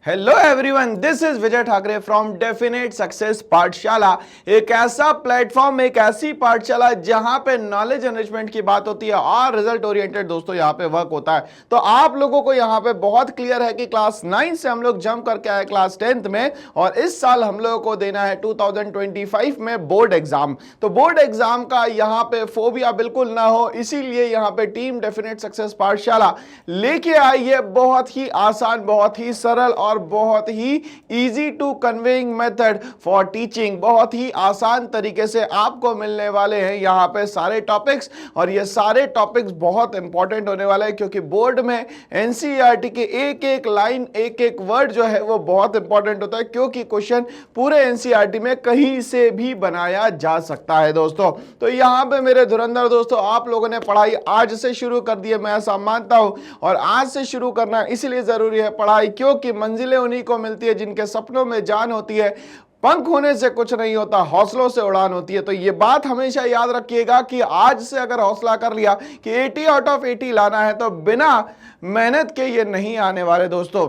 Hello everyone, this is Vijay Thackeray from definite success पाठशाला। एक ऐसा प्लेटफॉर्म, एक ऐसी पाठशाला जहां पे नॉलेज एनरिचमेंट की बात होती है और रिजल्ट ओरिएंटेड दोस्तों यहां पे वर्क होता है। तो आप लोगों को यहां पे बहुत क्लियर है कि क्लास 9 से हम लोग जंप करके आए क्लास 10th में, और इस साल हम लोगों को देना है 2025 में बोर्ड एग्जाम। तो बोर्ड एग्जाम का यहां पे फोबिया बिल्कुल ना हो, इसीलिए यहां पे टीम डेफिनेट सक्सेस पाठशाला लेके आई है बहुत ही आसान, बहुत ही सरल और बहुत ही easy to conveying method for teaching. बहुत ही आसान तरीके से आपको मिलने वाले हैं यहां पे सारे टॉपिक्स, और ये सारे टॉपिक्स बहुत इंपॉर्टेंट होने वाले हैं क्योंकि बोर्ड में एनसीईआरटी के एक एक लाइन, एक एक वर्ड जो है वो बहुत इंपॉर्टेंट होता है, क्योंकि क्वेश्चन पूरे एनसीईआरटी में कहीं से भी बनाया जा सकता है दोस्तों। तो यहां पे मेरे धुरंधर दोस्तों, आप लोगों ने पढ़ाई आज से शुरू कर दी है, मैं ऐसा मानता हूं, और आज से शुरू करना इसलिए जरूरी है पढ़ाई क्योंकि मंजिलें उन्हीं को मिलती है जिनके सपनों में जान होती है। पंख होने से कुछ नहीं होता, हौसलों से उड़ान होती है। तो ये बात हमेशा याद रखिएगा कि आज से अगर हौसला कर लिया कि 80 आउट ऑफ 80 लाना है तो बिना मेहनत के ये नहीं आने वाले दोस्तों।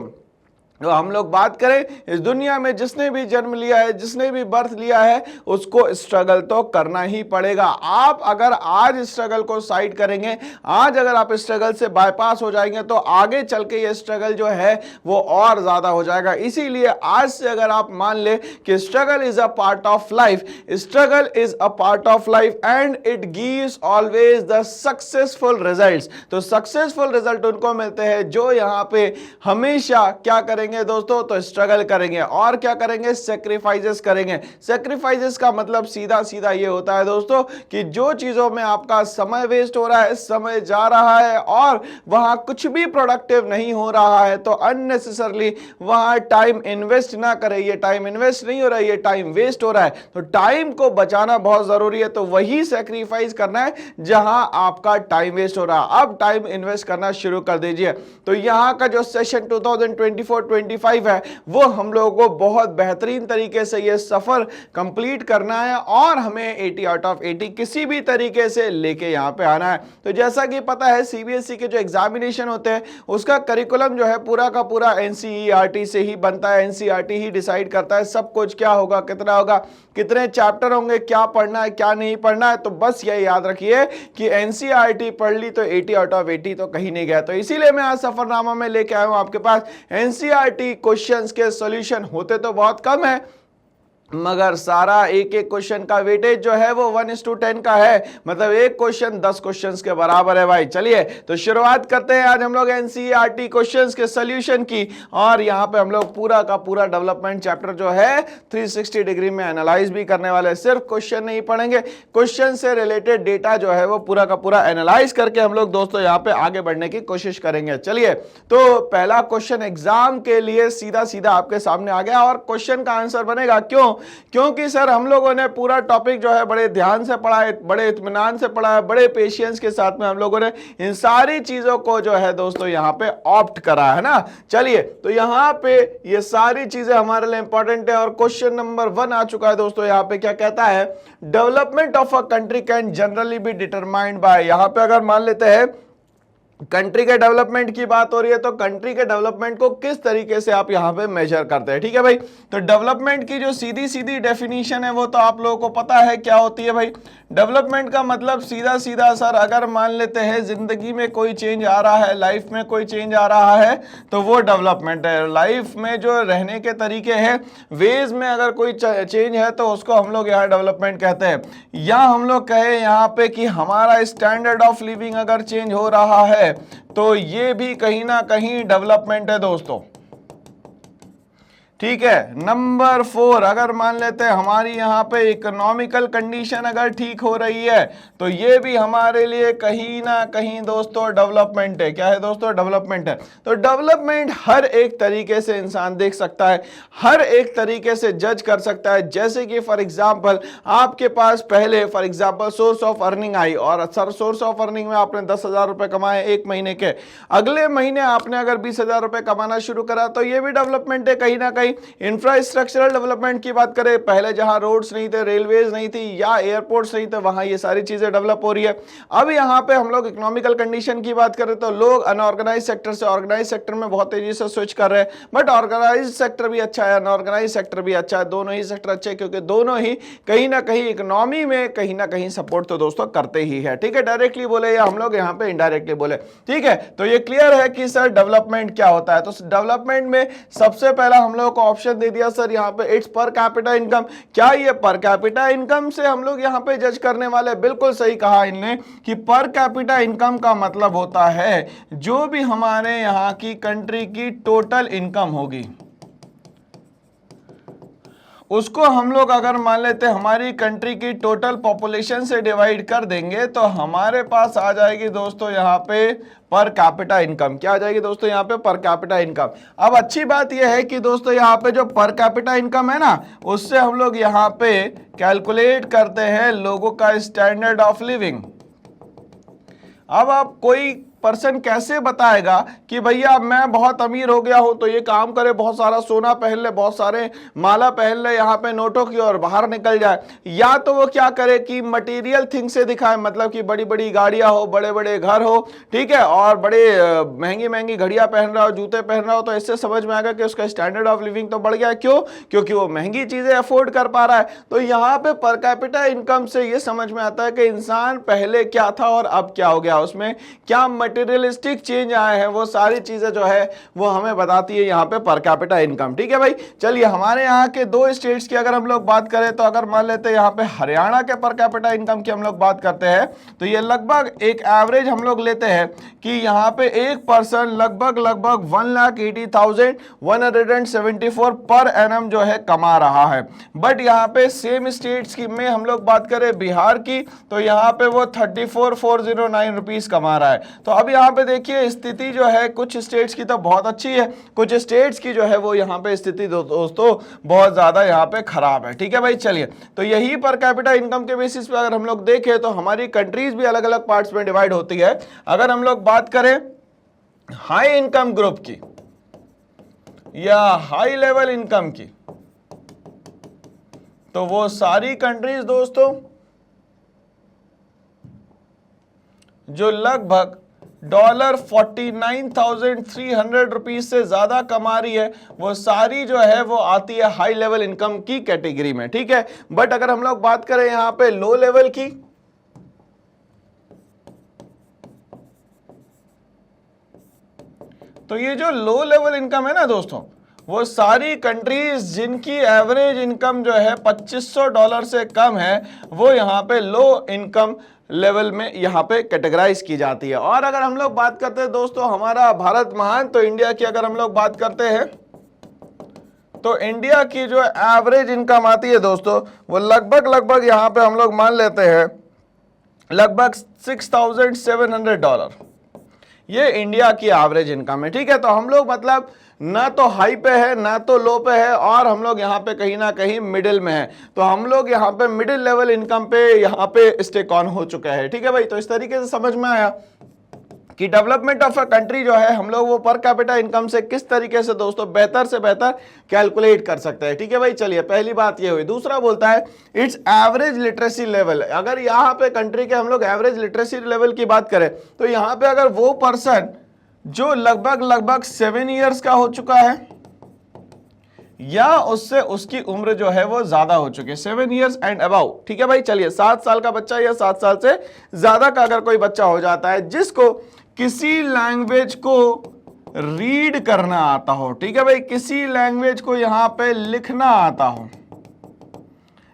तो हम लोग बात करें, इस दुनिया में जिसने भी जन्म लिया है, जिसने भी बर्थ लिया है, उसको स्ट्रगल तो करना ही पड़ेगा। आप अगर आज स्ट्रगल को साइड करेंगे, आज अगर आप स्ट्रगल से बाईपास हो जाएंगे तो आगे चल के ये स्ट्रगल जो है वो और ज्यादा हो जाएगा। इसीलिए आज से अगर आप मान ले कि struggle is a part of life, struggle is a part of life and it gives always the successful results. तो सक्सेसफुल रिजल्ट उनको मिलते हैं जो यहाँ पे हमेशा क्या करेंगे दोस्तों, तो स्ट्रगल करेंगे और क्या करेंगे, सेक्रीफाइसेस करेंगे। सेक्रीफाइसेस का मतलब सीधा सीधा ये होता है दोस्तों कि जो चीजों में आपका समय वेस्ट हो रहा है, समय जा रहा है और वहां कुछ भी प्रोडक्टिव नहीं हो रहा है, तो अननेसेसरली वहां टाइम इन्वेस्ट ना करें। ये टाइम इन्वेस्ट नहीं हो रहा है, ये टाइम वेस्ट हो रहा है। तो टाइम को बचाना बहुत जरूरी है, तो वही सेक्रीफाइस करना है जहां आपका टाइम वेस्ट हो रहा है। अब टाइम इन्वेस्ट करना शुरू कर दीजिए। तो यहां का जो सेशन 2024-25 है वो हम लोगों को बहुत बेहतरीन तरीके से ये सफर कंप्लीट करना है और हमें 80 आउट ऑफ 80 किसी भी तरीके से लेके यहां पे आना है। तो जैसा कि पता है, सीबीएसई के जो एग्जामिनेशन होते हैं उसका करिकुलम जो है पूरा का पूरा एनसीईआरटी से ही बनता है। एनसीईआरटी ही डिसाइड करता है सब कुछ, क्या होगा, कितना होगा, कितने चैप्टर होंगे, क्या पढ़ना है, क्या नहीं पढ़ना है। तो बस ये याद रखिए कि एनसीईआरटी पढ़ ली तो 80 आउट ऑफ 80 तो कहीं नहीं गया। तो इसीलिए मैं आज सफरनामा में लेके आया हूं आपके पास एनसीईआरटी क्वेश्चंस के सॉल्यूशन। होते तो बहुत कम है मगर सारा एक एक क्वेश्चन का वेटेज जो है वो 1:10 का है, मतलब एक क्वेश्चन 10 क्वेश्चंस के बराबर है भाई। चलिए तो शुरुआत करते हैं आज हम लोग एनसीईआरटी क्वेश्चंस के सॉल्यूशन की, और यहाँ पे हम लोग पूरा का पूरा डेवलपमेंट चैप्टर जो है 360 डिग्री में एनालाइज भी करने वाले। सिर्फ क्वेश्चन नहीं पढ़ेंगे, क्वेश्चन से रिलेटेड डेटा जो है वो पूरा का पूरा एनालाइज करके हम लोग दोस्तों यहाँ पे आगे बढ़ने की कोशिश करेंगे। चलिए तो पहला क्वेश्चन एग्जाम के लिए सीधा सीधा आपके सामने आ गया, और क्वेश्चन का आंसर बनेगा क्यों, क्योंकि सर हम लोगों ने पूरा टॉपिक जो है बड़े ध्यान से पढ़ा है, बड़े इत्मीनान से पढ़ा है, बड़े पेशेंस के साथ में हम लोगों ने इन सारी चीजों को जो है दोस्तों यहाँ पे ऑप्ट करा है ना। चलिए तो यहाँ पे ये सारी चीजें हमारे लिए इंपॉर्टेंट है, और क्वेश्चन नंबर 1 आ चुका है दोस्तों। यहाँ पे क्या कहता है, development of a country can generally be determined by. यहाँ पे अगर मान लेते हैं कंट्री के डेवलपमेंट की बात हो रही है, तो कंट्री के डेवलपमेंट को किस तरीके से आप यहां पे मेजर करते हैं, ठीक है भाई। तो डेवलपमेंट की जो सीधी सीधी डेफिनेशन है वो तो आप लोगों को पता है क्या होती है भाई। डेवलपमेंट का मतलब सीधा सीधा सर, अगर मान लेते हैं जिंदगी में कोई चेंज आ रहा है, लाइफ में कोई चेंज आ रहा है, तो वो डेवलपमेंट है। लाइफ में जो रहने के तरीके हैं, वेज में अगर कोई चेंज है तो उसको हम लोग यहाँ डेवलपमेंट कहते हैं। या हम लोग कहें यहाँ पे कि हमारा स्टैंडर्ड ऑफ लिविंग अगर चेंज हो रहा है तो ये भी कहीं ना कहीं डेवलपमेंट है दोस्तों, ठीक है। नंबर 4, अगर मान लेते हैं हमारी यहाँ पे इकोनॉमिकल कंडीशन अगर ठीक हो रही है तो ये भी हमारे लिए कहीं ना कहीं दोस्तों डेवलपमेंट है। क्या है दोस्तों, डेवलपमेंट है। तो डेवलपमेंट हर एक तरीके से इंसान देख सकता है, हर एक तरीके से जज कर सकता है। जैसे कि फॉर एग्जांपल आपके पास पहले for example source of earning आई, और सर सोर्स ऑफ अर्निंग में आपने 10,000 रुपए कमाए एक महीने के, अगले महीने आपने अगर 20,000 रुपए कमाना शुरू करा तो ये भी डेवलपमेंट है कहीं ना कहीं। नहीं। इंफ्रास्ट्रक्चरल डेवलपमेंट की बात करें, पहले जहां रोड्स नहीं थे, रेलवेज नहीं थी या एयरपोर्ट्स नहीं थे, वहां ये सारी चीजें डेवलप हो रही है। अब यहाँ पे हम लोग इकोनॉमिकल कंडीशन की बात करें तो लोग अनऑर्गेनाइज सेक्टर से ऑर्गेनाइज सेक्टर में बहुत तेजी से स्विच कर रहे हैं। बट ऑर्गेनाइज सेक्टर भी अच्छा है, अनऑर्गेनाइज सेक्टर भी अच्छा है, दोनों ही सेक्टर अच्छे हैं, क्योंकि दोनों ही कहीं ना कहीं इकोनॉमी में कहीं ना कहीं सपोर्ट तो दोस्तों करते ही है। ठीक है, डायरेक्टली बोले या हम लोग यहाँ पे इनडायरेक्टली बोले। ठीक है, तो ये क्लियर है कि सर डेवलपमेंट क्या होता है। तो डेवलपमेंट में सबसे पहला हम लोग को ऑप्शन दे दिया सर यहाँ पे इट्स पर कैपिटा इनकम। क्या ये पर कैपिटा इनकम से हम लोग यहाँ पे जज करने वाले? बिल्कुल सही कहा इनने कि पर कैपिटा इनकम का मतलब होता है जो भी हमारे यहाँ की कंट्री की टोटल इनकम होगी उसको हम लोग अगर मान लेते हैं हमारी कंट्री की टोटल पॉपुलेशन से डिवाइड कर देंगे तो हमारे पास आ जाएगी दोस्तों यहाँ पे पर कैपिटा इनकम। क्या आ जाएगी दोस्तों यहाँ पे? पर कैपिटा इनकम। अब अच्छी बात यह है कि दोस्तों यहाँ पे जो पर कैपिटा इनकम है ना, उससे हम लोग यहाँ पे कैलकुलेट करते हैं लोगों का स्टैंडर्ड ऑफ लिविंग। अब आप कोई पर्सन कैसे बताएगा कि भैया मैं बहुत अमीर हो गया हूं तो ये काम करे, बहुत सारा सोना पहन ले, बहुत सारे माला पहन ले यहाँ पे नोटों की और बाहर निकल जाए, या तो वो क्या करे कि मटेरियल थिंग से दिखाए, मतलब कि बड़ी बड़ी गाड़ियां हो, बड़े बड़े घर हो, ठीक है, और बड़े महंगी महंगी घड़ियां पहन रहा हो, जूते पहन रहा हो, तो इससे समझ में आएगा कि उसका स्टैंडर्ड ऑफ लिविंग तो बढ़ गया। क्यों? क्योंकि वो महंगी चीजें अफोर्ड कर पा रहा है। तो यहाँ पे पर कैपिटा इनकम से ये समझ में आता है कि इंसान पहले क्या था और अब क्या हो गया, उसमें क्या मटेरियलिस्टिक चेंज आए हैं, वो सारी चीजें जो है वो हमें बताती है यहाँ पे पर कैपिटा इनकम। ठीक है भाई, चलिए हमारे यहाँ के दो स्टेट्स की अगर हम लोग बात करें तो अगर मान लेते हैं यहाँ पे हरियाणा के पर कैपिटा इनकम की हम लोग बात करते हैं तो ये लगभग एक एवरेज हम लोग लेते हैं कि यहाँ पे एक पर्सन लगभग 1,80,174 पर एनम जो है कमा रहा है। बट यहाँ पे सेम स्टेट्स की में हम लोग बात करें बिहार की तो यहाँ पे वो 34,409 रुपीज कमा रहा है। तो अब यहाँ पे देखिए स्थिति जो है कुछ स्टेट्स की तो बहुत अच्छी है, कुछ स्टेट्स की जो है वो यहाँ पे स्थिति दोस्तों बहुत ज्यादा यहाँ पे खराब है। ठीक है भाई, चलिए तो यही पर कैपिटा इनकम के बेसिस पे अगर हम लोग देखें तो हमारी कंट्रीज भी अलग अलग पार्ट्स में डिवाइड होती है। अगर हम लोग बात करें हाई इनकम ग्रुप की या हाई लेवल इनकम की तो वो सारी कंट्रीज दोस्तों जो लगभग $49,300 रुपीज से ज्यादा कमा रही है वो सारी जो है वो आती है हाई लेवल इनकम की कैटेगरी में। ठीक है, बट अगर हम लोग बात करें यहां पे लो लेवल की तो ये जो लो लेवल इनकम है ना दोस्तों, वो सारी कंट्रीज जिनकी एवरेज इनकम जो है $2,500 से कम है वो यहाँ पे लो इनकम लेवल में यहाँ पे कैटेगराइज की जाती है। और अगर हम लोग बात करते हैं दोस्तों हमारा भारत महान, तो इंडिया की अगर हम लोग बात करते हैं तो इंडिया की जो एवरेज इनकम आती है दोस्तों वो लगभग यहाँ पे हम लोग मान लेते हैं लगभग $6,700। ये इंडिया की एवरेज इनकम है। ठीक है, तो हम लोग मतलब ना तो हाई पे है ना तो लो पे है और हम लोग यहाँ पे कहीं ना कहीं मिडिल में है। तो हम लोग यहाँ पे मिडिल लेवल इनकम पे यहाँ पे स्टेक ऑन हो चुका है। ठीक है भाई, तो इस तरीके से समझ में आया कि डेवलपमेंट ऑफ अ कंट्री जो है हम लोग वो पर कैपिटा इनकम से किस तरीके से दोस्तों बेहतर से बेहतर कैलकुलेट कर सकते हैं। ठीक है भाई, चलिए पहली बात ये हुई। दूसरा बोलता है इट्स एवरेज लिटरेसी लेवल। अगर यहाँ पे कंट्री के हम लोग एवरेज लिटरेसी लेवल की बात करें तो यहाँ पे अगर वो पर्सन जो लगभग 7 इयर्स का हो चुका है या उससे उसकी उम्र जो है वो ज्यादा हो चुकी है, 7 इयर्स एंड अबाउ। ठीक है भाई, चलिए 7 साल का बच्चा या 7 साल से ज्यादा का अगर कोई बच्चा हो जाता है जिसको किसी लैंग्वेज को रीड करना आता हो, ठीक है भाई, किसी लैंग्वेज को यहां पे लिखना आता हो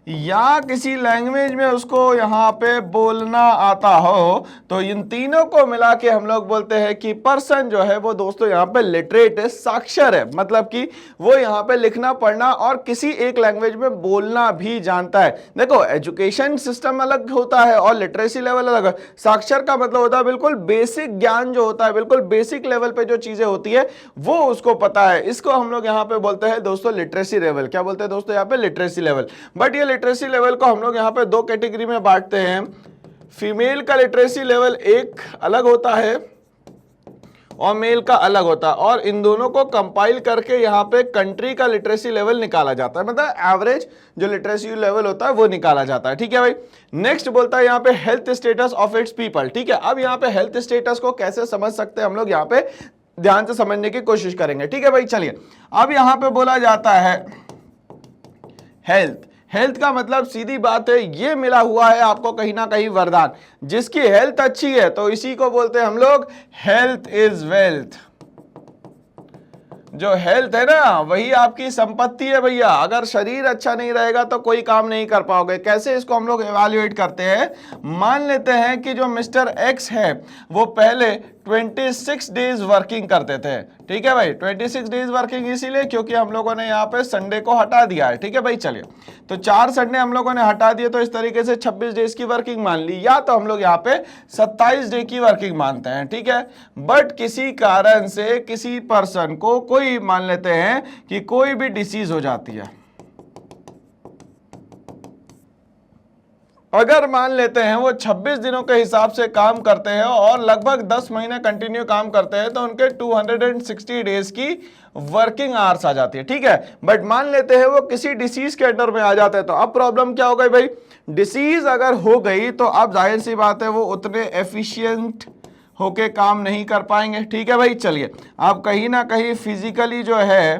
या किसी लैंग्वेज में उसको यहाँ पे बोलना आता हो, तो इन तीनों को मिला के हम लोग बोलते हैं कि पर्सन जो है वो दोस्तों यहाँ पे लिटरेट है, साक्षर है, मतलब कि वो यहाँ पे लिखना पढ़ना और किसी एक लैंग्वेज में बोलना भी जानता है। देखो एजुकेशन सिस्टम अलग होता है और लिटरेसी लेवल अलग है। साक्षर का मतलब होता है बिल्कुल बेसिक ज्ञान जो होता है, बिल्कुल बेसिक लेवल पे जो चीजें होती है वो उसको पता है। इसको हम लोग यहाँ पे बोलते हैं दोस्तों लिटरेसी लेवल। क्या बोलते हैं दोस्तों यहाँ पे? Literacy level. बट ये लिटरेसी लेवल को हम लोग यहाँ पे दो कैटेगरी में बांटते हैं। फीमेल का लिटरेसी लेवल एक अलग होता है और मेल का अलग होता है, और इन दोनों को कंपाइल करके यहाँ पे कंट्री का लिटरेसी लेवल निकाला जाता है, मतलब एवरेज जो लिटरेसी लेवल होता है वो निकाला जाता है। ठीक है भाई, नेक्स्ट बोलता है यहाँ पे health status of its people. ठीक है, अब यहाँ पे हेल्थ स्टेटस को कैसे समझ सकते हैं हम लोग, यहाँ पे ध्यान से समझने की कोशिश करेंगे। ठीक है भाई, चलिए अब यहां पे बोला जाता है हेल्थ। हेल्थ का मतलब सीधी बात है, ये मिला हुआ है आपको कहीं ना कहीं वरदान। जिसकी हेल्थ अच्छी है तो इसी को बोलते हैं हम लोग हेल्थ इज वेल्थ। जो हेल्थ है ना वही आपकी संपत्ति है भैया। अगर शरीर अच्छा नहीं रहेगा तो कोई काम नहीं कर पाओगे। कैसे इसको हम लोग इवैल्यूएट करते हैं, मान लेते हैं कि जो मिस्टर एक्स है वो पहले 26 डेज वर्किंग करते थे। ठीक है भाई, 26 डेज वर्किंग इसीलिए क्योंकि हम लोगों ने यहाँ पे संडे को हटा दिया है। ठीक है भाई, चलिए तो 4 संडे हम लोगों ने हटा दिए तो इस तरीके से 26 डेज की वर्किंग मान ली, या तो हम लोग यहाँ पे 27 डे की वर्किंग मानते हैं। ठीक है, बट किसी कारण से किसी पर्सन को कोई मान लेते हैं कि कोई भी डिसीज हो जाती है। अगर मान लेते हैं वो 26 दिनों के हिसाब से काम करते हैं और लगभग 10 महीने कंटिन्यू काम करते हैं तो उनके 260 डेज की वर्किंग आवर्स आ जाती है। ठीक है, बट मान लेते हैं वो किसी डिसीज के अंडर में आ जाते हैं, तो अब प्रॉब्लम क्या हो गई भाई, डिसीज अगर हो गई तो अब जाहिर सी बात है वो उतने एफिशिएंट होके काम नहीं कर पाएंगे। ठीक है भाई, चलिए आप कहीं ना कहीं फिजिकली जो है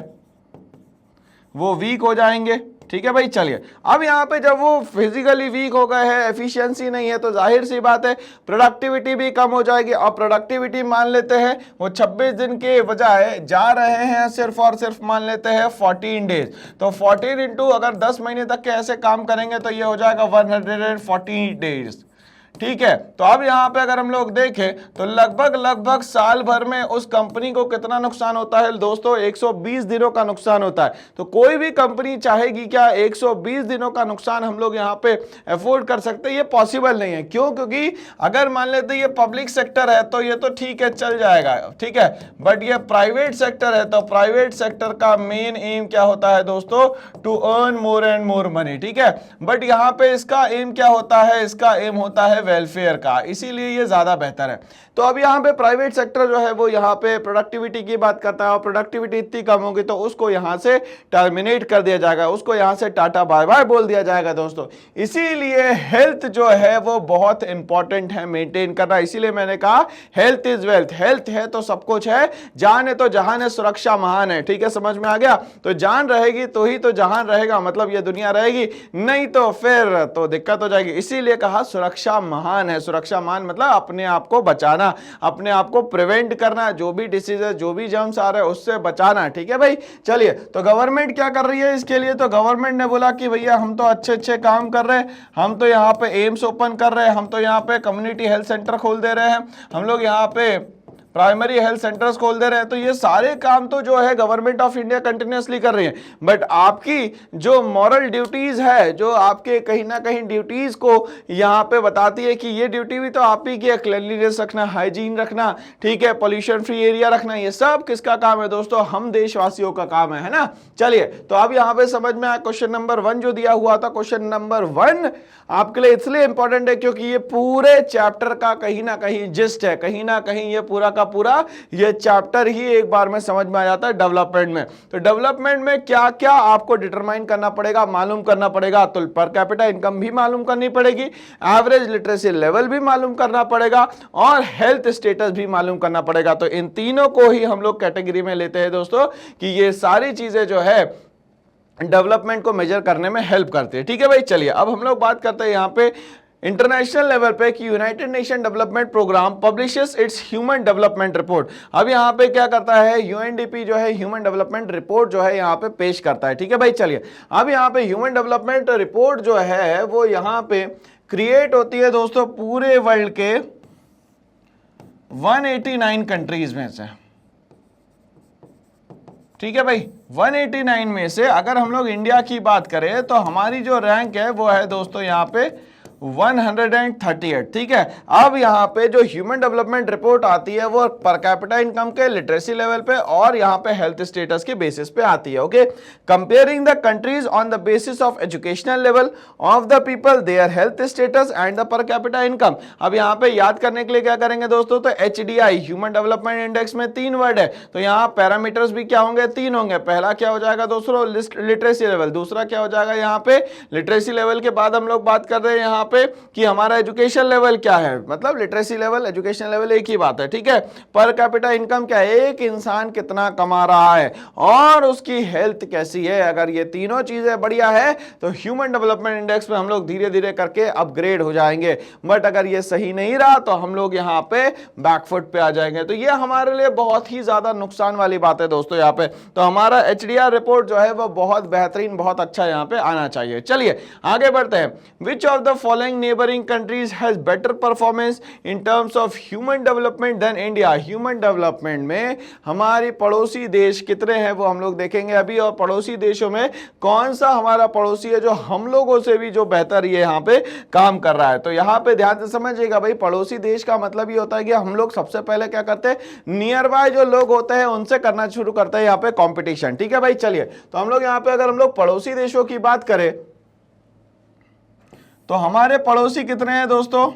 वो वीक हो जाएंगे। ठीक है भाई, चलिए अब यहाँ पे जब वो फिजिकली वीक हो गए हैं, एफिशिएंसी नहीं है, तो जाहिर सी बात है प्रोडक्टिविटी भी कम हो जाएगी। और प्रोडक्टिविटी मान लेते हैं वो 26 दिन के बजाय जा रहे हैं सिर्फ और सिर्फ मान लेते हैं 14 डेज, तो 14 इंटू अगर 10 महीने तक के ऐसे काम करेंगे तो ये हो जाएगा 140 डेज। ठीक है, तो अब यहाँ पे अगर हम लोग देखें तो लगभग साल भर में उस कंपनी को कितना नुकसान होता है दोस्तों, 120 दिनों का नुकसान होता है। तो कोई भी कंपनी चाहेगी क्या 120 दिनों का नुकसान हम लोग यहाँ पे अफोर्ड कर सकते हैं? ये पॉसिबल नहीं है। क्यों? क्योंकि अगर मान लेते ये पब्लिक सेक्टर है तो ये तो ठीक है, चल जाएगा। ठीक है, बट ये प्राइवेट सेक्टर है तो प्राइवेट सेक्टर का मेन एम क्या होता है दोस्तों, to earn more and more money. ठीक है, बट यहाँ पे इसका एम क्या होता है, इसका एम होता है वेलफेयर का, इसीलिए ये ज्यादा बेहतर है। तो अब यहाँ पे प्राइवेट सेक्टर जो है वो यहाँ पे प्रोडक्टिविटी की बात करता है और प्रोडक्टिविटी इतनी कम होगी तो उसको यहाँ से टर्मिनेट कर दिया जाएगा, उसको यहाँ से टाटा बाय बाय बोल दिया जाएगा दोस्तों। इसीलिए हेल्थ जो है वो बहुत इंपॉर्टेंट है मेंटेन करना। इसीलिए मैंने कहा हेल्थ इज वेल्थ। हेल्थ है तो सब कुछ है, जान है तो जहान है, सुरक्षा महान है। ठीक है, समझ में आ गया? तो जान रहेगी तो ही तो जहान रहेगा, मतलब ये दुनिया रहेगी, नहीं तो फिर तो दिक्कत हो जाएगी। इसीलिए कहा सुरक्षा महान है। सुरक्षा महान मतलब अपने आप को बचाना, अपने आप को प्रिवेंट करना, जो भी डिसीज है, जो भी जर्म्स आ रहे हैं उससे बचाना। ठीक है भाई, चलिए तो गवर्नमेंट क्या कर रही है इसके लिए? तो गवर्नमेंट ने बोला कि भैया हम तो अच्छे अच्छे काम कर रहे हैं, हम तो यहाँ पे एम्स ओपन कर रहे हैं, हम तो यहाँ पे कम्युनिटी हेल्थ सेंटर खोल दे रहे हैं, हम लोग यहाँ पे प्राइमरी हेल्थ सेंटर्स खोल दे रहे हैं। तो ये सारे काम तो जो है गवर्नमेंट ऑफ इंडिया कंटिन्यूअसली कर रही है, बट आपकी जो मॉरल ड्यूटीज है, जो आपके कहीं ना कहीं ड्यूटीज को यहाँ पे बताती है कि ये ड्यूटी भी तो आप ही की है, क्लीनलीनेस रखना, हाइजीन रखना, ठीक है, पोल्यूशन फ्री एरिया रखना, ये सब किसका काम है दोस्तों? हम देशवासियों का काम है ना। चलिए तो अब यहाँ पे समझ में आया। क्वेश्चन नंबर 1 जो दिया हुआ था, क्वेश्चन नंबर 1 आपके लिए इसलिए इंपॉर्टेंट है क्योंकि ये पूरे चैप्टर का कहीं ना कहीं जिस्ट है, कहीं ना कहीं ये पूरा का पूरा ये चैप्टर ही एक बार में समझ में आ जाता है डेवलपमेंट में। तो डेवलपमेंट में क्या क्या आपको डिटरमाइन करना पड़ेगा, मालूम करना पड़ेगा। तो पर कैपिटा इनकम भी मालूम करनी पड़ेगी, एवरेज लिटरेसी लेवल भी मालूम करना पड़ेगा और हेल्थ स्टेटस भी मालूम करना पड़ेगा। तो इन तीनों को ही हम लोग कैटेगरी में लेते हैं दोस्तों कि ये सारी चीजें जो है डेवलपमेंट को मेजर करने में हेल्प करती है। ठीक है भाई, चलिए अब हम लोग बात करते हैं यहाँ पे इंटरनेशनल लेवल पे कि United Nation development programme publishes its human development report. अब यहाँ पे क्या करता है, यूएनडीपी जो है ह्यूमन डेवलपमेंट रिपोर्ट जो है यहाँ पे पेश करता है। ठीक है भाई, चलिए अब यहाँ पे ह्यूमन डेवलपमेंट रिपोर्ट जो है वो यहाँ पे क्रिएट होती है दोस्तों पूरे वर्ल्ड के 189 कंट्रीज में से। ठीक है भाई, 189 में से अगर हम लोग इंडिया की बात करें तो हमारी जो रैंक है वो है दोस्तों यहाँ पे 138। ठीक है, अब यहाँ पे जो ह्यूमन डेवलपमेंट रिपोर्ट आती है वो पर कैपिटा इनकम के, लिटरेसी लेवल पे और यहाँ पे हेल्थ स्टेटस के बेसिस पे आती है। Okay, comparing the countries on the basis of educational level of the people, their health status and the per capita income. अब यहाँ पे याद करने के लिए क्या करेंगे दोस्तों, तो HDI ह्यूमन डेवलपमेंट इंडेक्स में 3 वर्ड है, तो यहाँ पैरामीटर्स भी क्या होंगे, 3 होंगे। पहला क्या हो जाएगा दोस्तों, लिटरेसी लेवल, दूसरा क्या हो जाएगा यहाँ पे लिटरेसी लेवल के बाद हम लोग बात कर रहे हैं यहाँ पे कि हमारा एजुकेशन लेवल क्या है, मतलब लिटरेसी लेवल एजुकेशन लेवल एक ही बात है। ठीक है, पर कैपिटा इनकम क्या है, एक इंसान कितना कमा रहा है और उसकी हेल्थ कैसी है। अगर ये तीनों चीजें बढ़िया है तो ह्यूमन डेवलपमेंट इंडेक्स में हम लोग धीरे धीरे करके अपग्रेड हो जाएंगे, बट अगर ये सही नहीं रहा तो हम लोग यहाँ पे बैकफुट पे आ जाएंगे। तो ये हमारे लिए बहुत ही ज्यादा नुकसान वाली बात है दोस्तों यहाँ पे। तो हमारा HDR रिपोर्ट जो है वो बहुत बेहतरीन, बहुत अच्छा यहाँ पे आना चाहिए। चलिए आगे बढ़ते हैं। Which of the following neighbouring countries has better performance in terms of human development than India. Human development में हमारी पड़ोसी देश कितने हैं वो हम लोग देखेंगे अभी, और पड़ोसी देशों में कौन सा हमारा पड़ोसी है जो हम लोगों से भी जो बेहतर ये यहाँ पे काम कर रहा है। तो यहाँ पे ध्यान से समझिएगा भाई, पड़ोसी देश का मतलब ये होता है कि हम लोग सबसे पहले क्या करते हैं, नियर बाय जो लोग होते हैं उनसे करना शुरू करते हैं यहाँ पे कंपटीशन। ठीक है भाई, चलिए तो हम लोग यहाँ पे अगर हम लोग पड़ोसी देशों की बात करें तो हमारे पड़ोसी कितने हैं दोस्तों,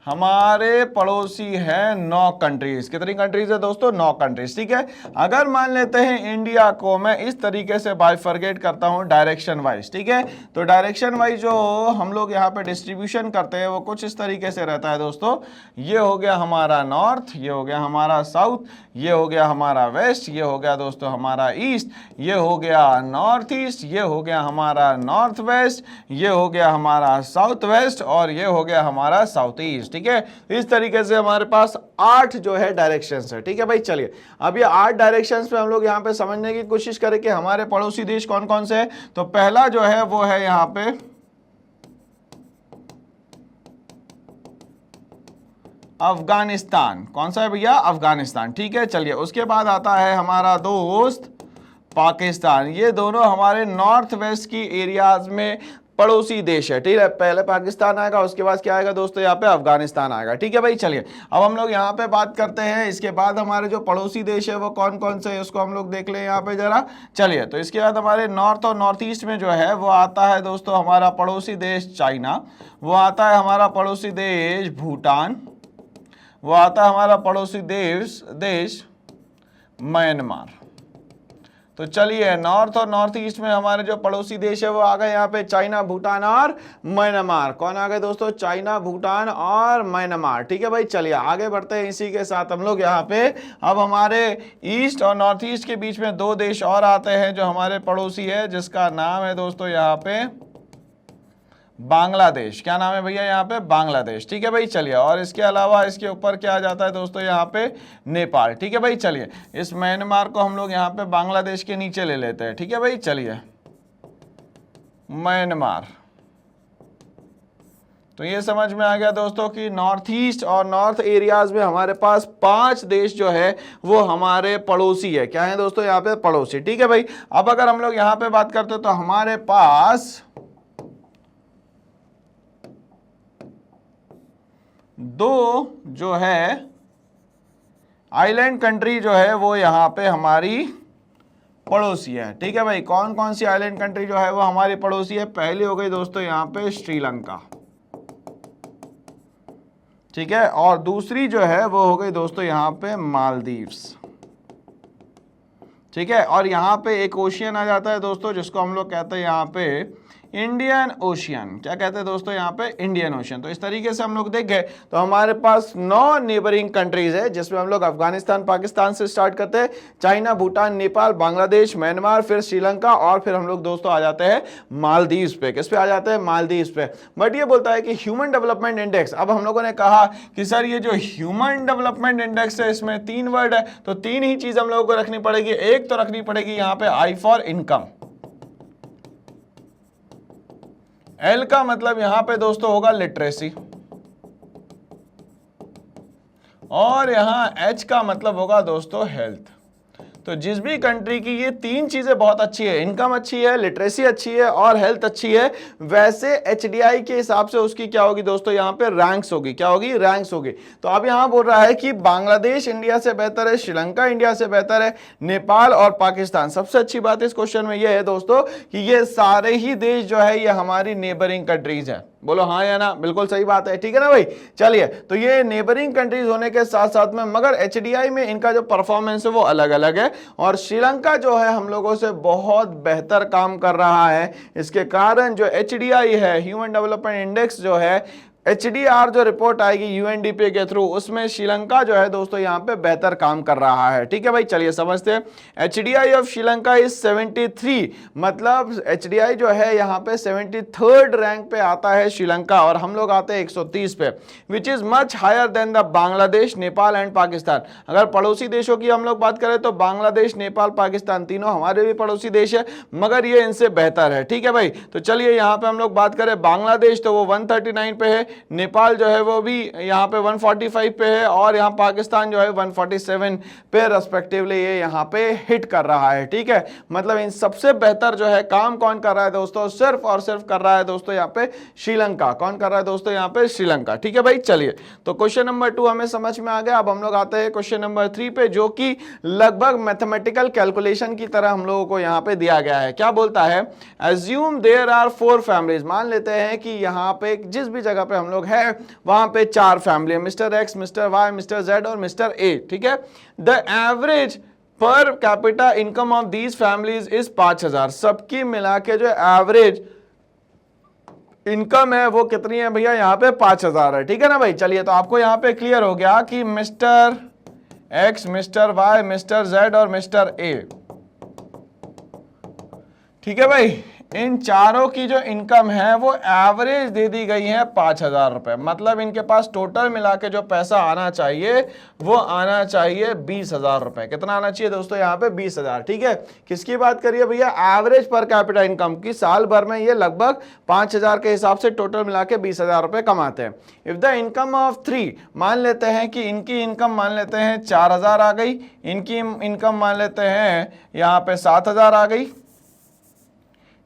हमारे पड़ोसी है 9 कंट्रीज। कितनी कंट्रीज है दोस्तों, 9 कंट्रीज। ठीक है, अगर मान लेते हैं इंडिया को मैं इस तरीके से बाइफरगेट करता हूं डायरेक्शन वाइज। ठीक है, तो डायरेक्शन वाइज जो हम लोग यहाँ पे डिस्ट्रीब्यूशन करते हैं वो कुछ इस तरीके से रहता है दोस्तों। ये हो गया हमारा नॉर्थ, ये हो गया हमारा साउथ, ये हो गया हमारा वेस्ट, ये हो गया दोस्तों हमारा ईस्ट, ये हो गया नॉर्थ ईस्ट, ये हो गया हमारा नॉर्थ वेस्ट, ये हो गया हमारा साउथ वेस्ट और ये हो गया हमारा साउथ ईस्ट। ठीक है, इस तरीके से हमारे पास 8 जो है डायरेक्शंस है। ठीक है भाई, चलिए अब ये 8 डायरेक्शंस पे हम लोग यहाँ पे समझने की कोशिश करें कि हमारे पड़ोसी देश कौन कौन से हैं। तो पहला जो है वो है यहाँ पे अफगानिस्तान। कौन सा है भैया, अफगानिस्तान। ठीक है, चलिए उसके बाद आता है हमारा दोस्त पाकिस्तान। ये दोनों हमारे नॉर्थ वेस्ट की एरियाज में पड़ोसी देश है। ठीक है, पहले पाकिस्तान आएगा, उसके बाद क्या आएगा दोस्तों, यहाँ पे अफगानिस्तान आएगा। ठीक है भाई, चलिए अब हम लोग यहाँ पे बात करते हैं इसके बाद हमारे जो पड़ोसी देश है वो कौन कौन से है उसको हम लोग देख लें यहाँ पे जरा। चलिए, तो इसके बाद हमारे नॉर्थ और नॉर्थ ईस्ट में जो है वो आता है दोस्तों हमारा पड़ोसी देश चाइना, वो आता है हमारा पड़ोसी देश भूटान, वो आता है हमारा पड़ोसी देश म्यांमार। तो चलिए नॉर्थ और नॉर्थ ईस्ट में हमारे जो पड़ोसी देश है वो आ गए यहाँ पे चाइना, भूटान और म्यांमार। कौन आ गए दोस्तों, चाइना, भूटान और म्यांमार। ठीक है भाई, चलिए आगे बढ़ते हैं। इसी के साथ हम लोग यहाँ पे अब हमारे ईस्ट और नॉर्थ ईस्ट के बीच में 2 देश और आते हैं जो हमारे पड़ोसी है, जिसका नाम है दोस्तों यहाँ पे बांग्लादेश। क्या नाम है भैया यहाँ पे, बांग्लादेश। ठीक है भाई, चलिए और इसके अलावा इसके ऊपर क्या आ जाता है दोस्तों यहाँ पे नेपाल। ठीक है भाई, चलिए इस म्यांमार को हम लोग यहाँ पे बांग्लादेश के नीचे ले लेते हैं। ठीक है भाई, चलिए म्यांमार। तो ये समझ में आ गया दोस्तों कि नॉर्थ ईस्ट और नॉर्थ एरियाज में हमारे पास 5 देश जो है वो हमारे पड़ोसी है। क्या है दोस्तों यहाँ पे, पड़ोसी। ठीक है भाई, अब अगर हम लोग यहाँ पे बात करते हैं तो हमारे पास 2 जो है आइलैंड कंट्री जो है वो यहाँ पे हमारी पड़ोसी है। ठीक है भाई, कौन कौन सी आइलैंड कंट्री जो है वो हमारी पड़ोसी है। पहली हो गई दोस्तों यहाँ पे श्रीलंका। ठीक है, और दूसरी जो है वो हो गई दोस्तों यहाँ पे मालदीव्स। ठीक है, और यहाँ पे एक ओशियन आ जाता है दोस्तों जिसको हम लोग कहते हैं यहाँ पे इंडियन ओशियन। क्या कहते हैं दोस्तों यहाँ पे, इंडियन ओशियन। तो इस तरीके से हम लोग देख गए तो हमारे पास 9 नेबरिंग कंट्रीज है, जिसमें हम लोग अफगानिस्तान, पाकिस्तान से स्टार्ट करते हैं, चाइना, भूटान, नेपाल, बांग्लादेश, म्यांमार, फिर श्रीलंका और फिर हम लोग दोस्तों आ जाते हैं मालदीव्स पे। किस पे आ जाते हैं, मालदीव्स पे। बट ये बोलता है कि ह्यूमन डेवलपमेंट इंडेक्स। अब हम लोगों ने कहा कि सर ये जो ह्यूमन डेवलपमेंट इंडेक्स है इसमें 3 वर्ड है, तो 3 ही चीज हम लोगों को रखनी पड़ेगी। एक तो रखनी पड़ेगी यहाँ पे आई फॉर इनकम। एल का मतलब यहां पे दोस्तों होगा लिटरेसी, और यहां एच का मतलब होगा दोस्तों हेल्थ। तो जिस भी कंट्री की ये तीन चीजें बहुत अच्छी है, इनकम अच्छी है, लिटरेसी अच्छी है और हेल्थ अच्छी है, वैसे एचडीआई के हिसाब से उसकी क्या होगी दोस्तों, यहाँ पे रैंक्स होगी। क्या होगी? रैंक्स होगी। तो अब यहाँ बोल रहा है कि बांग्लादेश इंडिया से बेहतर है, श्रीलंका इंडिया से बेहतर है, नेपाल और पाकिस्तान। सबसे अच्छी बात इस क्वेश्चन में यह है दोस्तों कि ये सारे ही देश जो है ये हमारी नेबरिंग कंट्रीज हैं। बोलो हाँ या ना? बिल्कुल सही बात है, ठीक है ना भाई। चलिए, तो ये नेबरिंग कंट्रीज होने के साथ साथ में मगर एचडीआई में इनका जो परफॉर्मेंस है वो अलग अलग है, और श्रीलंका जो है हम लोगों से बहुत बेहतर काम कर रहा है। इसके कारण जो एचडीआई है, ह्यूमन डेवलपमेंट इंडेक्स जो है, एचडीआर जो रिपोर्ट आएगी यूएनडीपी के थ्रू, उसमें श्रीलंका जो है दोस्तों यहाँ पे बेहतर काम कर रहा है। ठीक है भाई, चलिए समझते हैं। एचडीआई ऑफ श्रीलंका इज 73, मतलब एचडीआई जो है यहाँ पे 73rd रैंक पे आता है श्रीलंका, और हम लोग आते हैं 130 पे, which is much higher than the Bangladesh, Nepal and Pakistan. अगर पड़ोसी देशों की हम लोग बात करें तो बांग्लादेश, नेपाल, पाकिस्तान तीनों हमारे भी पड़ोसी देश है, मगर ये इनसे बेहतर है। ठीक है भाई, तो चलिए यहाँ पे हम लोग बात करें बांग्लादेश, तो वो 139 पे है, नेपाल जो है वो भी यहाँ पे 145 पे है, और यहाँ पाकिस्तान जो है 147 पे रेस्पेक्टिवली ये यहाँ पे हिट कर रहा है। ठीक है, मतलब इन सबसे बेहतर जो है काम कौन कर रहा है दोस्तों, सिर्फ और सिर्फ कर रहा है दोस्तों यहाँ पे श्रीलंका। कौन कर रहा है दोस्तों यहाँ पे? श्रीलंका। ठीक है भाई, चलिए, तो क्वेश्चन नंबर 2 हमें समझ में आ गया। अब हम लोग आते हैं क्वेश्चन नंबर 3 पे, जो कि लगभग मैथमेटिकल कैलकुलेशन की तरह हम लोगों को यहाँ पे दिया गया है। क्या बोलता है? Assume there are 4 families. मान लेते हैं कि यहाँ पे जिस भी जगह पे हम लोग है वहां पे 4 फैमिली है, mister X, mister Y, mister Z और मिस्टर ए। ठीक है, the average per capita income of these families is 5000। सबकी मिला के जो एवरेज इनकम है वो कितनी है भैया? यहाँ पे 5000 है। ठीक है ना भाई, चलिए, तो आपको यहाँ पे क्लियर हो गया कि mister X, mister Y, mister Z और मिस्टर ए, ठीक है भाई, इन चारों की जो इनकम है वो एवरेज दे दी गई है 5000 रुपए। मतलब इनके पास टोटल मिला के जो पैसा आना चाहिए वो आना चाहिए 20,000 रुपए। कितना आना चाहिए दोस्तों? यहाँ पे 20,000। ठीक है, किसकी बात करिए भैया? एवरेज पर कैपिटा इनकम की। साल भर में ये लगभग 5000 के हिसाब से टोटल मिला के 20,000 रुपए कमाते हैं। इफ द इनकम ऑफ 3, मान लेते हैं कि इनकी इनकम मान लेते हैं 4000 आ गई, इनकी इनकम मान लेते हैं यहाँ पे 7000 आ गई,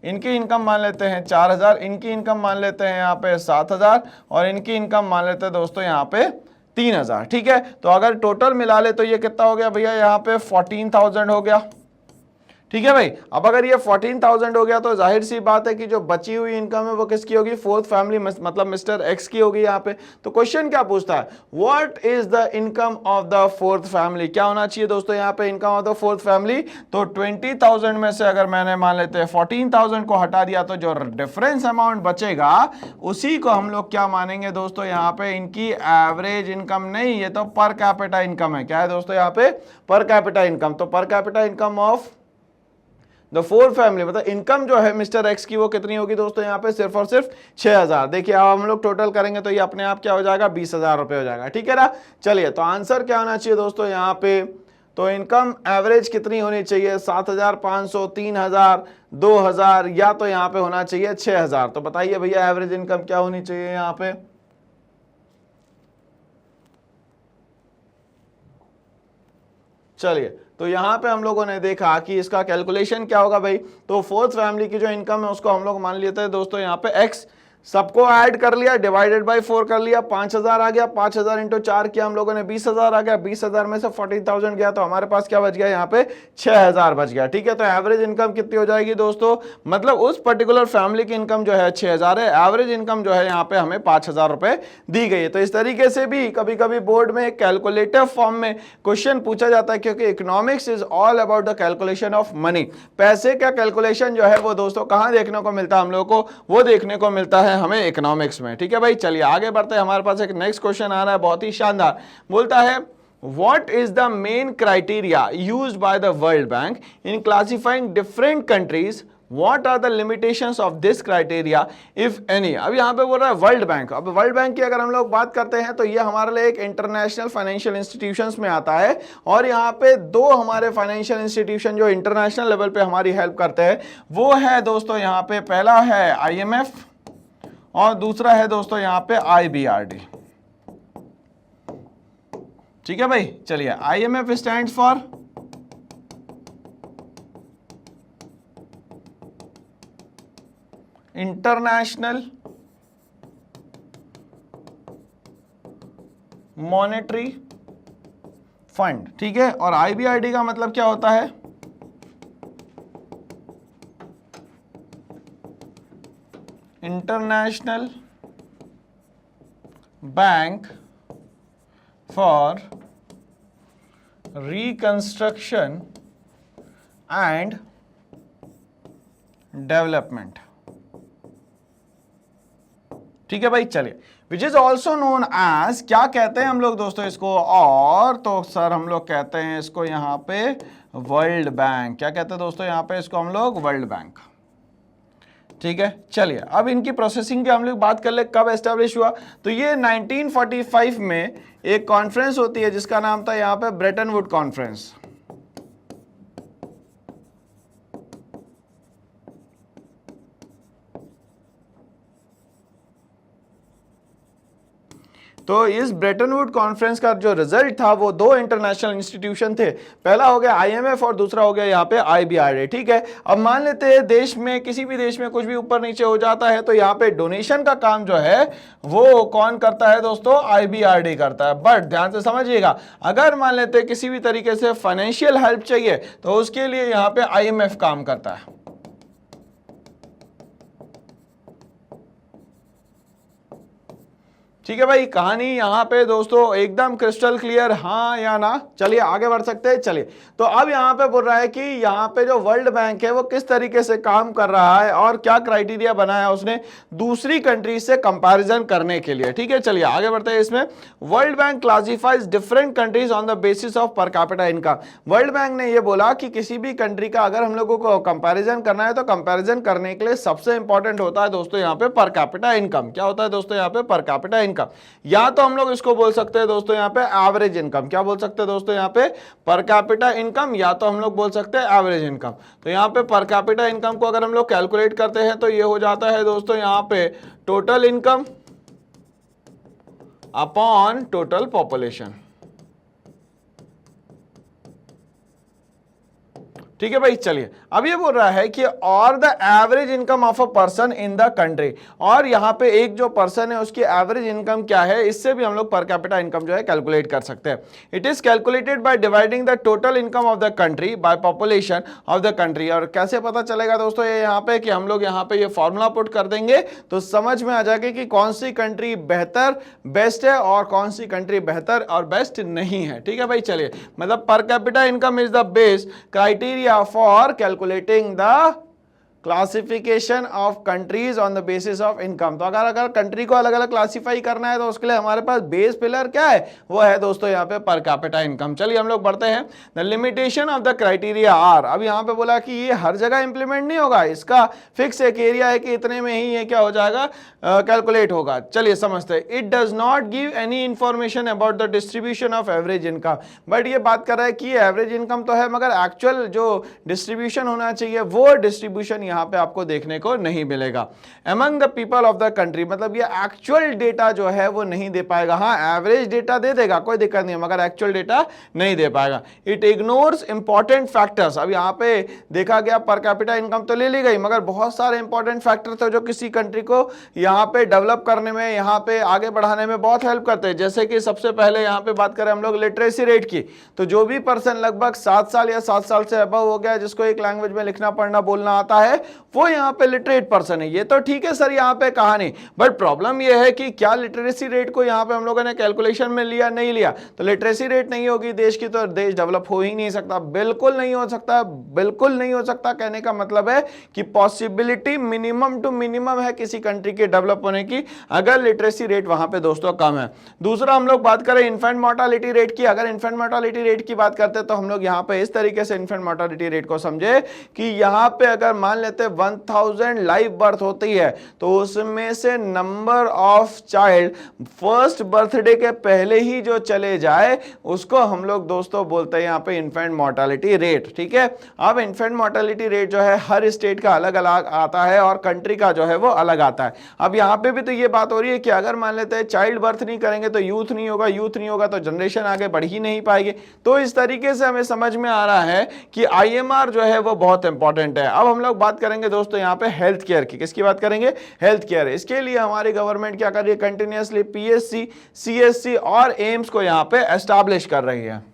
इनकी इनकम मान लेते हैं 4000, इनकी इनकम मान लेते हैं यहाँ पे 7000, और इनकी इनकम मान लेते हैं दोस्तों यहाँ पे 3000। ठीक है, तो अगर टोटल मिला ले तो ये कितना हो गया भैया? यहाँ पे 14,000 हो गया। ठीक है भाई, अब अगर ये 14,000 हो गया तो जाहिर सी बात है कि जो बची हुई इनकम है वो किसकी होगी? 4th फैमिली, मतलब मिस्टर एक्स की होगी यहाँ पे। तो क्वेश्चन क्या पूछता है? What is the income of the 4th family? क्या होना चाहिए दोस्तों यहाँ पे income of the 4th family? तो 20,000 में से अगर मैंने मान लेते हैं 14,000 को हटा दिया तो जो डिफरेंस अमाउंट बचेगा उसी को हम लोग क्या मानेंगे दोस्तों? यहाँ पे इनकी एवरेज इनकम नहीं, ये तो पर कैपिटा इनकम है। क्या है दोस्तों यहाँ पे? पर कैपिटा इनकम। तो per capita income of the 4th family, मतलब इनकम जो है मिस्टर एक्स की वो कितनी होगी दोस्तों? यहाँ पे सिर्फ और सिर्फ 6000। देखिए, अब हम लोग टोटल करेंगे तो ये अपने आप क्या हो जाएगा? 20,000 रुपए हो जाएगा। ठीक है ना, चलिए, तो आंसर क्या होना चाहिए दोस्तों यहाँ पे? तो इनकम एवरेज कितनी होनी चाहिए? 7,500, 3,000, 2,000, या तो यहाँ पे होना चाहिए 6,000। तो बताइए भैया एवरेज इनकम क्या होनी चाहिए यहाँ पे? चलिए, तो यहां पे हम लोगों ने देखा कि इसका कैलकुलेशन क्या होगा भाई? तो 4th फैमिली की जो इनकम है उसको हम लोग मान लेते हैं दोस्तों यहाँ पे एक्स, सबको ऐड कर लिया, डिवाइडेड बाय 4 कर लिया, 5000 आ गया, 5000 इंटू 4 किया हम लोगों ने, 20,000 आ गया, 20,000 में से 14,000 गया तो हमारे पास क्या बच गया? यहाँ पे 6,000 बच गया। ठीक है, तो एवरेज इनकम कितनी हो जाएगी दोस्तों? मतलब उस पर्टिकुलर फैमिली की इनकम जो है 6,000 है, एवरेज इनकम जो है यहाँ पे हमें 5,000 रुपए दी गई है। तो इस तरीके से भी कभी कभी बोर्ड में कैलकुलेटिव फॉर्म में क्वेश्चन पूछा जाता है, क्योंकि economics is all about the calculation of money. पैसे का कैलकुलेशन जो है वो दोस्तों कहां देखने को मिलता है हम लोग को? वो देखने को मिलता है हमें इकोनॉमिक्स में। ठीक है भाई, चलिए आगे बढ़ते हैं। हमारे पास एक नेक्स्ट क्वेश्चन आ रहा है, बहुत ही शानदार। बोलता है, What is the main criteria used by the World Bank in classifying different countries? What are the limitations of this criteria, if any? अब यहाँ पे बोल रहा है वर्ल्ड बैंक। अब वर्ल्ड बैंक की अगर हम लोग बात करते हैं तो ये हमारे लिए एक इंटरनेशनल फाइनेंशियल इंस्टीट्यूशंस में आता है, और यहाँ पे 2 हमारे फाइनेंशियल इंस्टीट्यूशन जो इंटरनेशनल लेवल पे हमारी हेल्प करते हैं वो है दोस्तों यहाँ पे, पहला है IMF और दूसरा है दोस्तों यहाँ पे IBRD। ठीक है भाई, चलिए, IMF stands for international monetary fund, ठीक है। और IBRD का मतलब क्या होता है? International bank for reconstruction and development, ठीक है भाई। चलिए, which is also known as, क्या कहते हैं हम लोग दोस्तों इसको? और तो सर हम लोग कहते हैं इसको यहां पे वर्ल्ड बैंक। क्या कहते हैं दोस्तों यहां पे इसको हम लोग? वर्ल्ड बैंक, ठीक है। चलिए, अब इनकी प्रोसेसिंग की हम लोग बात कर ले, कब एस्टेब्लिश हुआ? तो ये 1945 में एक कॉन्फ्रेंस होती है जिसका नाम था यहां पे ब्रेटन वुड कॉन्फ्रेंस। तो इस ब्रेटन वुड कॉन्फ्रेंस का जो रिजल्ट था वो दो इंटरनेशनल इंस्टीट्यूशन थे, पहला हो गया IMF और दूसरा हो गया यहाँ पे IBRD, ठीक है। अब मान लेते हैं देश में, किसी भी देश में कुछ भी ऊपर नीचे हो जाता है तो यहाँ पे डोनेशन का काम जो है वो कौन करता है दोस्तों? IBRD करता है। बट ध्यान से समझिएगा, अगर मान लेते हैं किसी भी तरीके से फाइनेंशियल हेल्प चाहिए तो उसके लिए यहाँ पे IMF काम करता है। ठीक है भाई, कहानी यहाँ पे दोस्तों एकदम क्रिस्टल क्लियर, हाँ या ना? चलिए आगे बढ़ सकते हैं। चलिए, तो अब यहाँ पे बोल रहा है कि यहाँ पे जो वर्ल्ड बैंक है वो किस तरीके से काम कर रहा है और क्या क्राइटेरिया बनाया उसने दूसरी कंट्री से कंपैरिजन करने के लिए, ठीक है। चलिए आगे बढ़ते हैं। इसमें world bank classifies different countries on the basis of पर कैपिटा इनकम। वर्ल्ड बैंक ने ये बोला कि किसी भी कंट्री का अगर हम लोगों को कंपैरिजन करना है तो कंपैरिजन करने के लिए सबसे इंपॉर्टेंट होता है दोस्तों यहाँ पे पर कैपिटा इनकम। क्या होता है दोस्तों यहाँ पे? पर कैपिटा इनकम। या तो हम लोग इसको बोल सकते हैं दोस्तों यहाँ पे एवरेज इनकम। क्या बोल सकते हैं दोस्तों यहाँ पे? पर कैपिटा इनकम, या तो हम लोग बोल सकते हैं एवरेज इनकम। तो यहाँ पे पर कैपिटा इनकम को अगर हम लोग कैलकुलेट करते हैं तो ये हो जाता है दोस्तों यहाँ पे total income upon total population, ठीक है भाई। चलिए, अब ये बोल रहा है कि और the average income of a person in the country, और यहाँ पे एक जो पर्सन है उसकी एवरेज इनकम क्या है, इससे भी हम लोग पर कैपिटा इनकम जो है कैलकुलेट कर सकते हैं। It is calculated by dividing the total income of the country by population of the country. और कैसे पता चलेगा दोस्तों ये यहाँ पे कि हम लोग यहाँ पे ये फॉर्मूला पुट कर देंगे तो समझ में आ जाएगा कि कौन सी कंट्री बेहतर बेस्ट है और कौन सी कंट्री बेहतर और बेस्ट नहीं है, ठीक है भाई। चलिए, मतलब पर capita income is the base criteria for calculating the classification of countries on the basis of income. तो अगर कंट्री को अलग अलग क्लासिफाई करना है तो उसके लिए हमारे पास बेस पिलर क्या है? वो है दोस्तों यहाँ पे पर कैपिटा इनकम। चलिए हम लोग बढ़ते हैं। The limitation of the criteria are, अब यहाँ पे बोला कि ये हर जगह इंप्लीमेंट नहीं होगा, इसका फिक्स एक एरिया है कि इतने में ही ये क्या हो जाएगा? कैलकुलेट होगा। चलिए समझते हैं। It does not give any information about the distribution of average income. But ये बात कर रहा है कि एवरेज इनकम तो है मगर एक्चुअल जो डिस्ट्रीब्यूशन होना चाहिए वो डिस्ट्रीब्यूशन यहाँ पे आपको देखने को नहीं मिलेगा। Among the people of the country, मतलब ये एक्चुअल डेटा जो है वो नहीं दे पाएगा। हाँ, एवरेज डेटा दे देगा, कोई दिक्कत नहीं है, मगर एक्चुअल डेटा नहीं दे पाएगा। It ignores important factors. अब यहाँ पे देखा गया पर कैपिटा इनकम तो ले ली गई मगर बहुत सारे इंपॉर्टेंट फैक्टर थे जो किसी कंट्री को यहाँ पे डेवलप करने में, यहाँ पे आगे बढ़ाने में बहुत हेल्प करते हैं। जैसे कि सबसे पहले यहाँ पे बात करें हम लोग लिटरेसी रेट की, तो जो भी पर्सन लगभग 7 साल या 7 साल से अबव हो गया जिसको एक लैंग्वेज में लिखना पढ़ना बोलना आता है वो यहाँ पे लिटरेट पर्सन है। ये तो ठीक है सर यहाँ पे कहानी, बट प्रॉब्लम ये है कि क्या लिटरेसी रेट को यहाँ पे हम लोगों ने कैलकुलेशन में लिया? नहीं लिया। तो लिटरेसी रेट नहीं होगी देश की तो देश डेवलप हो ही नहीं सकता, बिल्कुल नहीं हो सकता, बिल्कुल नहीं हो सकता। कहने का मतलब है कि पॉसिबिलिटी मिनिमम टू मिनिमम है किसी कंट्री के डेवलप होने की अगर लिटरेसी रेट वहां पे दोस्तों कम है। दूसरा हम लोग बात करें इन्फेंट मोर्टालिटी रेट की। अगर इन्फेंट मोर्टालिटी रेट की बात करते हैं तो हम लोग यहाँ पे इस तरीके से इन्फेंट मोर्टालिटी रेट को समझे कि यहाँ पे अगर मान लेते 1000 लाइव बर्थ होती है तो उसमें से number of child first birthday के पहले ही जो चले जाए उसको हम लोग दोस्तों बोलते हैं यहाँ पे इन्फेंट मोर्टालिटी रेट। ठीक है, अब इन्फेंट मोर्टालिटी रेट जो है हर स्टेट का अलग अलग आता है और कंट्री का जो है वो अलग आता है। अब यहाँ पे भी तो ये बात हो रही है कि अगर मान लेते हैं चाइल्ड बर्थ नहीं करेंगे तो यूथ नहीं होगा, यूथ नहीं होगा तो जनरेशन आगे बढ़ ही नहीं पाएगी। तो इस तरीके से हमें समझ में आ रहा है कि IMR जो है वो बहुत इंपॉर्टेंट है। अब हम लोग बात बात करेंगे दोस्तों यहाँ पे हेल्थ केयर की। किसकी बात करेंगे? Health care. इसके लिए हमारी गवर्नमेंट क्या कर रही है? कंटिन्यूअसली पीएससी, सीएससी और एम्स को यहाँ पे एस्टैब्लिश कर रही है।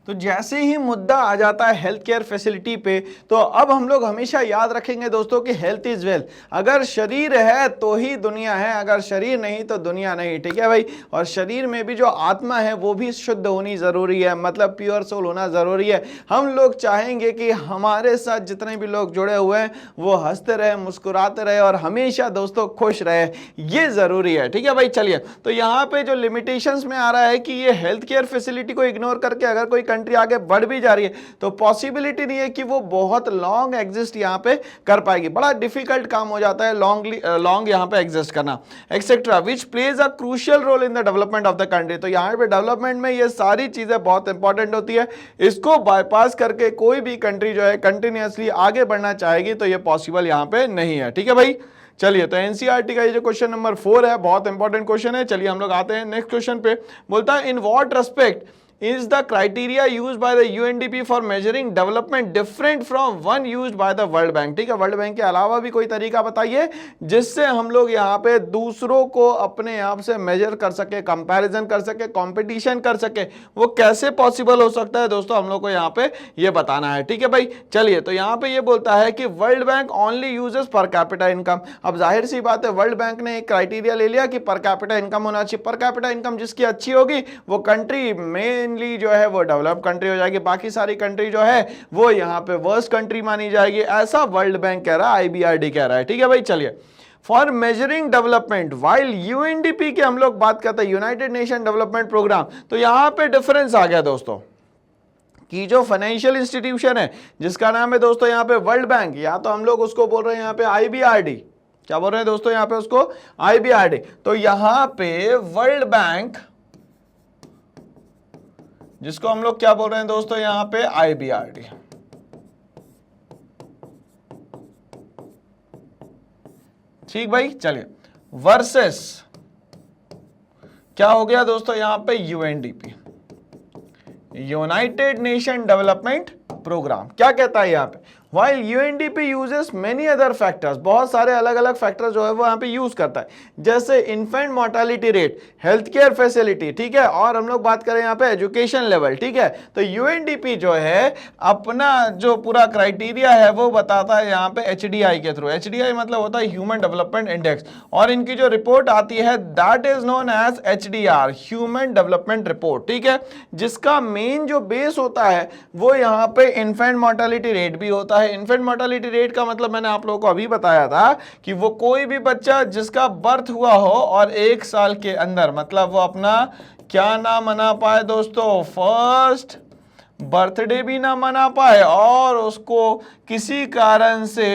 तो जैसे ही मुद्दा आ जाता है हेल्थ केयर फैसिलिटी पे, तो अब हम लोग हमेशा याद रखेंगे दोस्तों कि हेल्थ इज वेल्थ। अगर शरीर है तो ही दुनिया है, अगर शरीर नहीं तो दुनिया नहीं, ठीक है भाई। और शरीर में भी जो आत्मा है वो भी शुद्ध होनी जरूरी है, मतलब प्योर सोल होना जरूरी है। हम लोग चाहेंगे कि हमारे साथ जितने भी लोग जुड़े हुए हैं वो हंसते रहे, मुस्कुराते रहे और हमेशा दोस्तों खुश रहे, ये जरूरी है, ठीक है भाई। चलिए, तो यहाँ पे जो लिमिटेशंस में आ रहा है कि ये हेल्थ केयर फैसिलिटी को इग्नोर करके अगर कोई कंट्री आगे बढ़ भी जा रही है तो पॉसिबिलिटी नहीं है कि वो बहुत लॉन्ग एग्जिस्ट यहां पे कर पाएगी। बड़ा डिफिकल्ट काम हो जाता है लॉन्ग यहां पे एग्जिस्ट करना, etcetera, which plays a crucial role in the development of the country. तो यहां पे डेवलपमेंट में ये सारी चीजें बहुत इंपॉर्टेंट होती है। इसको बाईपास करके कोई भी कंट्री जो है कंटिन्यूअसली आगे बढ़ना चाहेगी तो ये पॉसिबल यहां पे नहीं है, ठीक है भाई। चलिए, तो एनसीईआरटी का ये जो क्वेश्चन नंबर 4 है बहुत इंपॉर्टेंट क्वेश्चन है। चलिए हम लोग आते हैं नेक्स्ट क्वेश्चन पे। बोलता है in what respect is the criteria used by the UNDP for measuring development different from one used by the World Bank? ठीक है, वर्ल्ड बैंक के अलावा भी कोई तरीका बताइए जिससे हम लोग यहाँ पे दूसरों को अपने आप से मेजर कर सके, कंपैरिजन कर सके, कंपटीशन कर सके। वो कैसे पॉसिबल हो सकता है दोस्तों, हम लोग को यहाँ पे ये बताना है, ठीक है भाई। चलिए, तो यहाँ पे ये बोलता है कि world bank only uses per capita income. अब जाहिर सी बात है, वर्ल्ड बैंक ने एक क्राइटेरिया ले लिया कि पर कैपिटा इनकम होना चाहिए। पर कैपिटा इनकम जिसकी अच्छी होगी वो कंट्री में जो है वो डेवलप कंट्री हो जाएगी, बाकी सारी कंट्री जो है वो यहां पे वर्स्ट कंट्री मानी जाएगी, ऐसा वर्ल्ड बैंक कह रहा है, आईबीआरडी कह रहा है, ठीक है भाई। चलिए, for measuring development while UNDP की हम लोग बात करते हैं, यूनाइटेड नेशन डेवलपमेंट प्रोग्राम, तो यहां पे डिफरेंस आ गया दोस्तों कि जो फाइनेंशियल इंस्टीट्यूशन है जिसका नाम है दोस्तों यहां पे वर्ल्ड बैंक, या तो हम लोग उसको बोल रहे हैं यहां पे आईबीआरडी। क्या बोल रहे हैं दोस्तों यहां पे उसको? आईबीआरडी। तो यहां पे वर्ल्ड बैंक जिसको हम लोग क्या बोल रहे हैं दोस्तों यहां पे? आईबीआरडी। ठीक भाई। चलिए, वर्सेस क्या हो गया दोस्तों यहां पे? UNDP, United Nation development programme. क्या कहता है यहां पे? While UNDP uses many other factors, बहुत सारे अलग अलग फैक्टर जो है वो यहाँ पे यूज करता है, जैसे infant mortality rate, health care facility, ठीक है, और हम लोग बात करें यहाँ पे एजुकेशन लेवल, ठीक है। तो UNDP जो है अपना जो पूरा क्राइटेरिया है वो बताता है यहाँ पे HDI के थ्रू। HDI मतलब होता है ह्यूमन डेवलपमेंट इंडेक्स, और इनकी जो रिपोर्ट आती है that is known as HDR, human development report, ठीक है, जिसका मेन जो बेस होता है वो यहाँ पे इन्फेंट मोर्टालिटी रेट भी होता है। इन्फेंट मोर्टालिटी रेट का मतलब मैंने आप लोगों को अभी बताया था कि वो कोई भी बच्चा जिसका बर्थ हुआ हो और 1 साल के अंदर, मतलब वो अपना क्या ना मना पाए दोस्तों, फर्स्ट बर्थडे भी ना मना पाए, और उसको किसी कारण से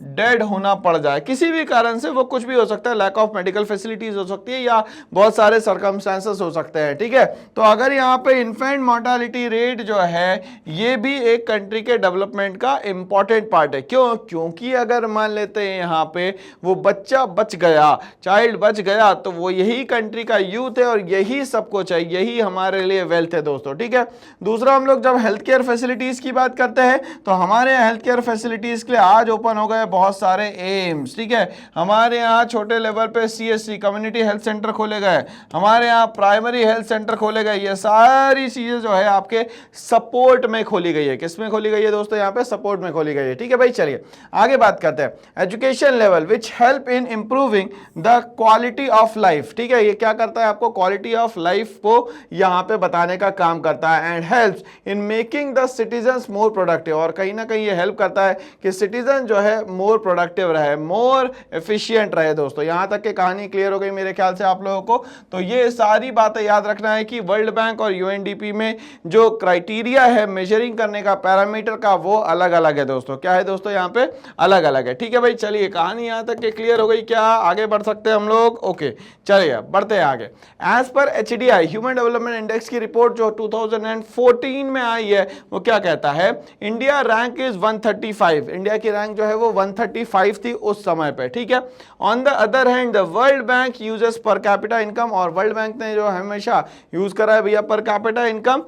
डेड होना पड़ जाए, किसी भी कारण से, वो कुछ भी हो सकता है, लैक ऑफ मेडिकल फैसिलिटीज हो सकती है या बहुत सारे सर्कमस्टेंसेस हो सकते हैं, ठीक है। तो अगर यहाँ पे इन्फेंट मोर्टालिटी रेट जो है ये भी एक कंट्री के डेवलपमेंट का इंपॉर्टेंट पार्ट है। क्यों? क्योंकि अगर मान लेते हैं यहाँ पे वो बच्चा बच गया, चाइल्ड बच गया, तो वो यही कंट्री का यूथ है और यही सब कुछ है, यही हमारे लिए वेल्थ है दोस्तों, ठीक है। दूसरा, हम लोग जब हेल्थ केयर फैसिलिटीज की बात करते हैं तो हमारे हेल्थ केयर फैसिलिटीज के लिए आज ओपन हो गए बहुत सारे एम्स, ठीक है। हमारे यहाँ छोटे लेवल पे सीएससी, कम्युनिटी हेल्थ सेंटर खोले गए, हमारे यहाँ प्राइमरी हेल्थ सेंटर खोले गए। ये सारी चीजें जो है आपके सपोर्ट में खोली गई है। किस में खोली गई है दोस्तों? यहाँ पे सपोर्ट में खोली गई है, ठीक है भाई। चलिए आगे बात करते हैं। Education level which help in improving the quality of life, ठीक है। ये क्या करता है? आपको क्वालिटी ऑफ लाइफ को यहाँ पे बताने का काम करता है। And helps in making the citizens more productive, और कहीं ना कहीं ये हेल्प करता है कि सिटीजन जो है मोर प्रोडक्टिव रहे, मोर एफिशिएंट रहे दोस्तों। यहां तक की कहानी क्लियर हो गई मेरे ख्याल से आप लोगों को। तो ये सारी बातें याद रखना है कि वर्ल्ड बैंक और यूएनडीपी में जो क्राइटेरिया है मेजरिंग करने का, पैरामीटर का, वो अलग अलग है दोस्तों। क्या है दोस्तों? यहाँ पे अलग अलग है, ठीक है भाई। चलिए कहानी यहां तक के क्लियर हो गई, क्या आगे बढ़ सकते हैं हम लोग? ओके, चलिए बढ़ते हैं आगे। As per HDI, human development index की रिपोर्ट जो 2014 में आई है वो क्या कहता है? इंडिया रैंक इज 135, इंडिया की रैंक जो है वो 135 थी उस समय पे, ठीक है। On the other hand the world bank uses per capita income, और वर्ल्ड बैंक ने जो हमेशा यूज करा है भैया per capita income,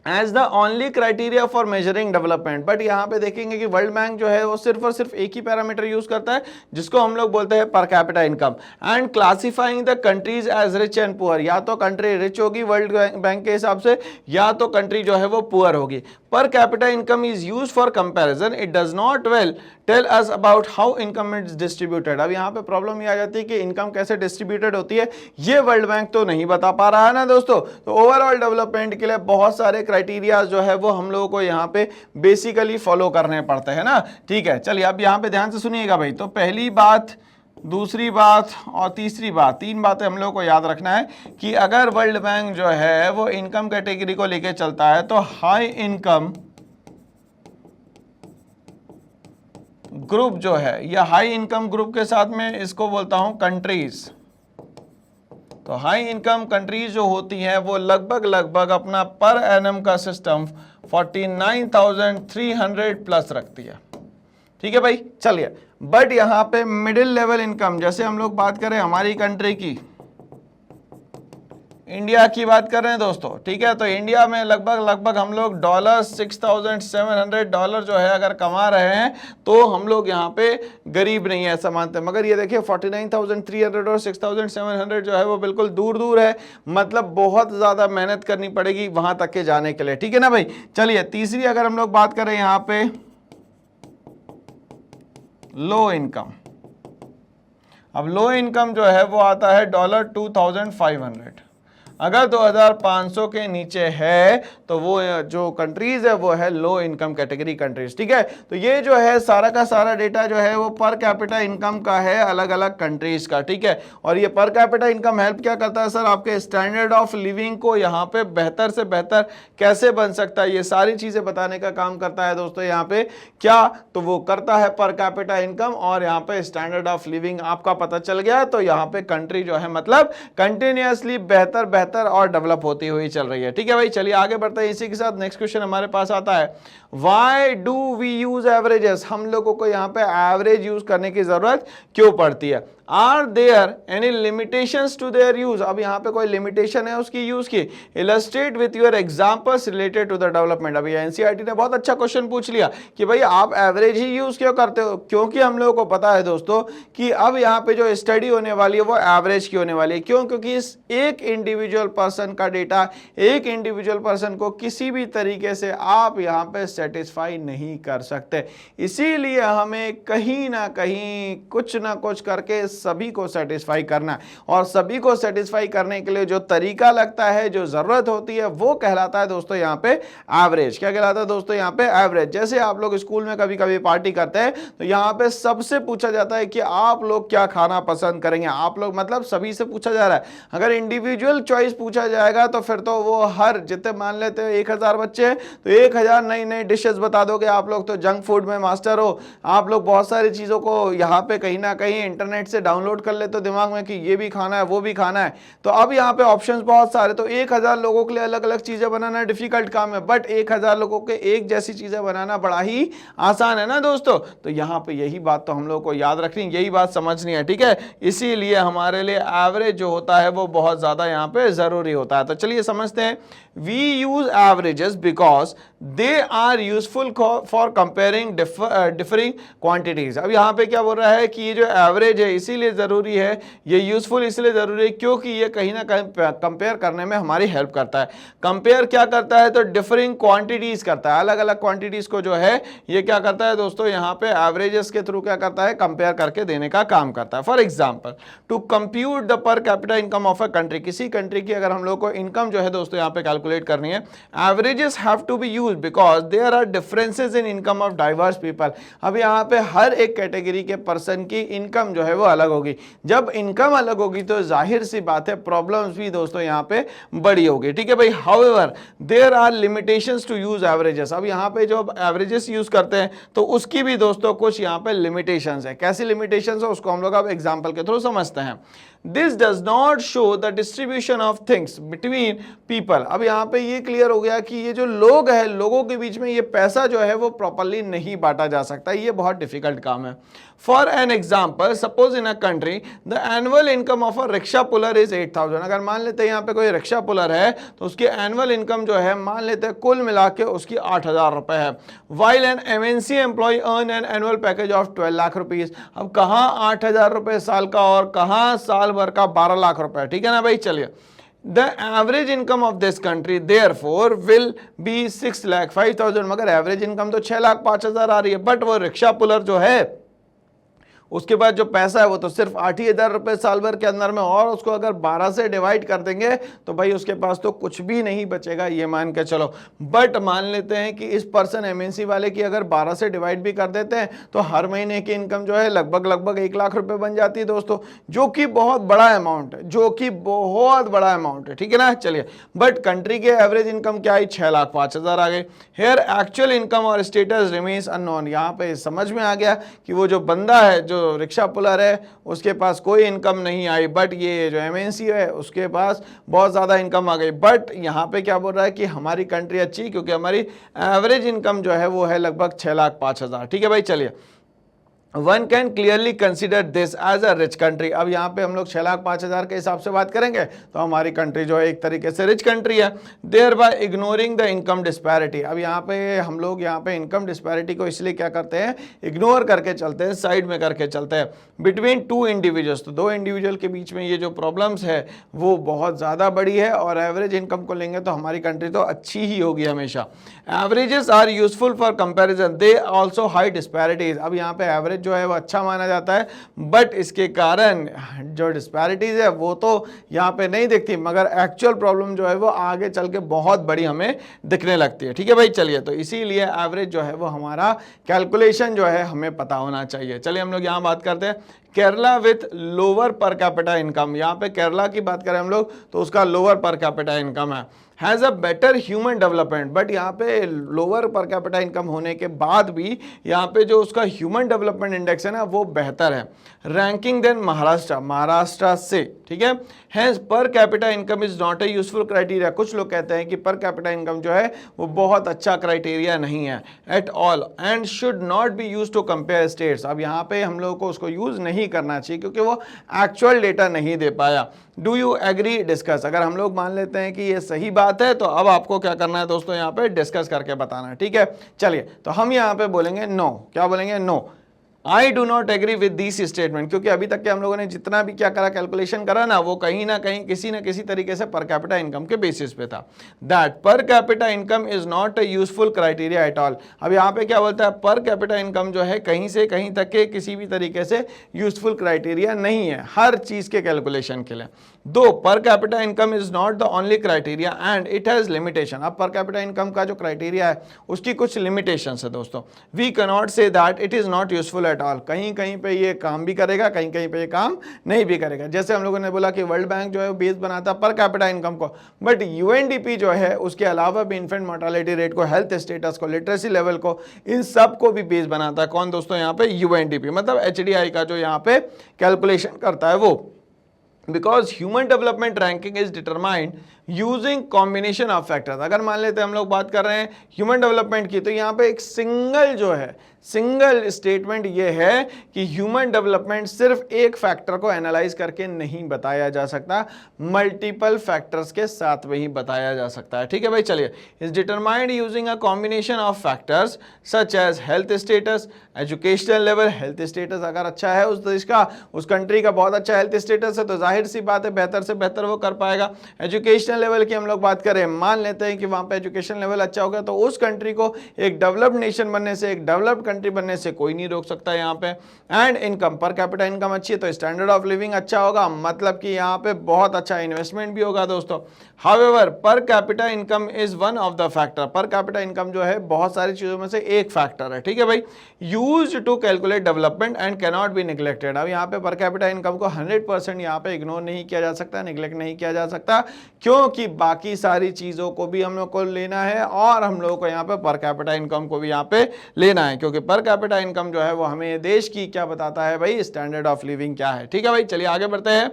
as the only criteria for measuring development. But यहाँ पे देखेंगे कि वर्ल्ड बैंक जो है वो सिर्फ और सिर्फ एक ही पैरामीटर यूज करता है जिसको हम लोग बोलते हैं per capita income, and classifying the countries as rich and poor. या तो कंट्री रिच होगी वर्ल्ड बैंक के हिसाब से, या तो कंट्री जो है वो पुअर होगी। Per capita income is use for comparison, it does not well tell us about how income is distributed. अब यहाँ पे प्रॉब्लम ये आ जाती है कि इनकम कैसे डिस्ट्रीब्यूटेड होती है ये वर्ल्ड बैंक तो नहीं बता पा रहा है ना दोस्तों। तो ओवरऑल डेवलपमेंट के लिए बहुत सारे क्राइटेरिया जो है वो हम लोगों को यहाँ पे बेसिकली फॉलो करने पड़ते हैं ना। ठीक है, चलिए अब यहाँ पे ध्यान से सुनिएगा भाई। तो पहली बात, दूसरी बात और तीसरी बात, तीन बातें हम लोग को याद रखना है कि अगर वर्ल्ड बैंक जो है वो इनकम कैटेगरी को लेके चलता है तो हाई इनकम ग्रुप जो है या हाई इनकम ग्रुप के साथ में इसको बोलता हूं कंट्रीज। तो हाई इनकम कंट्रीज जो होती हैं वो लगभग अपना पर एनम का सिस्टम 49,300 प्लस रखती है। ठीक है भाई, चलिए। बट यहां पे मिडिल लेवल इनकम, जैसे हम लोग बात करें हमारी कंट्री की, इंडिया की बात कर रहे हैं दोस्तों, ठीक है। तो इंडिया में लगभग हम लोग $6,700 जो है अगर कमा रहे हैं तो हम लोग यहाँ पे गरीब नहीं है ऐसा मानते हैं। मगर ये देखिए 49,300 और 6,700 जो है वो बिल्कुल दूर दूर है, मतलब बहुत ज्यादा मेहनत करनी पड़ेगी वहां तक के जाने के लिए। ठीक है ना भाई, चलिए। तीसरी अगर हम लोग बात करें यहाँ पे लो इनकम। अब लो इनकम जो है वो आता है $2,500। अगर 2,500 के नीचे है तो वो जो कंट्रीज है वो है लो इनकम कैटेगरी कंट्रीज। ठीक है, तो ये जो है सारा का सारा डेटा जो है वो पर कैपिटा इनकम का है अलग अलग कंट्रीज का। ठीक है, और ये पर कैपिटा इनकम हेल्प क्या करता है सर, आपके स्टैंडर्ड ऑफ लिविंग को यहाँ पे बेहतर से बेहतर कैसे बन सकता है ये सारी चीजें बताने का काम करता है दोस्तों। यहाँ पे क्या तो वो करता है पर कैपिटा इनकम, और यहाँ पे स्टैंडर्ड ऑफ लिविंग आपका पता चल गया तो यहाँ पे कंट्री जो है मतलब कंटिन्यूअसली बेहतर और डेवलप होती हुई चल रही है। ठीक है भाई, चलिए आगे बढ़ते हैं। इसी के साथ नेक्स्ट क्वेश्चन हमारे पास आता है, why do we use averages. हम लोगों को यहाँ पे एवरेज यूज करने की जरूरत क्यों पड़ती है। Are there any limitations to their use. अब यहाँ पे कोई लिमिटेशन है उसकी यूज की। Illustrate with your examples related to the development. अभी एनसीईआरटी ने बहुत अच्छा क्वेश्चन पूछ लिया कि भाई आप एवरेज ही यूज क्यों करते हो, क्योंकि हम लोगों को पता है दोस्तों कि अब यहाँ पे जो स्टडी होने वाली है वो एवरेज की होने वाली है। क्यों, क्योंकि इस एक इंडिविजुअल पर्सन का डेटा, एक इंडिविजुअल पर्सन को किसी भी तरीके से आप यहाँ पे सेटिस्फाई नहीं कर सकते। इसीलिए हमें कहीं ना कहीं कुछ ना कुछ करके सभी को सेटिस्फाई करना है, और सभी को सेटिस्फाई करने के लिए जो तरीका लगता है, जो जरूरत होती है, वो कहलाता है दोस्तों यहाँ पे एवरेज। क्या कहलाता है दोस्तों यहाँ पे एवरेज। जैसे आप लोग स्कूल में कभी कभी पार्टी करते हैं तो यहाँ पे सबसे पूछा जाता है कि आप लोग क्या खाना पसंद करेंगे। आप लोग मतलब सभी से पूछा जा रहा है। अगर इंडिविजुअल चॉइस पूछा जाएगा तो फिर तो वो हर जितने मान लेते हैं 1,000 बच्चे हैं तो 1,000 नई नई डिशेस बता दोगे। आप लोग तो जंक फूड में मास्टर हो, आप लोग बहुत सारी चीजों को यहाँ पे कहीं ना कहीं इंटरनेट से डाउनलोड कर लेते हो दिमाग में कि ये भी खाना है वो भी खाना है। तो अब यहाँ पे ऑप्शंस बहुत सारे, तो 1,000 लोगों के लिए अलग अलग चीजें बनाना डिफिकल्ट काम है, बट 1,000 लोगों के एक जैसी चीजें बनाना बड़ा ही आसान है ना दोस्तों। तो यहाँ पे यही बात तो हम लोग को याद रखनी, यही बात समझनी है। ठीक है, इसीलिए हमारे लिए एवरेज जो होता है वो बहुत ज्यादा यहाँ पे जरूरी होता है। तो चलिए समझते हैं। We use averages because they are useful for comparing differing quantities। अब यहाँ पे क्या बोल रहा है कि ये जो एवरेज है इसीलिए जरूरी है, ये यूजफुल इसलिए जरूरी है क्योंकि ये कहीं ना कहीं कंपेयर करने में हमारी हेल्प करता है। कंपेयर क्या करता है तो डिफरिंग क्वांटिटीज करता है, अलग अलग क्वांटिटीज को जो है ये क्या करता है दोस्तों यहाँ पे एवरेजेस के थ्रू क्या करता है, कंपेयर करके देने का काम करता है। For example to compute the per capita income of a country, किसी कंट्री की अगर हम लोग को इनकम जो है दोस्तों यहाँ पे कैलकुलेट करनी है, averages have to be used because there are differences in income of diverse people. अब यहाँ पे हर एक कैटेगरी के पर्सन की इनकम जो है वो अलग होगी। जब इनकम अलग होगी तो जाहिर सी बात है प्रॉब्लम्स भी दोस्तों यहाँ पे बड़ी होगी। ठीक है भाई, however there are limitations to use averages. अब यहाँ पे जो एवरेजेस यूज करते हैं तो उसकी भी दोस्तों कुछ यहाँ पे लिमिटेशंस है। कैसी लिमिटेशंस है उसको हम लोग अब एग्जांपल के थ्रू समझते हैं। This does not show the distribution of things between people. अब यहाँ पे ये क्लियर हो गया कि ये जो लोग हैं, लोगों के बीच में ये पैसा जो है वो प्रॉपरली नहीं बांटा जा सकता, ये बहुत डिफिकल्ट काम है। For an example, suppose in a country the annual income of a rickshaw puller is 8,000। अगर मान लेते हैं यहाँ पे कोई रिक्शा पुलर है तो उसकी एनुअल इनकम जो है मान लेते हैं कुल मिला के उसकी 8,000 रुपए है। While an MNC employee earn an annual package of 12 lakh rupees. अब कहाँ 8,000 रुपए साल का और कहाँ साल भर का 12 लाख रुपए, ठीक है ना भाई। चलिए, the average income of this country therefore will be 6,05,000। मगर एवरेज इनकम तो 6,05,000 आ रही है, बट वो रिक्शा पुलर जो है उसके बाद जो पैसा है वो तो सिर्फ 8,000 रुपए साल भर के अंदर में, और उसको अगर 12 से डिवाइड कर देंगे तो भाई उसके पास तो कुछ भी नहीं बचेगा, ये मान के चलो। बट मान लेते हैं कि इस पर्सन एमएनसी वाले की अगर 12 से डिवाइड भी कर देते हैं तो हर महीने की इनकम जो है लगभग 1 लाख रुपए बन जाती है दोस्तों, जो कि बहुत बड़ा अमाउंट है, जो कि बहुत बड़ा अमाउंट है, ठीक है ना। चलिए, बट कंट्री के एवरेज इनकम क्या आई, 6,05,000 आ गई। हेयर एक्चुअल इनकम और स्टेटस रिमेन्स अननोन। यहाँ पे समझ में आ गया कि वो जो बंदा है, जो रिक्शा पुलर है, उसके पास कोई इनकम नहीं आई, बट ये जो एमएनसी है उसके पास बहुत ज्यादा इनकम आ गई। बट यहाँ पे क्या बोल रहा है कि हमारी कंट्री अच्छी, क्योंकि हमारी एवरेज इनकम जो है वो है लगभग 6,05,000, ठीक है भाई। चलिए, one can clearly consider this as a rich country. अब यहाँ पे हम लोग 6,05,000 के हिसाब से बात करेंगे तो हमारी कंट्री जो है एक तरीके से रिच कंट्री है। Thereby ignoring the income disparity. अब यहाँ पे हम लोग यहाँ पे इनकम डिस्पैरिटी को इसलिए क्या करते हैं, इग्नोर करके चलते हैं, साइड में करके चलते हैं। बिटवीन टू इंडिविजुअल्स, तो दो इंडिविजुअल के बीच में ये जो प्रॉब्लम्स है वो बहुत ज़्यादा बड़ी है, और एवरेज इनकम को लेंगे तो हमारी कंट्री तो अच्छी ही होगी हमेशा। Averages are useful for comparison, they also high disparities. अब यहाँ पे एवरेज जो है वो अच्छा माना जाता है, बट इसके कारण जो डिस्पैरिटीज है वो तो यहाँ पे नहीं दिखती, मगर एक्चुअल प्रॉब्लम जो है वो आगे चल के बहुत बड़ी हमें दिखने लगती है, ठीक है भाई। चलिए, तो इसीलिए एवरेज जो है वो हमारा कैलकुलेशन जो है हमें पता होना चाहिए। चलिए, हम लोग यहाँ बात करते हैं केरला विथ लोअर पर कैपिटा इनकम। यहाँ पे केरला की बात करें हम लोग तो उसका लोअर पर कैपिटा इनकम है, has a better human development. But यहाँ पे लोअर पर कैपिटा इनकम होने के बाद भी यहाँ पे जो उसका ह्यूमन डेवलपमेंट इंडेक्स है ना वो बेहतर है, रैंकिंग देन महाराष्ट्र से, ठीक है। Hence per capita income is not a useful criteria. कुछ लोग कहते हैं कि पर कैपिटा इनकम जो है वो बहुत अच्छा क्राइटेरिया नहीं है at all, and should not be use to compare states. अब यहाँ पे हम लोगों को उसको यूज नहीं करना चाहिए क्योंकि वो एक्चुअल डेटा नहीं दे पाया। Do you agree, discuss. अगर हम लोग मान लेते हैं कि ये सही बात है तो अब आपको क्या करना है दोस्तों, यहाँ पे डिस्कस करके बताना है, ठीक है। चलिए, तो हम यहाँ पे बोलेंगे नो। क्या बोलेंगे, no, I do not agree with this statement. क्योंकि अभी तक के हम लोगों ने जितना भी क्या करा, कैलकुलेशन करा ना, वो कहीं ना कहीं किसी न किसी तरीके से पर कैपिटा इनकम के बेसिस पे था। दैट पर capita income is not a useful criteria at all. अब यहाँ पे क्या बोलता है, पर कैपिटा इनकम जो है कहीं से कहीं तक के किसी भी तरीके से यूजफुल क्राइटेरिया नहीं है हर चीज के कैलकुलेशन के लिए। दो पर capita income is not the only criteria and it has limitation. अब पर कैपिटा इनकम का जो क्राइटेरिया है उसकी कुछ लिमिटेशंस है दोस्तों। We can not say that it is not useful at all. कहीं कहीं पे ये काम भी करेगा, कहीं कहीं पे ये काम नहीं भी करेगा। जैसे हम लोगों ने बोला कि वर्ल्ड बैंक जो है बेस बनाता पर कैपिटा इनकम को, बट यूएनडीपी जो है उसके अलावा भी इन्फेंट मोर्टालिटी रेट को, हेल्थ स्टेटस को, लिटरेसी लेवल को, इन सब को भी बेस बनाता है। कौन दोस्तों, यहाँ पे यूएनडीपी, मतलब एचडीआई का जो यहाँ पे कैलकुलेशन करता है वो। Because human development ranking is determined using combination of factors. अगर मान लेते हैं हम लोग बात कर रहे हैं ह्यूमन डेवलपमेंट की, तो यहाँ पे एक सिंगल जो है, सिंगल स्टेटमेंट ये है कि ह्यूमन डेवलपमेंट सिर्फ एक फैक्टर को एनालाइज करके नहीं बताया जा सकता, मल्टीपल फैक्टर्स के साथ में ही बताया जा सकता है, ठीक है भाई। चलिए, is determined using a combination of factors such as health status, educational level. Health status अगर अच्छा है उस देश का, उस कंट्री का बहुत अच्छा हेल्थ स्टेटस है, तो जाहिर सी बात है बेहतर से बेहतर वो कर पाएगा। एजुकेशनल लेवल की हम लोग बात करें, मान लेते हैं कि वहां पे एजुकेशन लेवल अच्छा हो गया तो उस कंट्री को एक डेवलप्ड नेशन बनने से, एक डेवलप्ड कंट्री बनने से कोई नहीं रोक सकता यहाँ पे। एंड इनकम, पर कैपिटा इनकम अच्छी है तो स्टैंडर्ड ऑफ लिविंग अच्छा होगा, मतलब कि यहाँ पे बहुत अच्छा इन्वेस्टमेंट भी होगा दोस्तों। हाउएवर पर capita income is one of the factor. पर कैपिटा इनकम जो है बहुत सारी चीजों में से एक फैक्टर है, ठीक है भाई। Used to calculate development and can not be neglected. अब यहाँ पे पर कैपिटा इनकम को 100% यहाँ पे इग्नोर नहीं किया जा सकता, निग्लेक्ट नहीं किया जा सकता, क्योंकि बाकी सारी चीजों को भी हम लोग को लेना है और हम लोगों को यहाँ पे पर कैपिटा इनकम को भी यहाँ पे लेना है, क्योंकि पर कैपिटा इनकम जो है वो हमें देश की क्या बताता है भाई, स्टैंडर्ड ऑफ लिविंग क्या है, ठीक है भाई। चलिए आगे बढ़ते हैं।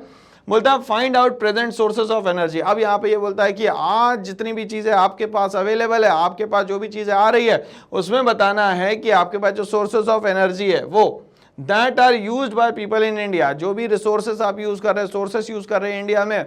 बोलता है find out present sources of energy. अब यहाँ पे ये बोलता है कि आज जितनी भी चीजें आपके पास अवेलेबल है, आपके पास जो भी चीजें आ रही है, उसमें बताना है कि आपके पास जो सोर्सेस ऑफ एनर्जी है वो that are used by people in India, जो भी रिसोर्सेस आप यूज कर रहे हैं, सोर्सेस यूज कर रहे हैं इंडिया में,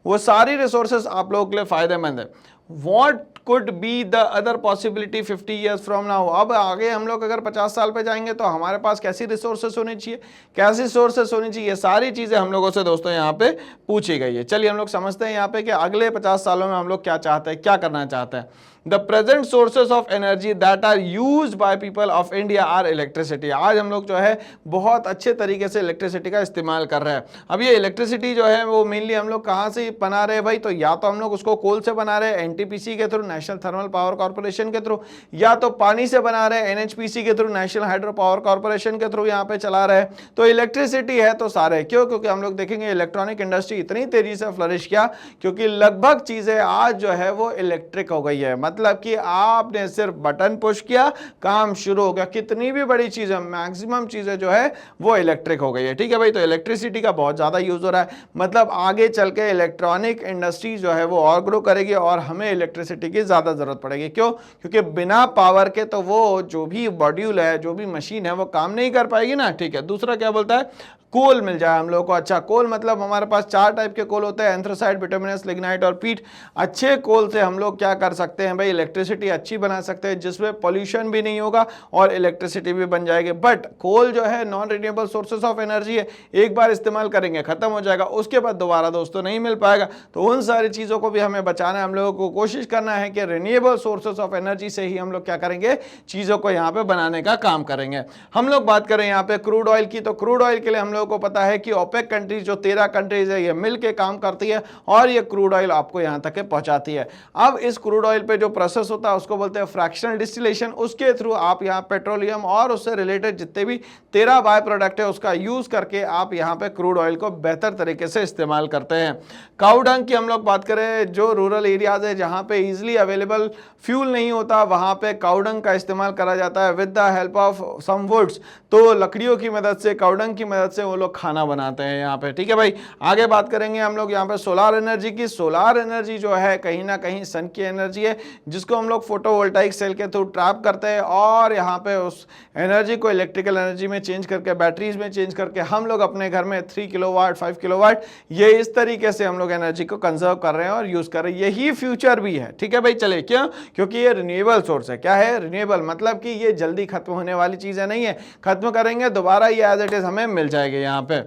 वो सारी रिसोर्सेस आप लोगों के लिए फायदेमंद है। What could be the other possibility 50 years from now. अब आगे हम लोग अगर 50 साल पे जाएंगे तो हमारे पास कैसी रिसोर्सेस होनी चाहिए, कैसी सोर्सेस होनी चाहिए, सारी चीजें हम लोगों से दोस्तों यहाँ पे पूछी गई है। चलिए हम लोग समझते हैं यहाँ पे कि अगले 50 सालों में हम लोग क्या चाहते हैं, क्या करना चाहते हैं। The present sources of energy that are used by people of India are electricity. आज हम लोग जो है बहुत अच्छे तरीके से इलेक्ट्रिसिटी का इस्तेमाल कर रहे हैं। अब ये इलेक्ट्रिसिटी जो है वो मेनली हम लोग कहाँ से बना रहे हैं भाई, तो या तो हम लोग उसको कोल से बना रहे हैं एनटीपीसी के through, national thermal power corporation के थ्रू, या तो पानी से बना रहे हैं एनएचपीसी के through, national hydro power corporation के थ्रू यहाँ पे चला रहे हैं। तो इलेक्ट्रिसिटी है तो सारे, क्यों, क्योंकि हम लोग देखेंगे इलेक्ट्रॉनिक इंडस्ट्री इतनी तेजी से फ्लरिश किया क्योंकि लगभग चीजें आज जो है वो इलेक्ट्रिक हो गई है। मतलब कि आपने सिर्फ बटन पुश किया, काम शुरू हो गया। कितनी भी बड़ी चीजें, मैक्सिमम चीजें जो है वो इलेक्ट्रिक हो गई है। ठीक है भाई, तो इलेक्ट्रिसिटी का बहुत ज्यादा यूज हो रहा है। मतलब आगे चल के इलेक्ट्रॉनिक इंडस्ट्री जो है वो और ग्रो करेगी और हमें इलेक्ट्रिसिटी की ज्यादा जरूरत पड़ेगी। क्यों, क्योंकि बिना पावर के तो वो जो भी मॉड्यूल है, जो भी मशीन है, वो काम नहीं कर पाएगी ना। ठीक है, दूसरा क्या बोलता है, कोल मिल जाए हम लोगों को। अच्छा, कोल मतलब हमारे पास 4 टाइप के कोल होते हैं, एंथ्रासाइट, बिटुमिनस, लिग्नाइट और पीट। अच्छे कोल से हम लोग क्या कर सकते हैं भाई, इलेक्ट्रिसिटी अच्छी बना सकते हैं जिसमें पॉल्यूशन भी नहीं होगा और इलेक्ट्रिसिटी भी बन जाएगी। बट कोल जो है non renewable sources of energy है, एक बार इस्तेमाल करेंगे खत्म हो जाएगा, उसके बाद दोबारा दोस्तों नहीं मिल पाएगा। तो उन सारी चीजों को भी हमें बचाना है। हम लोगों को कोशिश करना है कि रिन्यूएबल सोर्सेस ऑफ एनर्जी से ही हम लोग क्या करेंगे, चीजों को यहाँ पे बनाने का काम करेंगे। हम लोग बात करें यहाँ पे क्रूड ऑयल की, तो क्रूड ऑयल के लिए हम लोगों को पता है कि ओपेक कंट्रीज जो 13 कंट्रीज है ये मिलके काम करती है और ये क्रूड ऑयल आपको यहां तक पहुंचाती है। अब इस क्रूड ऑयल पे जो प्रोसेस होता है उसको बोलते हैं फ्रैक्शनल डिस्टिलेशन। उसके थ्रू आप यहां पेट्रोलियम और उससे रिलेटेड जितने भी 13 बाय प्रोडक्ट है उसका यूज करके आप यहां पे क्रूड ऑयल को बेहतर तरीके से इस्तेमाल करते हैं। काऊ डंग की हम लोग बात करें, जो रूरल एरियाज है जहां पे इजिली अवेलेबल फ्यूल नहीं होता वहां पे काऊ डंग का इस्तेमाल करा जाता है with the help of some woods. तो लकड़ियों की मदद से, काऊ डंग की मदद से वो लोग खाना बनाते हैं यहाँ पे। ठीक है भाई, आगे बात करेंगे हम लोग यहाँ पे सोलार एनर्जी की। सोलार एनर्जी जो है कहीं ना कहीं सन की एनर्जी है जिसको हम लोग फोटोवोल्टाइक सेल के थ्रू ट्रैप करते हैं और यहाँ पे उस एनर्जी को इलेक्ट्रिकल एनर्जी में चेंज करके, बैटरीज में चेंज करके हम लोग अपने घर में 3 किलोवाट, 5 किलोवाट, ये इस तरीके से हम लोग एनर्जी को कंजर्व कर रहे हैं और यूज कर रहे हैं। यही फ्यूचर भी है। ठीक है भाई, चले, क्यों, क्योंकि ये रिन्यूएबल सोर्स है। क्या है रिन्यूएबल, मतलब कि ये जल्दी खत्म होने वाली चीजें नहीं है, खत्म करेंगे दोबारा ये एज इट इज हमें मिल जाएगी यहाँ पे।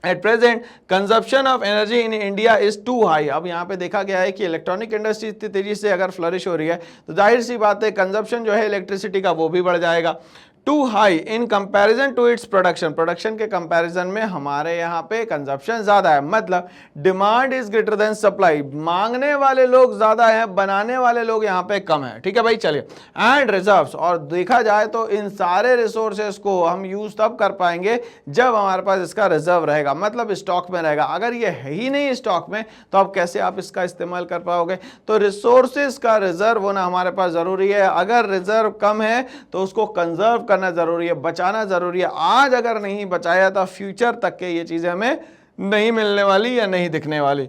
At present, consumption of energy in India is too high। अब यहाँ पे देखा गया है कि इलेक्ट्रॉनिक इंडस्ट्री इतनी तेजी से अगर फ्लरिश हो रही है तो जाहिर सी बात है कंजप्शन जो है इलेक्ट्रिसिटी का वो भी बढ़ जाएगा। Too high in comparison to its production, production के कंपैरिजन में हमारे यहाँ पे कंजप्शन ज्यादा है। मतलब demand is greater than supply, मांगने वाले लोग ज्यादा हैं, बनाने वाले लोग यहाँ पे कम है। ठीक है भाई, चलिए। एंड रिजर्व्स, और देखा जाए तो इन सारे रिसोर्सेस को हम यूज तब कर पाएंगे जब हमारे पास इसका रिजर्व रहेगा, मतलब स्टॉक में रहेगा। अगर ये है ही नहीं स्टॉक में तो अब कैसे आप इसका इस्तेमाल कर पाओगे। तो रिसोर्सेस का रिजर्व होना हमारे पास जरूरी है। अगर रिजर्व कम है तो उसको कंजर्व करना जरूरी है, बचाना जरूरी है। आज अगर नहीं बचाया तो फ्यूचर तक के ये चीजें हमें नहीं मिलने वाली या नहीं दिखने वाली।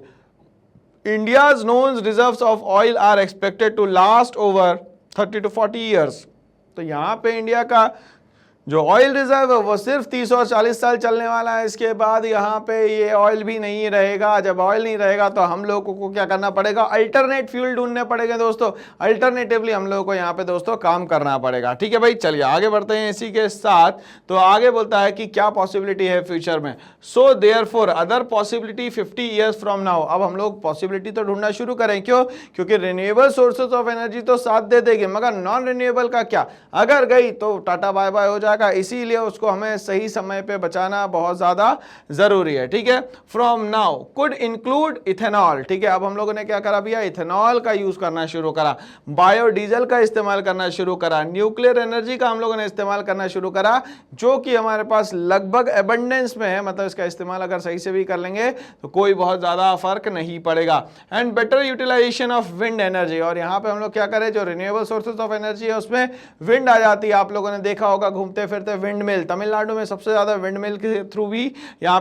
India's known reserves of oil are expected to last over 30 to 40 years. तो यहां पे इंडिया का जो ऑयल रिजर्व है वो सिर्फ 30 और 40 साल चलने वाला है। इसके बाद यहाँ पे ये ऑयल भी नहीं रहेगा। जब ऑयल नहीं रहेगा तो हम लोगों को क्या करना पड़ेगा, अल्टरनेट फ्यूल ढूंढने पड़ेंगे दोस्तों। अल्टरनेटिवली हम लोगों को यहाँ पे दोस्तों काम करना पड़ेगा। ठीक है भाई, चलिए आगे बढ़ते हैं इसी के साथ। तो आगे बोलता है कि क्या पॉसिबिलिटी है फ्यूचर में। So therefore other possibility 50 years from now. अब हम लोग पॉसिबिलिटी तो ढूंढना शुरू करें। क्यों, क्योंकि रिन्यूएबल सोर्सेज ऑफ एनर्जी तो साथ दे देगी, मगर नॉन रिन्यूएबल का क्या, अगर गई तो टाटा बाय बाय हो जाएगा। इसीलिए उसको हमें सही समय पे बचाना बहुत ज्यादा जरूरी है। ठीक है, from now could include ethanol. ठीक है, अब हम लोगों ने क्या करा भैया, इथेनॉल का यूज करना शुरू करा, बायोडीजल का इस्तेमाल करना शुरू करा, न्यूक्लियर एनर्जी का हम लोगों ने इस्तेमाल करना शुरू करा, जो कि हमारे पास लगभग एबंडेंस में है। मतलब इसका इस्तेमाल अगर सही से भी कर लेंगे तो कोई बहुत ज्यादा फर्क नहीं पड़ेगा। And better utilization of wind energy. और यहाँ पे हम लोग क्या करें, जो रिन्यूएबल सोर्सेज ऑफ एनर्जी है उसमें विंड आ जाती है। आप लोगों ने देखा होगा घूमते फिरते विंड मिल, तमिलनाडु में सबसे ज्यादा विंड मिल के थ्रू भी यहाँ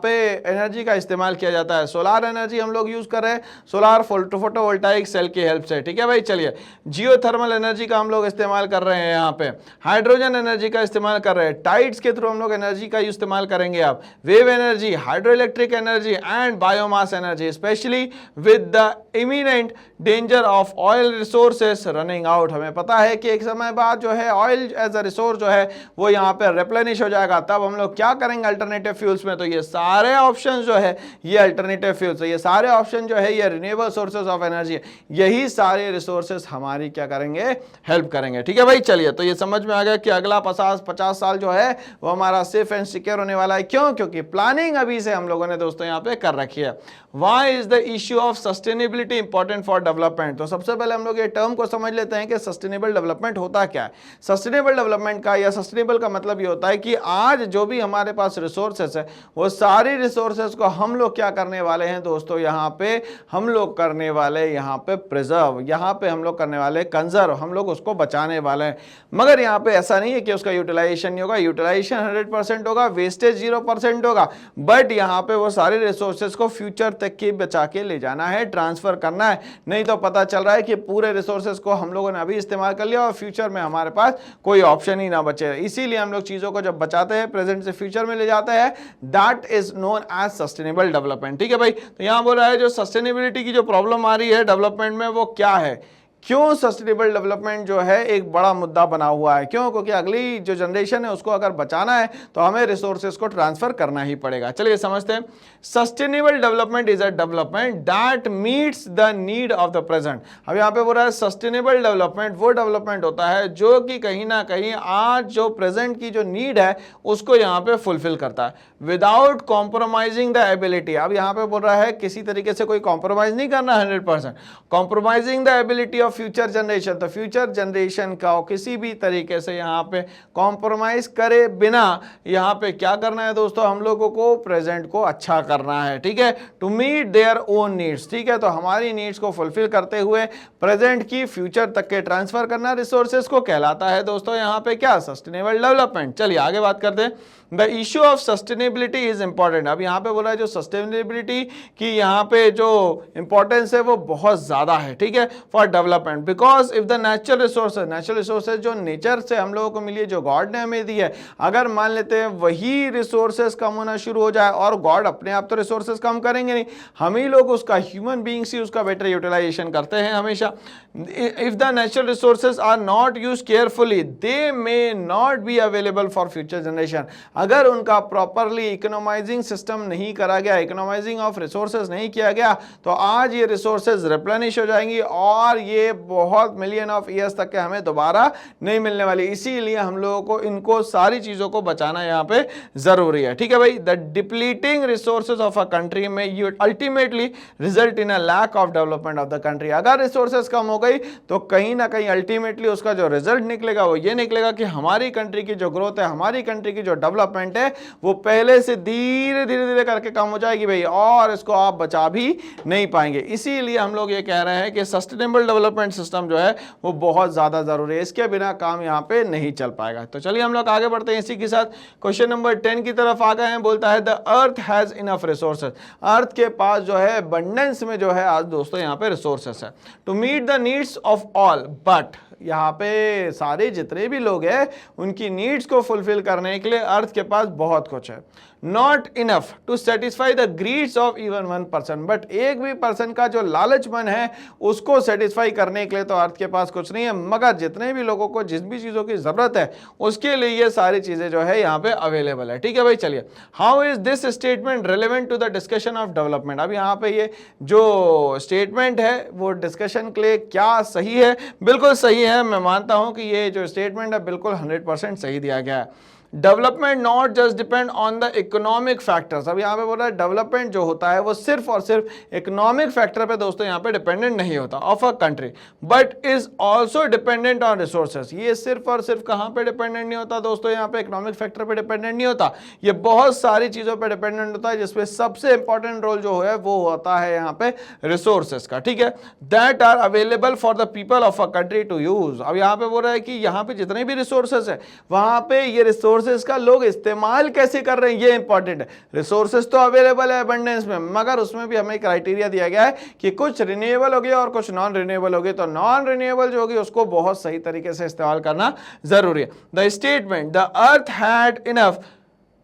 पे एनर्जी का इस्तेमाल किया जाता है। सोलार एनर्जी हम लोग यूज कर रहे हैं सोलार फोटोवोल्टाइक सेल की हेल्प से, ठीक है भाई। चलिए, जियोथर्मल एनर्जी का हम लोग इस्तेमाल कर रहे हैं, यहाँ पे हाइड्रोजन एनर्जी का इस्तेमाल कर रहे हैं, टाइड्स के थ्रू हम लोग एनर्जी का इस्तेमाल करेंगे। आप wave energy, hydro electric energy and biomass energy, specially with the imminent danger of oil resources running out. हमें पता है कि एक समय बाद जो है ऑयल एज अ रिसोर्स जो है वो यहाँ पे रिप्लेनिश हो जाएगा, तब हम लोग क्या करेंगे अल्टरनेटिव फ्यूल्स में। तो ये सारे ऑप्शन जो है ये अल्टरनेटिव फ्यूल्स, ये सारे ऑप्शन जो है ये रिन्यूएबल सोर्सेज ऑफ एनर्जी, यही सारे रिसोर्सेज हमारी क्या करेंगे, हेल्प करेंगे, ठीक है भाई। चलिए, तो ये समझ में आ गया कि अगला 50 साल जो है वो हमारा सेफ एंड सिक्योर होने वाला है। क्यों? क्योंकि प्लानिंग अभी से हम लोगों ने दोस्तों यहाँ पे कर रखी है। Why is the issue of sustainability important for development? तो सबसे पहले हम लोग ये टर्म को समझ लेते हैं कि सस्टेनेबल डेवलपमेंट होता क्या है। सस्टेनेबल डेवलपमेंट का या सस्टेनेबल का मतलब ये होता है कि आज जो भी हमारे पास रिसोर्सेस है वो सारी रिसोर्सेस को हम लोग क्या करने वाले हैं दोस्तों, यहाँ पे हम लोग करने वाले यहाँ पे प्रिजर्व, यहाँ पे हम लोग करने वाले कंजर्व, हम लोग उसको बचाने वाले हैं। मगर यहाँ पे ऐसा नहीं है कि उसका यूटिलाइजेशन नहीं होगा, यूटिलाइजेशन 100% होगा, वेस्टेज 0% होगा, बट यहाँ पे वो सारे रिसोर्सेज को फ्यूचर तक के बचा के ले जाना है, ट्रांसफर करना है। नहीं तो पता चल रहा है कि पूरे रिसोर्सेज को हम लोगों ने अभी इस्तेमाल कर लिया और फ्यूचर में हमारे पास कोई ऑप्शन ही ना बचे। इसीलिए हम लोग चीजों को जब बचाते हैं, प्रेजेंट से फ्यूचर में ले जाते हैं, that is known as sustainable development, ठीक है भाई। तो यहां बोल रहा है जो सस्टेनेबिलिटी की जो प्रॉब्लम आ रही है डेवलपमेंट में वो क्या है, क्यों सस्टेनेबल डेवलपमेंट जो है एक बड़ा मुद्दा बना हुआ है। क्यों? क्योंकि अगली जो जनरेशन है उसको अगर बचाना है तो हमें रिसोर्सेज को ट्रांसफर करना ही पड़ेगा। चलिए समझते हैं। Sustainable development is a development that meets the need of the present. अब यहाँ पे बोल रहा है सस्टेनेबल डेवलपमेंट वो डेवलपमेंट होता है जो कि कहीं ना कहीं आज जो प्रेजेंट की जो नीड है उसको यहाँ पे फुलफिल करता है विदाउट कॉम्प्रोमाइजिंग द एबिलिटी। अब यहाँ पे बोल रहा है किसी तरीके से कोई कॉम्प्रोमाइज नहीं करना 100%, compromising the ability future generation. तो फ्यूचर जनरेशन का किसी भी तरीके से यहाँ पे कॉम्प्रोमाइज करे बिना यहाँ पे क्या करना है दोस्तों, हम लोगों को प्रेजेंट को अच्छा करना है, ठीक है, to meet their own needs, ठीक है। तो हमारी नीड्स को फुलफिल करते हुए प्रेजेंट की फ्यूचर तक के ट्रांसफर करना रिसोर्सेज को कहलाता है दोस्तों यहाँ पे क्या, सस्टेनेबल डेवलपमेंट। चलिए आगे बात करते हैं। The issue of sustainability is important. अब यहाँ पे बोला है जो सस्टेनेबिलिटी की यहाँ पे जो इंपॉर्टेंस है वो बहुत ज्यादा है, ठीक है, for development. Because if the natural resources जो नेचर से हम लोगों को मिली है, जो गॉड ने हमें दी है, अगर मान लेते हैं वही रिसोर्सेज कम होना शुरू हो जाए, और गॉड अपने आप तो रिसोर्सेज कम करेंगे नहीं, हम ही लोग उसका, ह्यूमन बीइंग्स ही उसका बेटर यूटिलाइजेशन करते हैं हमेशा। If the natural resources are not used carefully they may not be available for future generation. अगर उनका प्रॉपरली इकोनॉमाइजिंग सिस्टम नहीं करा गया, इकोनॉमाइजिंग ऑफ रिसोर्सेज नहीं किया गया, तो आज ये रिसोर्सेज रिप्लेनिश हो जाएंगी और ये बहुत मिलियन ऑफ ईयर्स तक के हमें दोबारा नहीं मिलने वाली। इसीलिए हम लोगों को इनको सारी चीजों को बचाना यहाँ पे जरूरी है, ठीक है भाई। The depleting resources of a country में you ultimately result in a lack of development of the country. अगर रिसोर्सेज कम हो गई तो कहीं ना कहीं अल्टीमेटली उसका जो रिजल्ट निकलेगा वो ये निकलेगा कि हमारी कंट्री की जो ग्रोथ है, हमारी कंट्री की जो डेवलपमेंट है वो पहले से धीरे धीरे करके कम हो जाएगी भाई, और इसको आप बचा भी नहीं पाएंगे। इसीलिए हम लोग ये कह रहे हैं कि सस्टेनेबल डेवलपमेंट सिस्टम जो है वो बहुत ज्यादा जरूरी है, इसके बिना काम यहाँ पे नहीं चल पाएगा। तो चलिए हम लोग आगे बढ़ते हैं इसी के साथ। क्वेश्चन नंबर 10 की तरफ आ गए हैं। बोलता है the earth has enough resources. Earth के पास जो है अबंडेंस में जो है आज दोस्तों यहाँ पे रिसोर्सेस है to meet the needs of all, but यहाँ पे सारे जितने भी लोग हैं उनकी नीड्स को फुलफिल करने के लिए अर्थ के पास बहुत कुछ है। Not enough to satisfy the greeds of even 1%, but एक भी पर्सन का जो लालचपन है उसको सेटिस्फाई करने के लिए तो अर्थ के पास कुछ नहीं है, मगर जितने भी लोगों को जिस भी चीजों की जरूरत है उसके लिए ये सारी चीजें जो है यहाँ पे अवेलेबल है, ठीक है भाई। चलिए, how is this statement relevant to the discussion of development. अब यहाँ पे ये जो स्टेटमेंट है वो डिस्कशन के लिए क्या सही है, बिल्कुल सही है। मैं मानता हूं कि ये जो स्टेटमेंट है बिल्कुल 100% सही दिया गया है। Development not just depend on the economic factors. अब यहाँ पे बोल रहा है डेवलपमेंट जो होता है वो सिर्फ और सिर्फ इकोनॉमिक फैक्टर पे दोस्तों यहाँ पे डिपेंडेंट नहीं होता of a country, but is also dependent on resources. ये सिर्फ और सिर्फ कहाँ पे डिपेंडेंट नहीं होता दोस्तों, यहाँ पे इकोनॉमिक फैक्टर पे डिपेंडेंट नहीं होता, ये बहुत सारी चीजों पे डिपेंडेंट होता है, जिसमें सबसे इंपॉर्टेंट रोल जो है वो होता है यहाँ पे रिसोर्सेस का। ठीक है, that are available for the people of a country to use. अब यहाँ पे बोल रहा है कि यहाँ पे जितने भी रिसोर्सेस है वहां पे ये रिसोर्सेस का लोग इस्तेमाल कैसे कर रहे हैं ये इंपॉर्टेंट है। रिसोर्सेस तो अवेलेबल है अबंडेंस में, मगर उसमें भी हमें क्राइटेरिया दिया गया है कि कुछ रिन्यूएबल हो गया और कुछ नॉन रिन्यूएबल हो गए, तो नॉन रिन्यूएबल जो होगी उसको बहुत सही तरीके से इस्तेमाल करना जरूरी है। The statement the earth had enough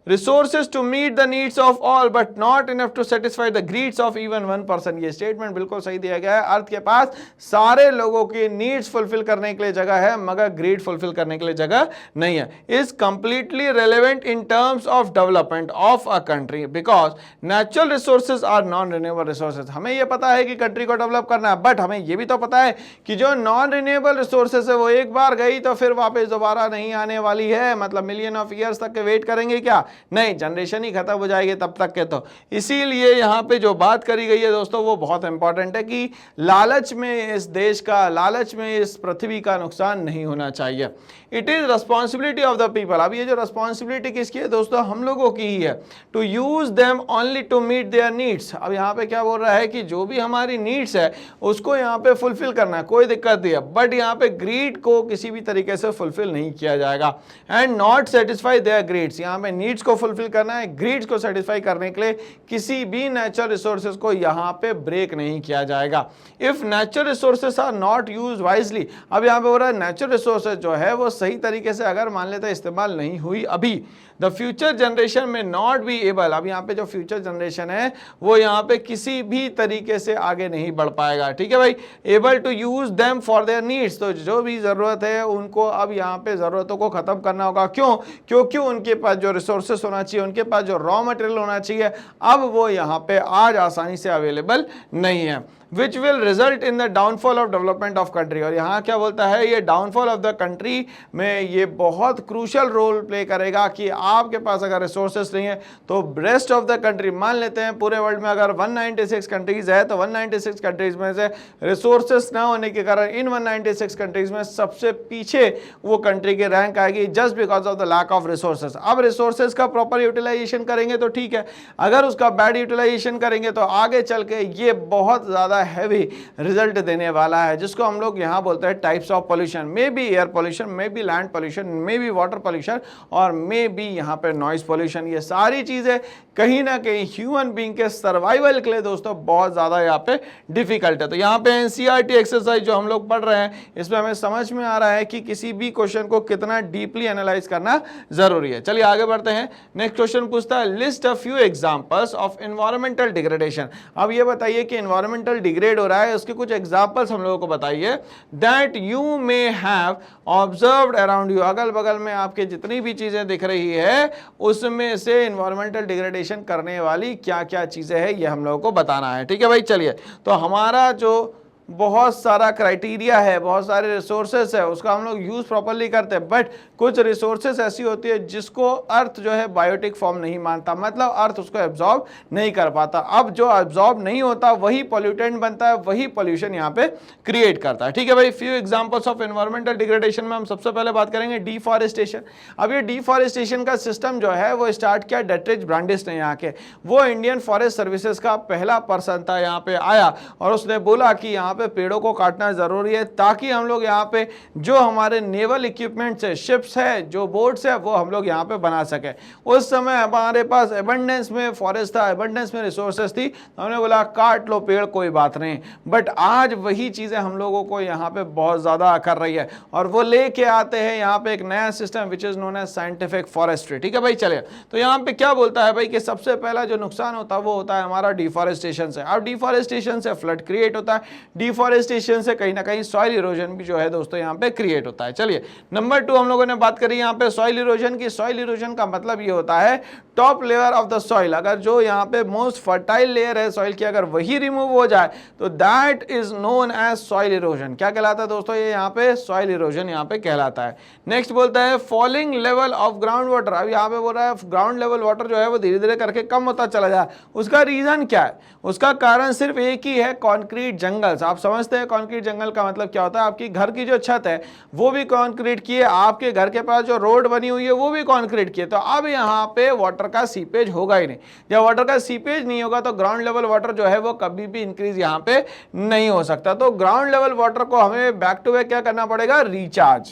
resources to meet the needs of all but not enough to satisfy the greeds of even one person। ये स्टेटमेंट बिल्कुल सही दिया गया है। अर्थ के पास सारे लोगों की नीड्स फुलफिल करने के लिए जगह है मगर ग्रीड फुलफिल करने के लिए जगह नहीं है। Is completely relevant in terms of development of a country because natural resources are non renewable resources. हमें यह पता है कि कंट्री को डेवलप करना है, बट हमें यह भी तो पता है कि जो नॉन रिन्यूएबल रिसोर्सेज है वो एक बार गई तो फिर वापस दोबारा नहीं आने वाली है, मतलब मिलियन ऑफ ईयर्स तक के वेट करेंगे क्या, नहीं, जनरेशन ही खत्म हो जाएगी तब तक के। तो इसीलिए यहां पे जो बात करी गई है दोस्तों वो बहुत इंपॉर्टेंट है कि लालच में इस देश का, लालच में इस पृथ्वी का नुकसान नहीं होना चाहिए। It is responsibility of the people. अब ये जो रिस्पॉन्सिबिलिटी किसकी है दोस्तों, हम लोगों की ही है, to use them only to meet their needs. अब यहाँ पे क्या बोल रहा है कि जो भी हमारी नीड्स है उसको यहाँ पे फुलफिल करना है, कोई दिक्कत नहीं है, बट यहाँ पे ग्रीड को किसी भी तरीके से फुलफिल नहीं किया जाएगा। And not satisfy their grids, यहाँ पे नीड्स को फुलफिल करना है, ग्रीड्स को सेटिस्फाई करने के लिए किसी भी नेचुरल रिसोर्सेज को यहाँ पे ब्रेक नहीं किया जाएगा। If natural resources are not use wisely, अब यहाँ पे हो रहा है नेचुरल रिसोर्सेज जो है वो सही तरीके से अगर मान लेते हैं इस्तेमाल नहीं हुई अभी, द फ्यूचर जनरेशन में नॉट बी एबल। अब यहाँ पे जो फ्यूचर जनरेशन है वो यहाँ पे किसी भी तरीके से आगे नहीं बढ़ पाएगा। ठीक है भाई, able to use them for their needs, तो जो भी जरूरत है उनको अब यहाँ पे जरूरतों को खत्म करना होगा। क्यों? क्योंकि उनके पास जो रिसोर्सेस होना चाहिए, उनके पास जो रॉ मटेरियल होना चाहिए, अब वो यहाँ पे आज आसानी से अवेलेबल नहीं है। Which will result in the downfall of development of country. और यहाँ क्या बोलता है, ये डाउनफॉल ऑफ द कंट्री में ये बहुत क्रूशल रोल प्ले करेगा कि आपके पास अगर रिसोर्सेस नहीं है तो रेस्ट ऑफ द कंट्री, मान लेते हैं पूरे वर्ल्ड में अगर 196 कंट्रीज है तो 196 कंट्रीज में से रिसोर्सेस ना होने के कारण इन 196 कंट्रीज में सबसे पीछे वो कंट्री की रैंक आएगी, just because of the lack of resources. अब रिसोर्सेस का प्रॉपर यूटिलाइजेशन करेंगे तो ठीक है, अगर उसका बैड यूटिलाइजेशन करेंगे तो आगे चल के ये बहुत ज्यादा हैवी रिजल्ट देने वाला है, जिसको हम लोग यहां बोलते हैं types of pollution. May be air pollution, may be land pollution, may be water pollution और मे बी यहां पे नॉइज पोल्यूशन। ये सारी चीजें कहीं ना कहीं ह्यूमन बीइंग के सर्वाइवल के लिए दोस्तों बहुत ज्यादा यहाँ पे डिफिकल्ट है। तो यहाँ पे एनसीईआरटी एक्सरसाइज जो हम लोग पढ़ रहे हैं इसमें हमें समझ में आ रहा है कि किसी भी क्वेश्चन को कितना डीपली एनालाइज करना जरूरी है। चलिए आगे बढ़ते हैं। नेक्स्ट क्वेश्चन पूछता है, list a few examples of environmental degradation. अब ये बताइए कि एनवायरमेंटल डिग्रेड हो रहा है, उसके कुछ एग्जांपल्स हम लोगों को बताइए। That you may have observed around you, अगल बगल में आपके जितनी भी चीजें दिख रही है उसमें से एनवायरमेंटल डिग्रेडेशन करने वाली क्या क्या चीजें हैं ये हम लोगों को बताना है। ठीक है भाई, चलिए तो हमारा जो बहुत सारा क्राइटेरिया है, बहुत सारे रिसोर्सेस है, उसका हम लोग यूज प्रॉपर्ली करते हैं, बट कुछ रिसोर्सेस ऐसी होती है जिसको अर्थ जो है बायोटिक फॉर्म नहीं मानता, मतलब अर्थ उसको एब्जॉर्ब नहीं कर पाता। अब जो एब्जॉर्ब नहीं होता वही पॉल्यूटेंट बनता है, वही पॉल्यूशन यहाँ पे क्रिएट करता है। ठीक है भाई, few examples of environmental degradation में हम सबसे पहले बात करेंगे डिफॉरेस्टेशन। अब ये डिफॉरेस्टेशन का सिस्टम जो है वो स्टार्ट किया डेट्रिच ब्रांडिस ने, यहाँ के वो इंडियन फॉरेस्ट सर्विसेज का पहला पर्सन था, यहाँ पे आया और उसने बोला कि यहाँ पे पेड़ों को काटना जरूरी है ताकि हम लोग यहाँ पे जो हमारे नेवल इक्विपमेंट्स है, शिप्स है, जो बोट्स है, वो हम लोग यहाँ पे बना सके। उस समय हमारे पास एबंडेंस में फॉरेस्ट था, एबंडेंस में रिसोर्सेस थी, तो हमने बोला काट लो पेड़, कोई बात नहीं। बट आज वही चीजें हम लोगों को यहाँ पे बहुत ज्यादा कर रही है और वो लेके आते हैं यहाँ पे एक नया system which is known as scientific forestry. ठीक है भाई, चलिए तो यहाँ पे क्या बोलता है भाई कि सबसे पहला जो नुकसान होता है वो होता है हमारा डिफॉरेस्टेशन से। अब डिफॉरेस्टेशन से फ्लड क्रिएट होता है, डिफॉरेस्टेशन से कहीं ना कहीं सॉइल इरोजन भी जो है दोस्तों यहाँ पे क्रिएट होता है। चलिए नंबर 2 हम लोगों ने बात करी यहाँ पे सॉइल इरोजन की। सॉइल इरोजन का मतलब ये होता है top layer of the soil, अगर जो यहाँ पे मोस्ट फर्टाइल लेयर है सॉइल की अगर वही रिमूव हो जाए तो that is known as soil erosion. क्या कहलाता है दोस्तों, ये यहाँ पे सॉइल इरोजन यहाँ पे कहलाता है। नेक्स्ट बोलता है falling level of ground water. अब यहाँ पे बोल रहा है ग्राउंड लेवल वाटर जो है वो धीरे धीरे करके कम होता चला जाए। उसका रीजन क्या है, उसका कारण सिर्फ एक ही है, कॉन्क्रीट जंगल्स। आप समझते हैं कॉन्क्रीट जंगल का मतलब क्या होता है, आपकी घर की जो छत है वो भी कॉन्क्रीट की है, आपके घर के पास जो रोड बनी हुई है वो भी कॉन्क्रीट की है। तो अब यहाँ पे वाटर का सीपेज होगा ही नहीं। जब वाटर का सीपेज नहीं होगा तो ग्राउंड लेवल वाटर जो है वो कभी भी इंक्रीज यहाँ पे नहीं हो सकता। तो ग्राउंड लेवल वाटर को हमें बैक टू बैक क्या करना पड़ेगा, रिचार्ज।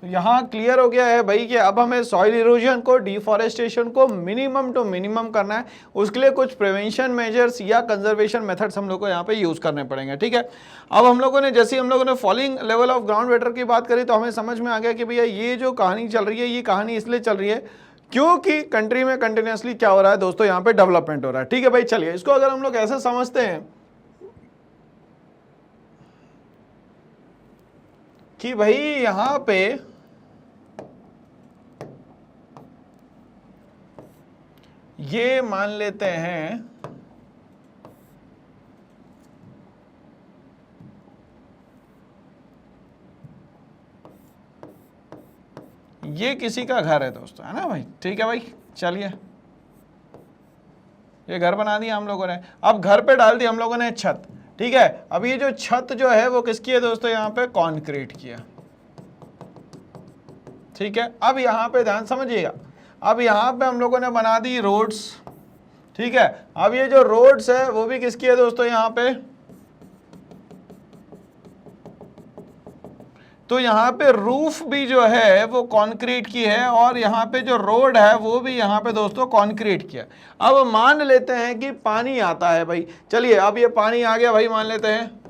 तो यहाँ क्लियर हो गया है भाई कि अब हमें सॉइल इरोजन को, डिफॉरेस्टेशन को मिनिमम टू मिनिमम करना है। उसके लिए कुछ प्रिवेंशन मेजर्स या कंजर्वेशन मेथड्स हम लोग को यहाँ पे यूज करने पड़ेंगे। ठीक है, अब हम लोगों ने जैसे हम लोगों ने falling level of ground water की बात करी तो हमें समझ में आ गया कि भैया ये जो कहानी चल रही है ये कहानी इसलिए चल रही है क्योंकि कंट्री में कंटिन्यूसली क्या हो रहा है दोस्तों, यहाँ पे डेवलपमेंट हो रहा है। ठीक है भाई, चलिए इसको अगर हम लोग ऐसे समझते हैं कि भाई यहाँ पे ये मान लेते हैं ये किसी का घर है दोस्तों, है ना भाई। ठीक है भाई, चलिए ये घर बना दिया हम लोगों ने। अब घर पे डाल दी हम लोगों ने छत। ठीक है, अब ये जो छत जो है वो किसकी है दोस्तों, यहाँ पे कंक्रीट की है। ठीक है, अब यहाँ पे ध्यान समझिएगा, अब यहाँ पे हम लोगों ने बना दी रोड्स। ठीक है, अब ये जो रोड्स है वो भी किसकी है दोस्तों, यहाँ पे तो यहाँ पे रूफ भी जो है वो कंक्रीट की है और यहाँ पे जो रोड है वो भी यहाँ पे दोस्तों कंक्रीट की है। अब मान लेते हैं कि पानी आता है भाई, चलिए अब ये पानी आ गया भाई, मान लेते हैं।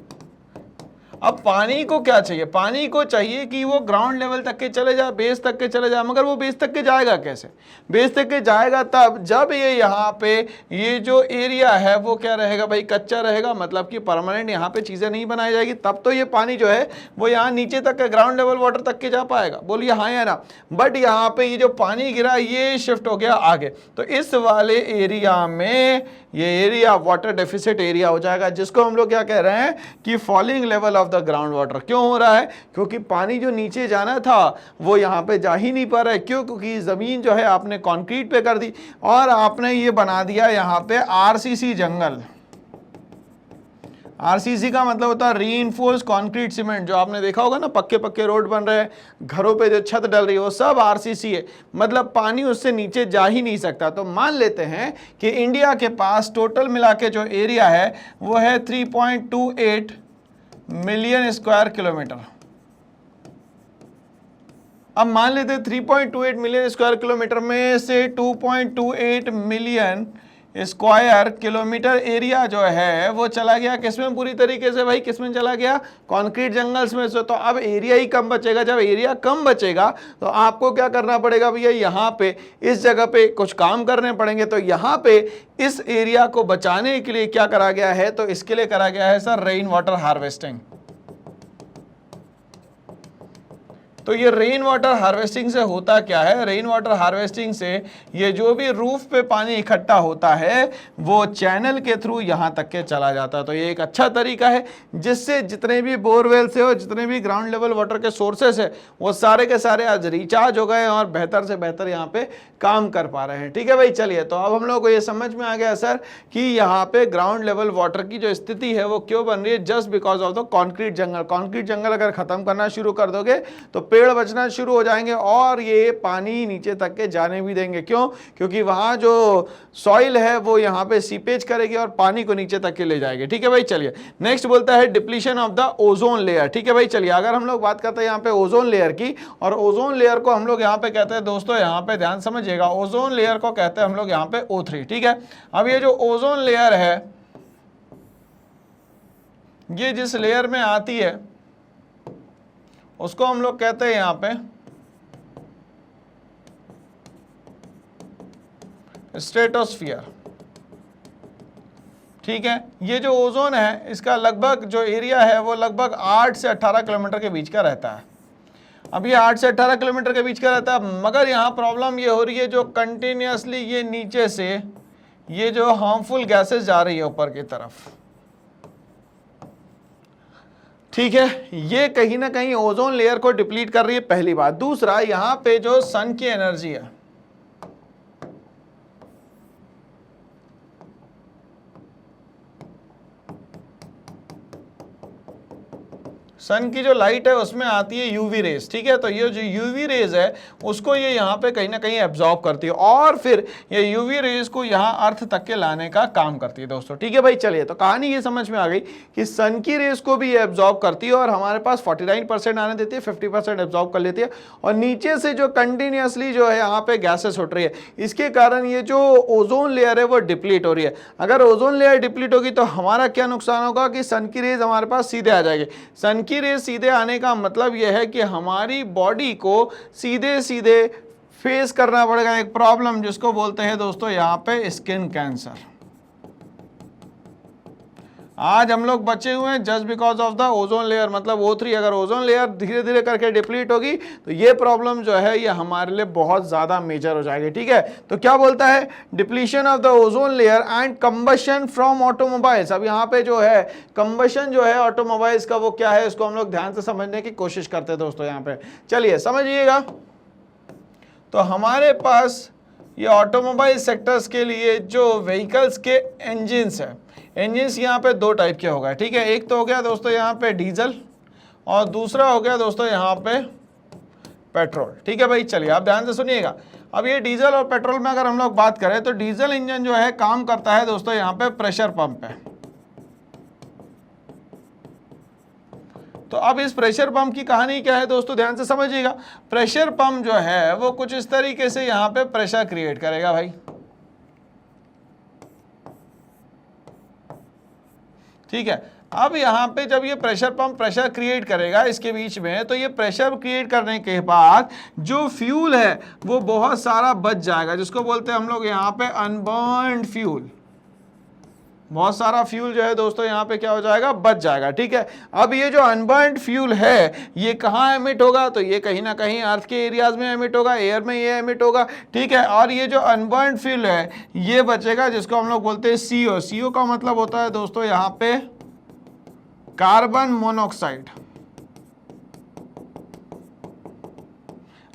अब पानी को क्या चाहिए, पानी को चाहिए कि वो ग्राउंड लेवल तक के चले जाए, बेस तक के चले जाए। मगर वो बेस तक के जाएगा कैसे, बेस तक के जाएगा तब जब ये यहाँ पे ये जो एरिया है वो क्या रहेगा भाई, कच्चा रहेगा, मतलब कि परमानेंट यहाँ पे चीजें नहीं बनाई जाएगी, तब तो ये पानी जो है वो यहाँ नीचे तक के ग्राउंड लेवल वाटर तक के जा पाएगा। बोलिए हाँ या ना। बट यहाँ पे ये जो पानी गिरा ये शिफ्ट हो गया आगे, तो इस वाले एरिया में ये एरिया वाटर डेफिसिट एरिया हो जाएगा, जिसको हम लोग क्या कह रहे हैं कि falling level of the ground water. क्यों हो रहा है, क्योंकि पानी जो नीचे जाना था वो यहाँ पे जा ही नहीं पा रहा है। क्यों, क्योंकि जमीन जो है आपने कंक्रीट पे कर दी और आपने ये बना दिया यहाँ पे आरसीसी जंगल। आरसीसी का मतलब होता है रीइंफोर्स कंक्रीट सीमेंट। जो आपने देखा होगा ना, पक्के पक्के रोड बन रहे हैं, घरों पे जो छत डल रही है वो सब आरसीसी है, मतलब पानी उससे नीचे जा ही नहीं सकता। तो मान लेते हैं कि इंडिया के पास टोटल मिला के जो एरिया है वो है 3.28 मिलियन स्क्वायर किलोमीटर। अब मान लेते हैं 3.28 मिलियन स्क्वायर किलोमीटर में से 2.28 मिलियन स्क्वायर किलोमीटर एरिया जो है वो चला गया किसमें, पूरी तरीके से भाई किसमें चला गया, कंक्रीट जंगल्स में से। तो अब एरिया ही कम बचेगा। जब एरिया कम बचेगा तो आपको क्या करना पड़ेगा भैया, यहाँ पे इस जगह पे कुछ काम करने पड़ेंगे। तो यहाँ पे इस एरिया को बचाने के लिए क्या करा गया है, तो इसके लिए करा गया है सर रेन वाटर हार्वेस्टिंग। तो ये रेन वाटर हार्वेस्टिंग से होता क्या है, रेन वाटर हार्वेस्टिंग से ये जो भी रूफ पे पानी इकट्ठा होता है वो चैनल के थ्रू यहाँ तक के चला जाता है। तो ये एक अच्छा तरीका है जिससे जितने भी बोरवेल से हो, जितने भी ग्राउंड लेवल वाटर के सोर्सेस है वो सारे के सारे आज रिचार्ज हो गए और बेहतर से बेहतर यहाँ पे काम कर पा रहे हैं। ठीक है भाई, चलिए तो अब हम लोग को ये समझ में आ गया सर कि यहाँ पे ग्राउंड लेवल वाटर की जो स्थिति है वो क्यों बन रही है, just because of the concrete jungle. Concrete jungle अगर खत्म करना शुरू कर दोगे तो पेड़ बचना शुरू हो जाएंगे और ये पानी नीचे तक के जाने भी देंगे। क्यों, क्योंकि वहां जो सॉइल है वो यहाँ पे सीपेज करेगी और पानी को नीचे तक के ले जाएगी। ठीक है भाई, चलिए नेक्स्ट बोलता है depletion of the ozone layer. ठीक है भाई, चलिए अगर हम लोग बात करते हैं यहाँ पे ओजोन लेयर की, और ओजोन लेयर को हम लोग यहाँ पे कहते हैं दोस्तों, यहाँ पे ध्यान समझिएगा, ओजोन लेयर को कहते हैं हम लोग यहाँ पे O3। ठीक है, अब ये जो ओजोन लेयर है ये जिस लेयर में आती है उसको हम लोग कहते हैं यहाँ पे स्ट्रेटोस्फियर। ठीक है, ये जो ओजोन है इसका लगभग जो एरिया है वो लगभग 8 से 18 किलोमीटर के बीच का रहता है। अब ये 8 से 18 किलोमीटर के बीच का रहता है, मगर यहाँ प्रॉब्लम ये हो रही है जो कंटिन्यूसली ये नीचे से ये जो हार्मफुल गैसेस जा रही है ऊपर की तरफ, ठीक है, ये कहीं ना कहीं ओजोन लेयर को डिप्लीट कर रही है, पहली बात। दूसरा, यहां पे जो सन की एनर्जी है, सन की जो लाइट है उसमें आती है यूवी रेज, ठीक है, तो ये जो यूवी रेज है उसको ये यहाँ पे कहीं ना कहीं एब्जॉर्ब करती है और फिर ये यूवी रेज को यहाँ अर्थ तक के लाने का काम करती है दोस्तों, ठीक है भाई। चलिए, तो कहानी ये समझ में आ गई कि सन की रेज को भी ये एब्जॉर्ब करती है और हमारे पास 49% आने देती है, 50% एब्जॉर्ब कर लेती है और नीचे से जो कंटिन्यूसली जो है यहाँ पे गैसेस उठ रही है, इसके कारण ये जो ओजोन लेयर है वो डिप्लीट हो रही है। अगर ओजोन लेयर डिप्लीट होगी तो हमारा क्या नुकसान होगा कि सन की रेज हमारे पास सीधे आ जाएगी। सन की रेज सीधे आने का मतलब यह है कि हमारी बॉडी को सीधे सीधे फेस करना पड़ेगा एक प्रॉब्लम जिसको बोलते हैं दोस्तों यहाँ पे स्किन कैंसर। आज हम लोग बचे हुए हैं just because of the ozone layer, मतलब O3। अगर ओजोन लेयर धीरे धीरे करके डिप्लीट होगी तो ये प्रॉब्लम जो है ये हमारे लिए बहुत ज्यादा मेजर हो जाएगी, ठीक है। तो क्या बोलता है, depletion of the ozone layer and combustion from automobiles. अब यहाँ पे जो है कंबशन जो है ऑटोमोबाइल्स का वो क्या है, इसको हम लोग ध्यान से समझने की कोशिश करते हैं दोस्तों यहाँ पे। चलिए समझिएगा, तो हमारे पास ये ऑटोमोबाइल सेक्टर्स के लिए जो व्हीकल्स के इंजिन्स है, इंजिन्स यहाँ पे दो टाइप के हो गए, ठीक है। एक तो हो गया दोस्तों यहाँ पे डीजल और दूसरा हो गया दोस्तों यहाँ पे पेट्रोल, ठीक है भाई। चलिए आप ध्यान से सुनिएगा। अब ये डीजल और पेट्रोल में अगर हम लोग बात करें तो डीजल इंजन जो है काम करता है दोस्तों यहाँ पे प्रेशर पंप पे। तो अब इस प्रेशर पंप की कहानी क्या है दोस्तों, ध्यान से समझिएगा। प्रेशर पंप जो है वो कुछ इस तरीके से यहाँ पे प्रेशर क्रिएट करेगा भाई, ठीक है। अब यहाँ पे जब ये प्रेशर पंप प्रेशर क्रिएट करेगा इसके बीच में, तो ये प्रेशर क्रिएट करने के बाद जो फ्यूल है वो बहुत सारा बच जाएगा, जिसको बोलते हैं हम लोग यहाँ पे अनबर्न्ड फ्यूल। बहुत सारा फ्यूल जो है दोस्तों यहाँ पे क्या हो जाएगा, बच जाएगा, ठीक है। अब ये जो अनबर्न्ड फ्यूल है ये कहाँ एमिट होगा, तो ये कहीं ना कहीं अर्थ के एरियाज में एमिट होगा, एयर में ये एमिट होगा, ठीक है। और ये जो अनबर्न्ड फ्यूल है ये बचेगा, जिसको हम लोग बोलते हैं CO। CO का मतलब होता है दोस्तों यहाँ पे कार्बन मोनोऑक्साइड।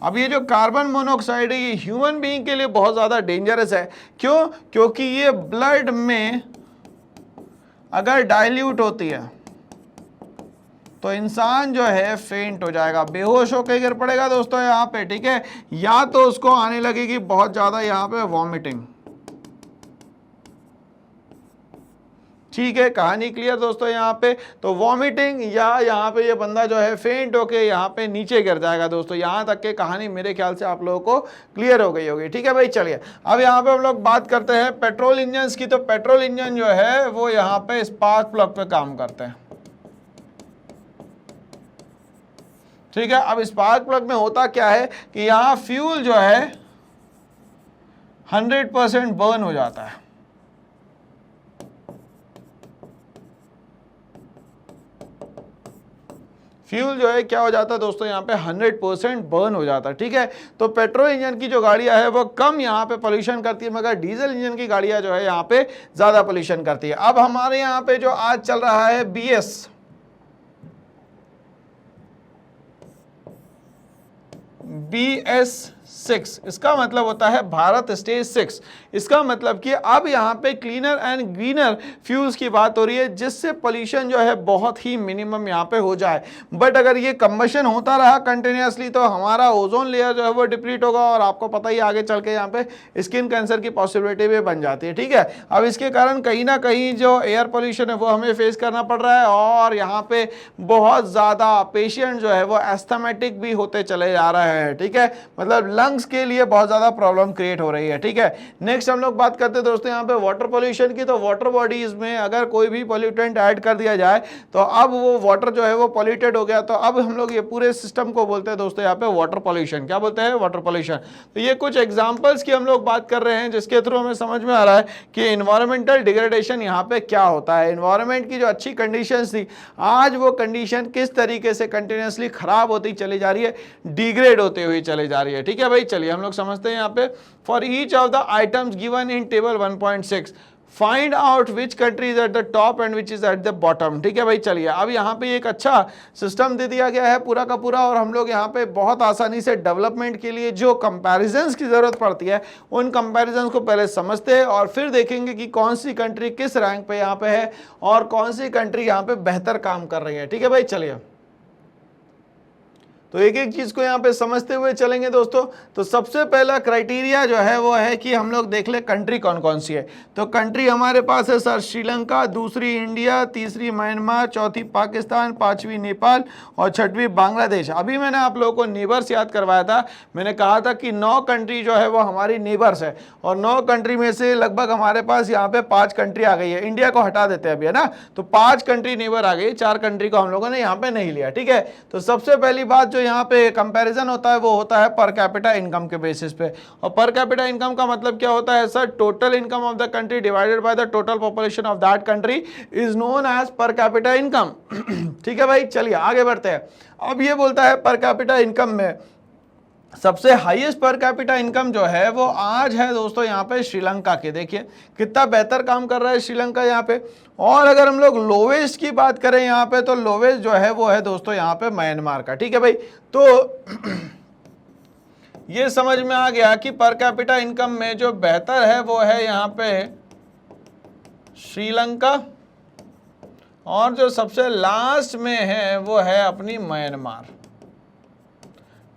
अब ये जो कार्बन मोनोऑक्साइड है ये ह्यूमन बीइंग के लिए बहुत ज्यादा डेंजरस है। क्यों? क्योंकि ये ब्लड में अगर डाइल्यूट होती है तो इंसान जो है फेंट हो जाएगा, बेहोश होकर गिर पड़ेगा दोस्तों यहाँ पे, ठीक है। या तो उसको आने लगेगी बहुत ज्यादा यहाँ पे वॉमिटिंग, ठीक है। कहानी क्लियर दोस्तों यहाँ पे, तो वॉमिटिंग या यहाँ पे ये बंदा जो है फेंट होके यहाँ पे नीचे गिर जाएगा दोस्तों। यहाँ तक के कहानी मेरे ख्याल से आप लोगों को क्लियर हो गई होगी, ठीक है भाई। चलिए अब यहाँ पे हम लोग बात करते हैं पेट्रोल इंजन की। तो पेट्रोल इंजन जो है वो यहाँ पे स्पार्क प्लग पे काम करते हैं, ठीक है। अब स्पार्क प्लग में होता क्या है कि यहाँ फ्यूल जो है 100% बर्न हो जाता है, फ्यूल जो है क्या हो जाता है दोस्तों यहाँ पे 100% बर्न हो जाता है, ठीक है। तो पेट्रोल इंजन की जो गाड़ियां है वो कम यहाँ पे पोल्यूशन करती है, मगर डीजल इंजन की गाड़ियां जो है यहाँ पे ज्यादा पोल्यूशन करती है। अब हमारे यहाँ पे जो आज चल रहा है BS6, इसका मतलब होता है भारत स्टेज 6। इसका मतलब कि अब यहाँ पे क्लीनर एंड ग्रीनर फ्यूल्स की बात हो रही है, जिससे पोल्यूशन जो है बहुत ही मिनिमम यहाँ पे हो जाए। बट अगर ये कंबशन होता रहा कंटिन्यूसली तो हमारा ओजोन लेयर जो है वो डिप्लीट होगा और आपको पता ही आगे चल के यहाँ पे स्किन कैंसर की पॉसिबिलिटी भी बन जाती है, ठीक है। अब इसके कारण कहीं ना कहीं जो एयर पोल्यूशन है वो हमें फेस करना पड़ रहा है और यहाँ पे बहुत ज़्यादा पेशेंट जो है वो एस्थमेटिक भी होते चले जा रहे हैं, ठीक है। मतलब लंग्स के लिए बहुत ज्यादा प्रॉब्लम क्रिएट हो रही है। ठीक है, नेक्स्ट हम लोग बात करते हैं दोस्तों यहाँ पे वाटर पोल्यूशन की। तो वाटर बॉडीज में अगर कोई भी पॉल्यूटेंट ऐड कर दिया जाए तो अब वो वाटर जो है वो पॉल्यूटेड हो गया, तो अब हम लोग ये पूरे सिस्टम को बोलते हैं दोस्तों यहाँ पे वाटर पॉल्यूशन। क्या बोलते हैं? Water pollution. तो ये कुछ एग्जांपल्स की हम लोग बात कर रहे हैं जिसके थ्रू हमें समझ में आ रहा है कि एनवायरमेंटल डिग्रेडेशन यहाँ पे क्या होता है। एनवायरमेंट की जो अच्छी कंडीशंस थी, आज वो कंडीशन किस तरीके से कंटिन्यूसली खराब होती चली जा रही है, डिग्रेड होती हुई चली जा रही है। ठीक है भाई, चलिए हम लोग समझते हैं यहाँ पे for each of the items given in table 1.6 find out which country is at the top and which is at the bottom. ठीक है भाई, चलिए अब यहाँ पे एक अच्छा सिस्टम दे दिया गया है पूरा का पूरा, और हम लोग यहाँ पे बहुत आसानी से डेवलपमेंट के लिए जो कंपैरिजंस की जरूरत पड़ती है उन कंपैरिजंस को पहले समझते हैं और फिर देखेंगे कि कौन सी कंट्री किस रैंक पे यहाँ पे है और कौन सी कंट्री यहाँ पे बेहतर काम कर रही है। ठीक है भाई, चलिए तो एक एक चीज को यहाँ पे समझते हुए चलेंगे दोस्तों। तो सबसे पहला क्राइटेरिया जो है वो है कि हम लोग देख ले कंट्री कौन कौन सी है। तो कंट्री हमारे पास है सर श्रीलंका, दूसरी इंडिया, तीसरी म्यांमार, चौथी पाकिस्तान, पांचवी नेपाल और छठवीं बांग्लादेश। अभी मैंने आप लोगों को नेबर्स याद करवाया था, मैंने कहा था कि 9 कंट्री जो है वो हमारी नेबर्स है और 9 कंट्री में से लगभग हमारे पास यहाँ पे 5 कंट्री आ गई है। इंडिया को हटा देते हैं अभी, है ना, तो 5 कंट्री नेबर आ गई, 4 कंट्री को हम लोगों ने यहाँ पे नहीं लिया। ठीक है, तो सबसे पहली बात जो यहाँ पे कंपैरिजन होता है वो होता है पर कैपिटा इनकम के बेसिस पे। और पर कैपिटा इनकम का मतलब क्या होता है sir? Total income of the country divided by the total population of that country is known as per capita income. ठीक है भाई, चलिए आगे बढ़ते हैं। अब ये बोलता है पर कैपिटा इनकम में सबसे हाईएस्ट पर कैपिटा इनकम जो है वो आज है दोस्तों यहाँ पे श्रीलंका के। देखिए कितना बेहतर काम कर रहा है श्रीलंका यहाँ पे। और अगर हम लोग लोवेस्ट की बात करें यहाँ पे, तो लोवेस्ट जो है वो है दोस्तों यहाँ पे म्यांमार का। ठीक है भाई, तो ये समझ में आ गया कि पर कैपिटा इनकम में जो बेहतर है वो है यहाँ पे श्रीलंका, और जो सबसे लास्ट में है वो है अपनी म्यांमार।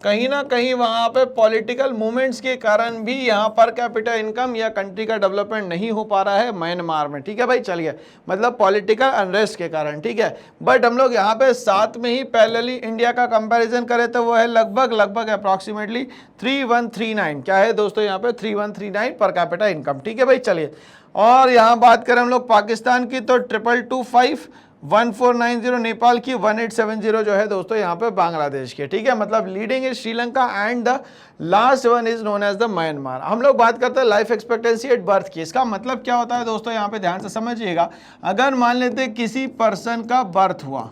कहीं ना कहीं वहां पे पॉलिटिकल मूवमेंट्स के कारण भी यहाँ पर कैपिटा इनकम या कंट्री का डेवलपमेंट नहीं हो पा रहा है म्यांमार में। ठीक है भाई, चलिए मतलब पॉलिटिकल अनरेस्ट के कारण। ठीक है, बट हम लोग यहाँ पे साथ में ही पैरेलली इंडिया का कंपैरिजन करें तो वो है लगभग अप्रॉक्सीमेटली 3139। क्या है दोस्तों यहाँ पे? 3139 पर कैपिटा इनकम। ठीक है भाई, चलिए और यहाँ बात करें हम लोग पाकिस्तान की तो 2225, 1490 नेपाल की, 1870 जो है दोस्तों यहाँ पे बांग्लादेश के। ठीक है, मतलब leading is Sri Lanka and the last one is known as the Myanmar. हम लोग बात करते हैं लाइफ एक्सपेक्टेंसी एट बर्थ की। इसका मतलब क्या होता है दोस्तों यहाँ पे ध्यान से समझिएगा। अगर मान लेते किसी पर्सन का बर्थ हुआ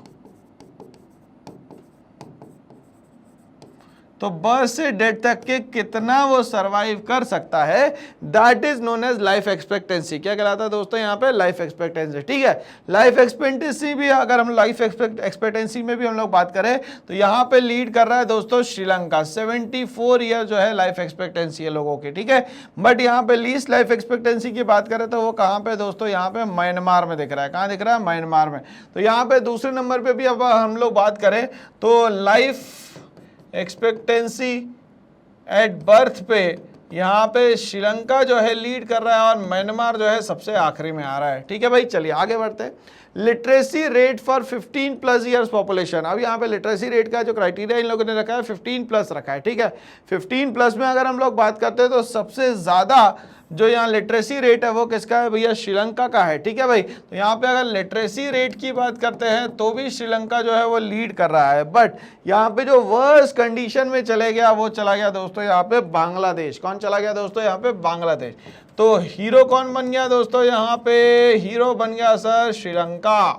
तो बर्थ से डेथ तक के कितना वो सरवाइव कर सकता है, that is known as life expectancy. क्या कहलाता है दोस्तों यहाँ पे? Life expectancy. ठीक है, लाइफ एक्सपेक्टेंसी भी अगर हम लाइफ एक्सपेक्टेंसी में भी हम लोग बात करें तो यहाँ पे लीड कर रहा है दोस्तों श्रीलंका। 74 ईयर जो है लाइफ एक्सपेक्टेंसी है लोगों की। ठीक है, बट यहाँ पे लीस्ट लाइफ एक्सपेक्टेंसी की बात करें तो वो कहाँ पे दोस्तों? यहाँ पे म्यांमार में दिख रहा है। कहाँ दिख रहा है? म्यांमार में। तो यहाँ पे दूसरे नंबर पे भी अब हम लोग बात करें तो लाइफ एक्सपेक्टेंसी एट बर्थ पे यहाँ पे श्रीलंका जो है लीड कर रहा है और म्यांमार जो है सबसे आखिरी में आ रहा है। ठीक है भाई, चलिए आगे बढ़ते हैं। Literacy rate for 15+ years population. अब यहाँ पे लिटरेसी रेट का जो क्राइटेरिया इन लोगों ने रखा है 15+ रखा है। ठीक है, 15+ में अगर हम लोग बात करते हैं तो सबसे ज़्यादा जो यहाँ लिटरेसी रेट है वो किसका है भैया? श्रीलंका का है। ठीक है भाई, तो यहाँ पे अगर लिटरेसी रेट की बात करते हैं तो भी श्रीलंका जो है वो लीड कर रहा है। बट यहाँ पे जो वर्स्ट कंडीशन में चले गया वो चला गया दोस्तों यहाँ पे बांग्लादेश। कौन चला गया दोस्तों? यहाँ पे बांग्लादेश। तो हीरो कौन बन गया दोस्तों? यहाँ पे हीरो बन गया सर श्रीलंका।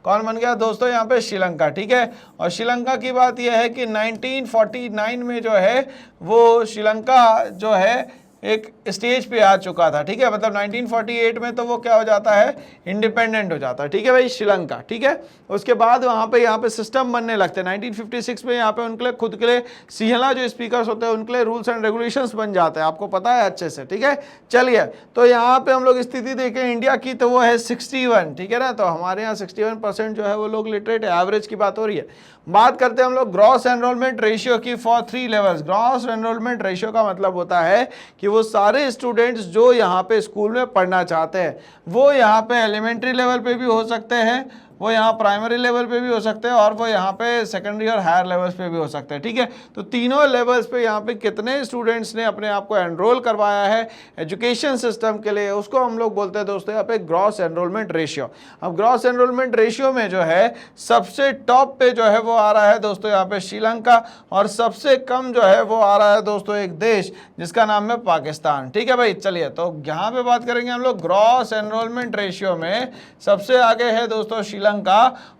कौन बन गया दोस्तों? यहाँ पे श्रीलंका। ठीक है, और श्रीलंका की बात यह है कि 1949 में जो है वो श्रीलंका जो है एक स्टेज पे आ चुका था। ठीक है, मतलब 1948 में तो वो क्या हो जाता है? इंडिपेंडेंट हो जाता है। ठीक है भाई, श्रीलंका। ठीक है, उसके बाद वहाँ पे यहाँ पे सिस्टम बनने लगते हैं। 1956 में यहाँ पे उनके लिए खुद के लिए सिहला जो स्पीकर्स होते हैं उनके लिए रूल्स एंड रेगुलेशंस बन जाते हैं, आपको पता है अच्छे से। ठीक है, चलिए तो यहाँ पे हम लोग स्थिति देखें इंडिया की तो वो है 61। ठीक है ना, तो हमारे यहाँ 61% जो है वो लोग लिटरेट है, एवरेज की बात हो रही है। बात करते हैं हम लोग ग्रॉस एनरोलमेंट रेशियो की for 3 levels. Gross enrolment ratio का मतलब होता है कि वो सारे स्टूडेंट्स जो यहाँ पे स्कूल में पढ़ना चाहते हैं वो यहाँ पे एलिमेंट्री लेवल पे भी हो सकते हैं वो यहाँ प्राइमरी लेवल पे भी हो सकते हैं और वो यहाँ पे सेकेंडरी और हायर लेवल्स पे भी हो सकते हैं, ठीक है। तो तीनों लेवल्स पे यहाँ पे कितने स्टूडेंट्स ने अपने आप को एनरोल करवाया है एजुकेशन सिस्टम के लिए, उसको हम लोग बोलते हैं दोस्तों यहाँ पे ग्रॉस एनरोलमेंट रेशियो। अब ग्रॉस एनरोलमेंट रेशियो में जो है सबसे टॉप पे जो है वो आ रहा है दोस्तों यहाँ पे श्रीलंका, और सबसे कम जो है वो आ रहा है दोस्तों एक देश जिसका नाम है पाकिस्तान, ठीक है भाई। चलिए तो यहाँ पे बात करेंगे हम लोग ग्रॉस एनरोलमेंट रेशियो में सबसे आगे है दोस्तों श्रीलंका,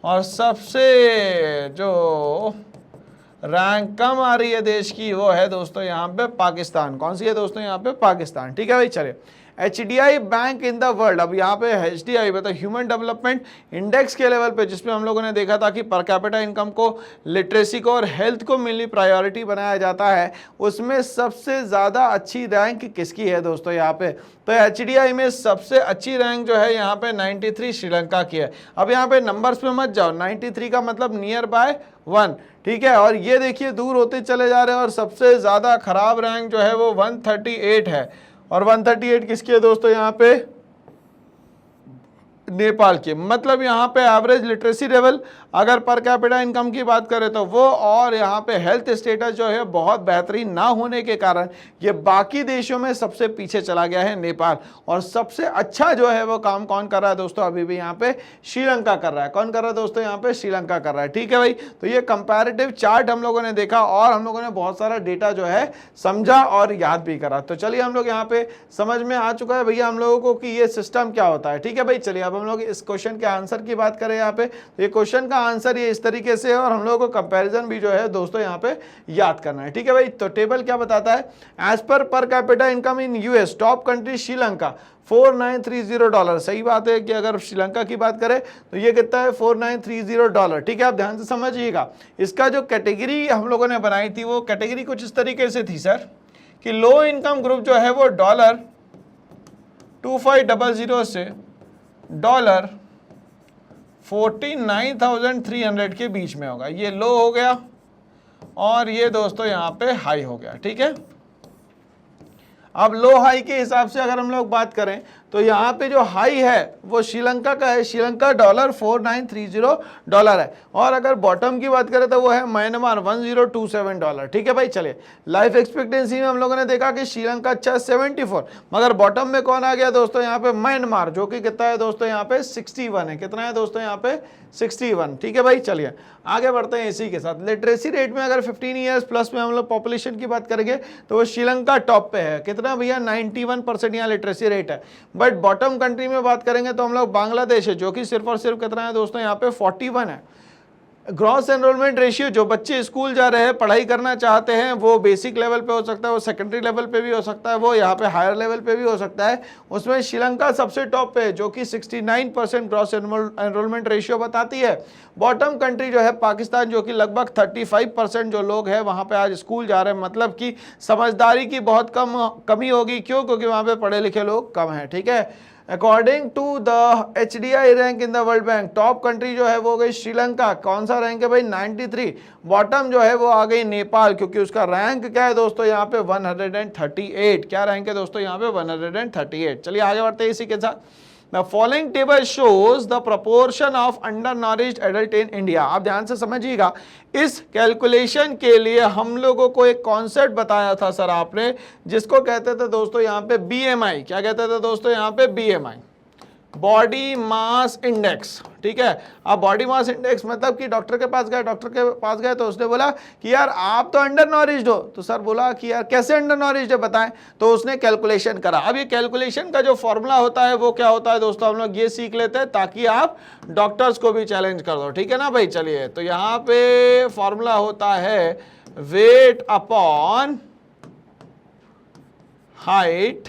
और सबसे जो रैंक कम आ रही है देश की वो है दोस्तों यहाँ पे पाकिस्तान। कौन सी है दोस्तों यहाँ पे पाकिस्तान, ठीक है भाई। चलिए HDI bank in the world, अब यहाँ पे HDI मतलब ह्यूमन डेवलपमेंट इंडेक्स के लेवल पे, जिसमें हम लोगों ने देखा था कि पर कैपिटा इनकम को, लिटरेसी को और हेल्थ को मिलनी प्रायोरिटी बनाया जाता है, उसमें सबसे ज़्यादा अच्छी रैंक किसकी है दोस्तों यहाँ पे। तो HDI में सबसे अच्छी रैंक जो है यहाँ पे 93 श्रीलंका की है। अब यहाँ पे नंबर्स पे मत जाओ, 93 का मतलब नियर बाय 1, ठीक है। और ये देखिए दूर होते चले जा रहे हैं, और सबसे ज़्यादा खराब रैंक जो है वो 138 है, और 138 किसकी है दोस्तों यहाँ पे नेपाल की। मतलब यहाँ पे एवरेज लिटरेसी लेवल अगर पर कैपिटा इनकम की बात करें तो वो, और यहाँ पे हेल्थ स्टेटस जो है बहुत बेहतरीन ना होने के कारण ये बाकी देशों में सबसे पीछे चला गया है नेपाल। और सबसे अच्छा जो है वो काम कौन कर रहा है दोस्तों, अभी भी यहाँ पे श्रीलंका कर रहा है। कौन कर रहा है दोस्तों यहाँ पे श्रीलंका कर रहा है, ठीक है भाई। तो ये कंपैरेटिव चार्ट हम लोगों ने देखा और हम लोगों ने बहुत सारा डेटा जो है समझा और याद भी करा। तो चलिए हम लोग यहाँ पे समझ में आ चुका है भैया हम लोगों को कि ये सिस्टम क्या होता है, ठीक है भाई। चलिए अब हम लोग इस क्वेश्चन के आंसर की बात करें यहाँ पे। ये क्वेश्चन का आंसर ये इस तरीके से है, और हम लोगों को कंपैरिजन भी जो है दोस्तों यहाँ पे याद करना है, ठीक है भाई। तो टेबल क्या बताता है, as per capita income in US top country Sri Lanka $4930। सही बात है कि अगर श्रीलंका की बात करें तो ये कितना है $4930, ठीक है। आप ध्यान से समझिएगा, इसका जो कैटेगरी हम लोगों ने बनाई थी वो कैटेगरी कुछ इस तरीके से थी सर, कि लो इनकम ग्रुप जो है वो $2500 से $49,300 के बीच में होगा। ये लो हो गया और ये दोस्तों यहाँ पे हाई हो गया, ठीक है। अब लो हाई के हिसाब से अगर हम लोग बात करें तो यहाँ पे जो हाई है वो श्रीलंका का है, श्रीलंका $4930 है। और अगर बॉटम की बात करें तो वो है म्यांमार $1027, ठीक है भाई। चलिए लाइफ एक्सपेक्टेंसी में हम लोगों ने देखा कि श्रीलंका अच्छा 74, मगर बॉटम में कौन आ गया दोस्तों यहाँ पे म्यांमार, जो कि कितना है दोस्तों यहाँ पे 61 है। कितना है दोस्तों यहाँ पे 61, ठीक है भाई। चलिए आगे बढ़ते हैं इसी के साथ। लिटरेसी रेट में अगर 15 ईयर्स प्लस में हम लोग पॉपुलेशन की बात करेंगे तो वो श्रीलंका टॉप पे है। कितना भैया 91% यहाँ लिटरेसी रेट है। बट बॉटम कंट्री में बात करेंगे तो हम लोग बांग्लादेश है, जो कि सिर्फ और सिर्फ कितना है दोस्तों यहाँ पे 41 है। ग्रॉस एनरोलमेंट रेशियो, जो बच्चे स्कूल जा रहे हैं पढ़ाई करना चाहते हैं, वो बेसिक लेवल पे हो सकता है, वो सेकेंडरी लेवल पे भी हो सकता है, वो यहाँ पे हायर लेवल पे भी हो सकता है, उसमें श्रीलंका सबसे टॉप पे है जो कि 69% ग्रॉस एनरोलमेंट रेशियो बताती है। बॉटम कंट्री जो है पाकिस्तान, जो कि लगभग 35% जो लोग हैं वहाँ पे आज स्कूल जा रहे हैं, मतलब कि समझदारी की बहुत कमी होगी। क्यों? क्योंकि वहाँ पे पढ़े लिखे लोग कम हैं, ठीक है। According to the HDI rank in the world bank, top country जो है वो गई श्रीलंका। कौन सा रैंक है भाई 93। बॉटम जो है वो आ गई नेपाल, क्योंकि उसका रैंक क्या है दोस्तों यहाँ पे 138। क्या रैंक है दोस्तों यहाँ पे 138। चलिए आगे बढ़ते हैं इसी के साथ। The following table shows the proportion of undernourished adult in India। आप ध्यान से समझिएगा, इस कैलकुलेशन के लिए हम लोगों को एक कॉन्सेप्ट बताया था सर आपने, जिसको कहते थे दोस्तों यहाँ पे BMI। क्या कहते थे दोस्तों यहाँ पे BMI, बॉडी मास इंडेक्स, ठीक है। अब बॉडी मास इंडेक्स मतलब कि डॉक्टर के पास गए तो उसने बोला कि यार आप तो अंडर नॉरिश्ड हो। तो सर बोला कि यार कैसे अंडर नॉरिश्ड है बताएं। तो उसने कैलकुलेशन करा। अब ये कैलकुलेशन का जो फॉर्मूला होता है वो क्या होता है दोस्तों, हम लोग ये सीख लेते हैं ताकि आप डॉक्टर्स को भी चैलेंज कर दो, ठीक है ना भाई। चलिए तो यहाँ पे फॉर्मूला होता है वेट अपॉन हाइट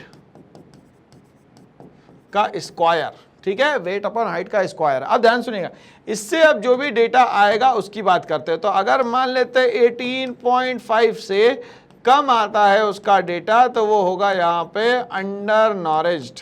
का स्क्वायर, ठीक है। वेट अपॉन हाइट का स्क्वायर। अब ध्यान सुनिएगा, इससे अब जो भी डेटा आएगा उसकी बात करते हैं। तो अगर मान लेते हैं 18.5 से कम आता है उसका डेटा, तो वो होगा यहाँ पे अंडर नॉरिश्ड।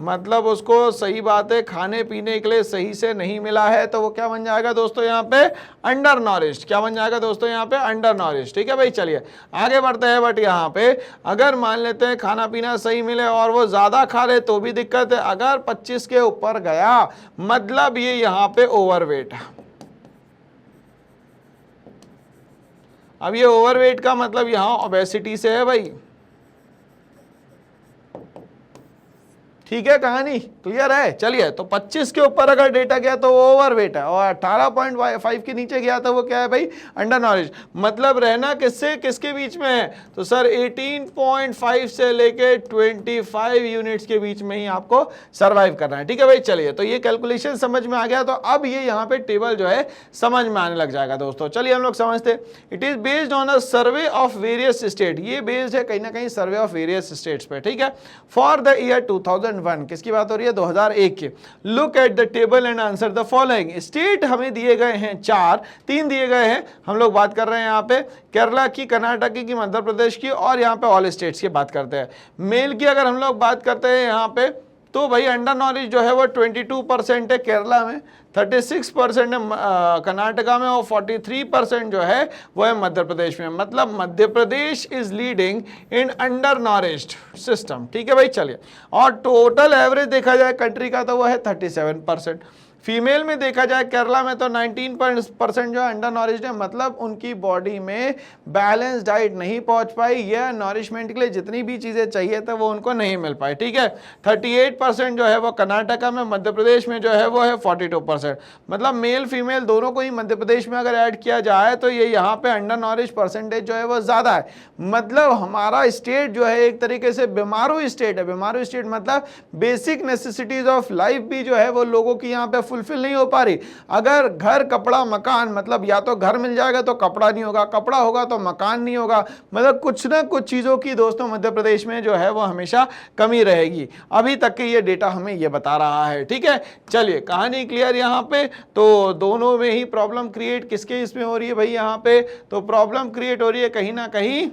मतलब उसको सही बात है खाने पीने के लिए सही से नहीं मिला है, तो वो क्या बन जाएगा दोस्तों यहाँ पे अंडर नॉरिश्ड। क्या बन जाएगा दोस्तों यहाँ पे अंडर नॉरिश्ड। ठीक है भाई, चलिए आगे बढ़ते हैं। बट यहाँ पे अगर मान लेते हैं खाना पीना सही मिले और वो ज्यादा खा ले तो भी दिक्कत है। अगर 25 के ऊपर गया मतलब ये यहाँ पे ओवरवेट है। अब ये ओवरवेट का मतलब यहाँ ओबेसिटी से है भाई। ठीक है, कहानी क्लियर है। चलिए, तो 25 के ऊपर अगर डेटा गया तो वो ओवरवेट है, और 18.5 के नीचे गया तो वो क्या है भाई अंडर नॉरिश। मतलब रहना किससे किसके बीच में है, तो सर 18.5 से लेके 25 यूनिट्स के बीच में ही आपको सर्वाइव करना है। ठीक है भाई, चलिए तो ये कैलकुलेशन समझ में आ गया। तो अब ये यहाँ पे टेबल जो है समझ में आने लग जाएगा दोस्तों। चलिए हम लोग समझते। It is based on a survey of various state. ये बेस्ड है कहीं ना कहीं सर्वे ऑफ वेरियस स्टेट्स पे। ठीक है, फॉर द ईयर 2001। किसकी बात हो रही है, 2001 की। Look at the table and answer the following. State हमें दिए गए हैं 4, 3 दिए गए हैं। हम लोग बात कर रहे हैं यहाँ पे केरला की, कर्नाटक की, मध्य प्रदेश की, और यहाँ पे ऑल स्टेट्स की बात करते हैं। मेल की अगर हम लोग बात करते हैं यहाँ पे, तो भाई अंडर नॉलेज जो है वो 22% है केरला में, 36% है कर्नाटका में, और 43% जो है वो है मध्य प्रदेश में। मतलब Madhya Pradesh is leading in undernourished system. ठीक है भाई, चलिए। और टोटल एवरेज देखा जाए कंट्री का तो वो है 37%। फीमेल में देखा जाए केरला में तो 19% जो है अंडर नॉरिश्ड है। मतलब उनकी बॉडी में बैलेंस डाइट नहीं पहुंच पाई, या नॉरिशमेंट के लिए जितनी भी चीजें चाहिए था वो उनको नहीं मिल पाई। ठीक है, 38% जो है वो कर्नाटका में, मध्य प्रदेश में जो है वो है 42%। मतलब मेल फीमेल दोनों को ही मध्य प्रदेश में अगर ऐड किया जाए तो ये यहाँ पे अंडर नॉरिश परसेंटेज जो है वो ज्यादा है। मतलब हमारा स्टेट जो है एक तरीके से बीमारू स्टेट है। बीमारू स्टेट मतलब बेसिक नेसेसिटीज ऑफ लाइफ भी जो है वो लोगों की यहाँ पे फुलफिल नहीं हो पा रही। अगर घर कपड़ा मकान, मतलब या तो घर मिल जाएगा तो कपड़ा नहीं होगा, कपड़ा होगा तो मकान नहीं होगा। मतलब कुछ ना कुछ चीजों की दोस्तों मध्य प्रदेश में जो है वो हमेशा कमी रहेगी। अभी तक के ये डेटा हमें ये बता रहा है। ठीक है, चलिए कहानी क्लियर यहाँ पे। तो दोनों में ही प्रॉब्लम क्रिएट किसके इसमें हो रही है भाई, यहाँ पे तो प्रॉब्लम क्रिएट हो रही है कहीं ना कहीं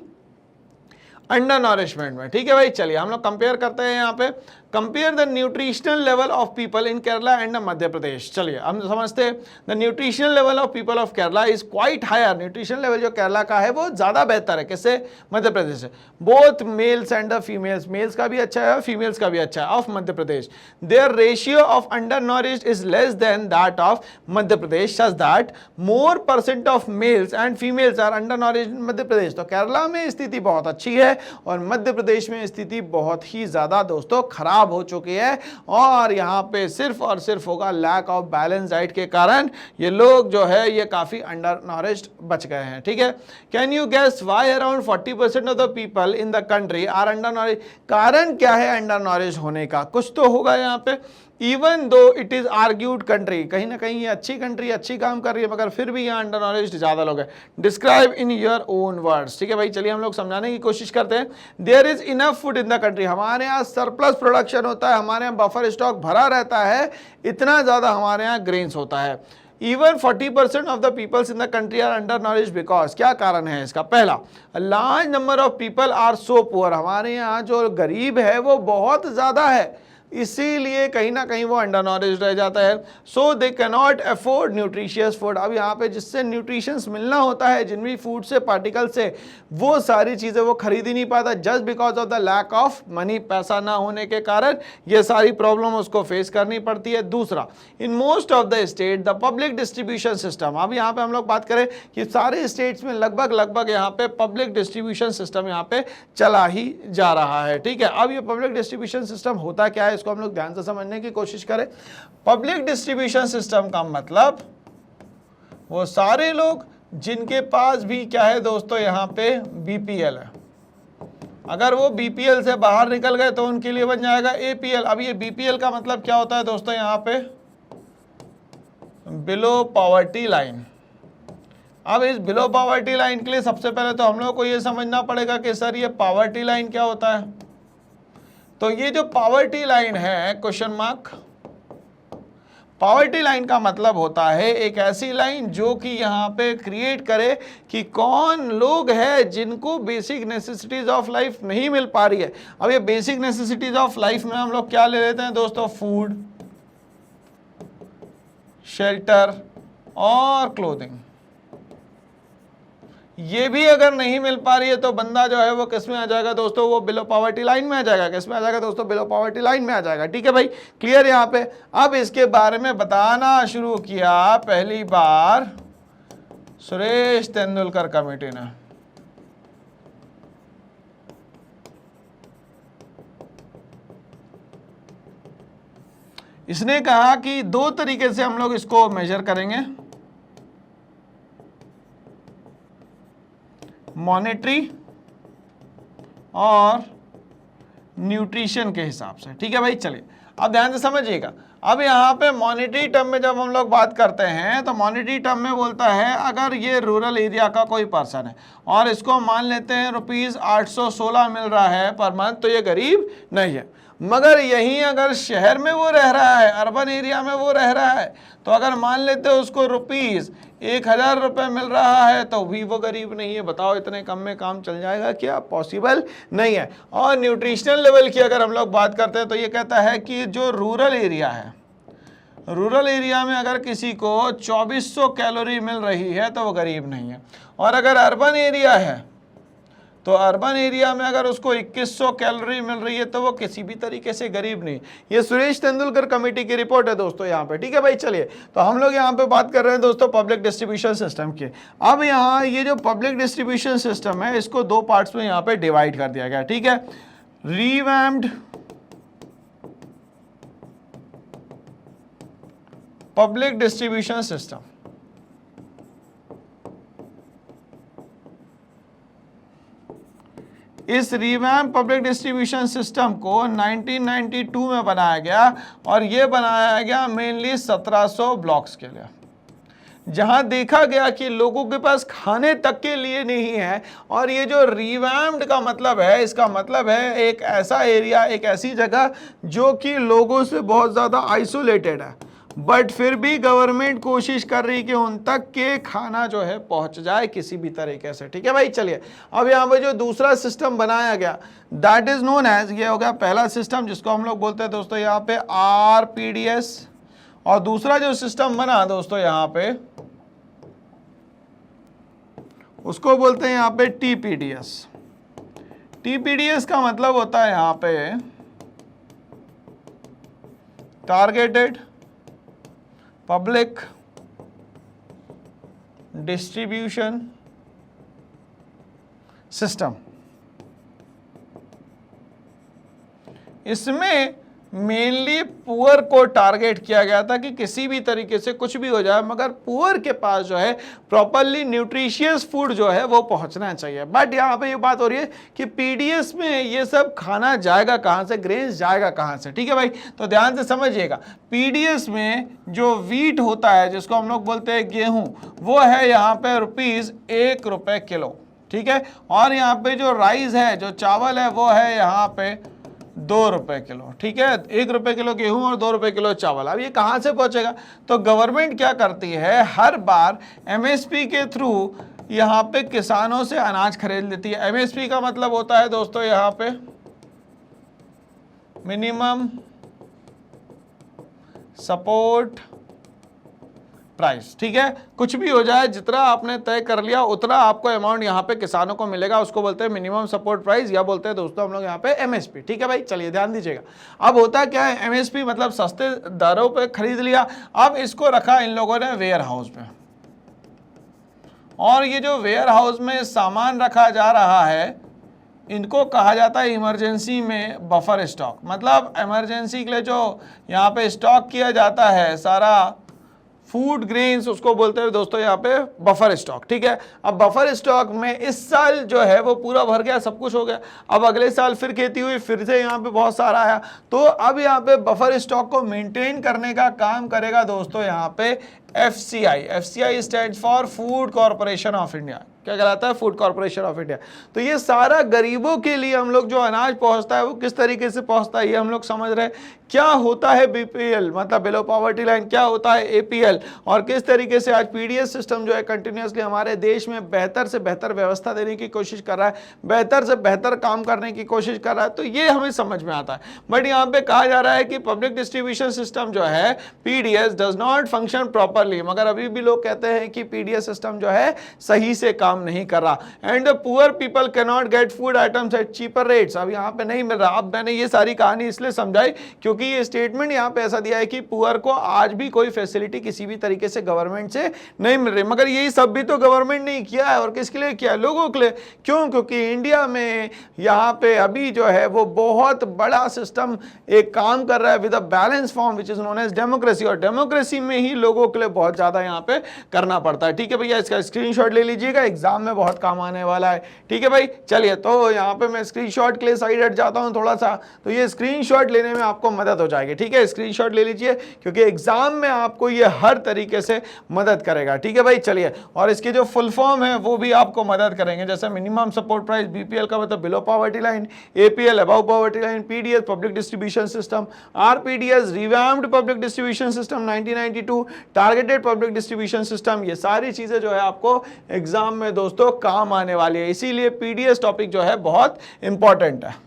अंडर नॉरिशमेंट में। ठीक है भाई, चलिए हम लोग कंपेयर करते हैं यहाँ पे। Compare the nutritional level of people in Kerala and Madhya Pradesh. चलिए हम समझते हैं। The nutritional level of people of Kerala is quite higher. Nutrition level जो केरला का है वो ज्यादा बेहतर है, किससे, मध्य प्रदेश से। Both males and the females, males का भी अच्छा है और फीमेल्स का भी अच्छा है of Madhya Pradesh. Their ratio of undernourished is less than that of Madhya Pradesh, such that more % of males and females are undernourished in Madhya Pradesh. तो केरला में स्थिति बहुत अच्छी है और मध्य प्रदेश में स्थिति बहुत ही ज्यादा दोस्तों खराब हो चुकी है। और यहां पे सिर्फ और सिर्फ होगा लैक ऑफ बैलेंस डाइट के कारण ये लोग जो है ये काफी अंडर नॉरिश्ड बच गए हैं। ठीक है, can you guess why around 40% of the people in the country are undernourished. कारण क्या है अंडर नॉरिश्ड होने का, कुछ तो होगा यहाँ पे। Even though it is argued country, कहीं ना कहीं ये अच्छी कंट्री अच्छी काम कर रही है, मगर फिर भी यहाँ अंडर नॉलेज ज्यादा लोग हैं। Describe in your own words. ठीक है भाई, चलिए हम लोग समझाने की कोशिश करते हैं। There is enough food in the country. हमारे यहाँ सरप्लस प्रोडक्शन होता है, हमारे यहाँ बफर स्टॉक भरा रहता है, इतना ज्यादा हमारे यहाँ ग्रेन्स होता है। Even 40% of the peoples in the country are undernourished because, क्या कारण है इसका। पहला, large number of people are so poor. हमारे यहाँ जो गरीब है वो बहुत ज्यादा है, इसीलिए कहीं ना कहीं वो अंडर नॉरिश्ड रह जाता है। So they cannot afford nutritious food. अब यहाँ पे जिससे न्यूट्रिशंस मिलना होता है, जिन भी फूड से पार्टिकल से, वो सारी चीजें वो खरीद ही नहीं पाता just because of the lack of money. पैसा ना होने के कारण ये सारी प्रॉब्लम उसको फेस करनी पड़ती है। दूसरा, in most of the state the public distribution system. अब यहाँ पे हम लोग बात करें कि सारे स्टेट्स में लगभग यहाँ पे पब्लिक डिस्ट्रीब्यूशन सिस्टम यहाँ पे चला ही जा रहा है। ठीक है, अब ये पब्लिक डिस्ट्रीब्यूशन सिस्टम होता क्या है, इसको हम लोग ध्यान से समझने की कोशिश करें। पब्लिक डिस्ट्रीब्यूशन सिस्टम का मतलब वो सारे लोग जिनके पास भी क्या है दोस्तों यहाँ पे बीपीएल है, अगर वो बीपीएल से बाहर निकल गए तो उनके लिए बन जाएगा एपीएल। अब ये बीपीएल का मतलब क्या होता है दोस्तों, यहाँ पे बिलो पॉवर्टी लाइन। अब इस बिलो पॉवर्टी लाइन के लिए सबसे पहले तो हम लोग को ये समझना पड़ेगा कि सर ये पॉवर्टी लाइन क्या होता है। तो ये जो पॉवर्टी लाइन है क्वेश्चन मार्क, पॉवर्टी लाइन का मतलब होता है एक ऐसी लाइन जो कि यहाँ पे क्रिएट करे कि कौन लोग हैं जिनको बेसिक नेसेसिटीज ऑफ लाइफ नहीं मिल पा रही है। अब ये बेसिक नेसेसिटीज ऑफ लाइफ में हम लोग क्या ले लेते हैं दोस्तों, फूड, शेल्टर और क्लोथिंग। ये भी अगर नहीं मिल पा रही है तो बंदा जो है वो किस में आ जाएगा दोस्तों, वो बिलो पॉवर्टी लाइन में आ जाएगा। किस में आ जाएगा दोस्तों, बिलो पॉवर्टी लाइन में आ जाएगा। ठीक है भाई, क्लियर यहाँ पे। अब इसके बारे में बताना शुरू किया पहली बार सुरेश तेंदुलकर कमेटी ने। इसने कहा कि दो तरीके से हम लोग इसको मेजर करेंगे, मॉनेटरी और न्यूट्रिशन के हिसाब से। ठीक है भाई, चलिए अब ध्यान से समझिएगा। अब यहाँ पे मॉनेटरी टर्म में जब हम लोग बात करते हैं तो मॉनेटरी टर्म में बोलता है अगर ये रूरल एरिया का कोई पर्सन है और इसको मान लेते हैं ₹816 मिल रहा है पर मंथ, तो ये गरीब नहीं है। मगर यहीं अगर शहर में वो रह रहा है, अर्बन एरिया में वो रह रहा है, तो अगर मान लेते हैं उसको ₹1000 मिल रहा है तो भी वो गरीब नहीं है। बताओ इतने कम में काम चल जाएगा क्या? पॉसिबल नहीं है। और न्यूट्रिशनल लेवल की अगर हम लोग बात करते हैं तो ये कहता है कि जो रूरल एरिया है, रूरल एरिया में अगर किसी को 2400 कैलोरी मिल रही है तो वो गरीब नहीं है। और अगर अर्बन एरिया है तो अर्बन एरिया में अगर उसको 2100 कैलोरी मिल रही है तो वो किसी भी तरीके से गरीब नहीं। ये सुरेश तेंदुलकर कमेटी की रिपोर्ट है दोस्तों यहाँ पे। ठीक है भाई, चलिए तो हम लोग यहाँ पे बात कर रहे हैं दोस्तों पब्लिक डिस्ट्रीब्यूशन सिस्टम की। अब यहाँ ये जो पब्लिक डिस्ट्रीब्यूशन सिस्टम है इसको दो पार्ट्स में यहाँ पे डिवाइड कर दिया गया। ठीक है, रिवैम्प्ड पब्लिक डिस्ट्रीब्यूशन सिस्टम। इस रिवैम्प पब्लिक डिस्ट्रीब्यूशन सिस्टम को 1992 में बनाया गया और ये बनाया गया मेनली 1700 ब्लॉक्स के लिए, जहां देखा गया कि लोगों के पास खाने तक के लिए नहीं है। और ये जो रिवैम्प्ड का मतलब है, इसका मतलब है एक ऐसा एरिया, एक ऐसी जगह जो कि लोगों से बहुत ज़्यादा आइसोलेटेड है, बट फिर भी गवर्नमेंट कोशिश कर रही कि उन तक के खाना जो है पहुंच जाए किसी भी तरीके से। ठीक है भाई, चलिए अब यहाँ पे जो दूसरा सिस्टम बनाया गया दैट इज नोन एज, ये हो गया पहला सिस्टम जिसको हम लोग बोलते हैं दोस्तों यहाँ पे RPDS। और दूसरा जो सिस्टम बना दोस्तों यहाँ पे उसको बोलते हैं यहाँ पे TPDS। TPDS का मतलब होता है यहाँ पे टारगेटेड पब्लिक डिस्ट्रीब्यूशन सिस्टम। इसमें मेनली पुअर को टारगेट किया गया था कि किसी भी तरीके से कुछ भी हो जाए मगर पुअर के पास जो है प्रॉपरली न्यूट्रिशियस फूड जो है वो पहुंचना चाहिए। बट यहाँ पे ये बात हो रही है कि पीडीएस में ये सब खाना जाएगा कहाँ से, ग्रेन्स जाएगा कहाँ से। ठीक है भाई, तो ध्यान से समझिएगा। पीडीएस में जो वीट होता है जिसको हम लोग बोलते हैं गेहूं, वो है यहाँ पे ₹1 किलो। ठीक है, और यहाँ पे जो राइस है, जो चावल है, वो है यहाँ पे ₹2 किलो। ठीक है, ₹1 किलो गेहूं और ₹2 किलो चावल। अब ये कहाँ से पहुंचेगा? तो गवर्नमेंट क्या करती है, हर बार एमएसपी के थ्रू यहाँ पे किसानों से अनाज खरीद लेती है। एमएसपी का मतलब होता है दोस्तों यहाँ पे मिनिमम सपोर्ट प्राइस। ठीक है, कुछ भी हो जाए, जितना आपने तय कर लिया उतना आपको अमाउंट यहाँ पे किसानों को मिलेगा, उसको बोलते हैं मिनिमम सपोर्ट प्राइस या बोलते हैं दोस्तों हम लोग यहाँ पे एमएसपी। ठीक है भाई, चलिए ध्यान दीजिएगा। अब होता क्या है, एमएसपी मतलब सस्ते दरों पे खरीद लिया। अब इसको रखा इन लोगों ने वेयर हाउस में, और ये जो वेयर हाउस में सामान रखा जा रहा है इनको कहा जाता है इमरजेंसी में बफर स्टॉक। मतलब इमरजेंसी के लिए जो यहाँ पे स्टॉक किया जाता है सारा फूड ग्रेन्स, उसको बोलते हैं दोस्तों यहाँ पे बफर स्टॉक। ठीक है, अब बफर स्टॉक में इस साल जो है वो पूरा भर गया, सब कुछ हो गया। अब अगले साल फिर खेती हुई, फिर से यहाँ पे बहुत सारा आया। तो अब यहाँ पे बफर स्टॉक को मेंटेन करने का काम करेगा दोस्तों यहाँ पे FCI stand for food corporation of India. क्या कहलाता है? Food corporation of India. तो ये सारा गरीबों के लिए हम लोग जो अनाज पहुंचता है वो किस तरीके से पहुंचता है ये हम लोग समझ रहे हैं। क्या होता है BPL मतलब बिलो पॉवर्टी लाइन, क्या होता है APL, और किस तरीके से आज PDS सिस्टम जो है कंटिन्यूसली हमारे देश में बेहतर से बेहतर व्यवस्था देने की कोशिश कर रहा है, बेहतर से बेहतर काम करने की कोशिश कर रहा है। तो ये हमें समझ में आता है। बट यहाँ पे कहा जा रहा है कि पब्लिक डिस्ट्रीब्यूशन सिस्टम जो है PDS does not function properly, मगर अभी भी लोग कहते हैं कि PDS सिस्टम जो है सही से काम नहीं कर रहा। And the poor people can not get food items eight cheaper rates. अब यहाँ पे नहीं मिल रहा। अब मैंने ये सारी कहानी इसलिए समझाई क्योंकि ये स्टेटमेंट यहाँ पे ऐसा दिया है कि पुअर को आज भी कोई फैसिलिटी किसी भी तरीके से गवर्नमेंट से नहीं मिल रही। मगर यही सब भी तो गवर्नमेंट ने किया है, और किसके लिए किया? लोगों के लिए। क्यों? क्योंकि इंडिया में यहाँ पे अभी जो है वो बहुत बड़ा सिस्टम एक काम कर रहा है with a balance form which is known as democracy, और डेमोक्रेसी में ही लोगों के लिए बहुत ज्यादा यहाँ पे करना पड़ता है। ठीक है भैया, इसका स्क्रीनशॉट ले लीजिएगा, एग्जाम में बहुत काम आने वाला है। ठीक है भाई, चलिए तो यहाँ पे मैं स्क्रीनशॉट के लिए साइड हट जाता हूँ थोड़ा सा, तो ये स्क्रीनशॉट लेने में आपको मदद हो जाएगी। ठीक है, स्क्रीनशॉट ले लीजिए क्योंकि एग्जाम में आपको ये हर तरीके से मदद करेगा। ठीक है भाई, चलिए, और इसकी जो फुल फॉर्म है वो भी आपको मदद करेंगे, जैसे मिनिमम सपोर्ट प्राइस, BPL का मतलब below poverty line, APL above poverty line, PDS public distribution system, RPDS revamped public distribution system 1992, targeted public distribution system. ये सारी चीजें जो है आपको एग्जाम में दोस्तों काम आने वाली है, इसीलिए PDS टॉपिक जो है बहुत इंपॉर्टेंट है।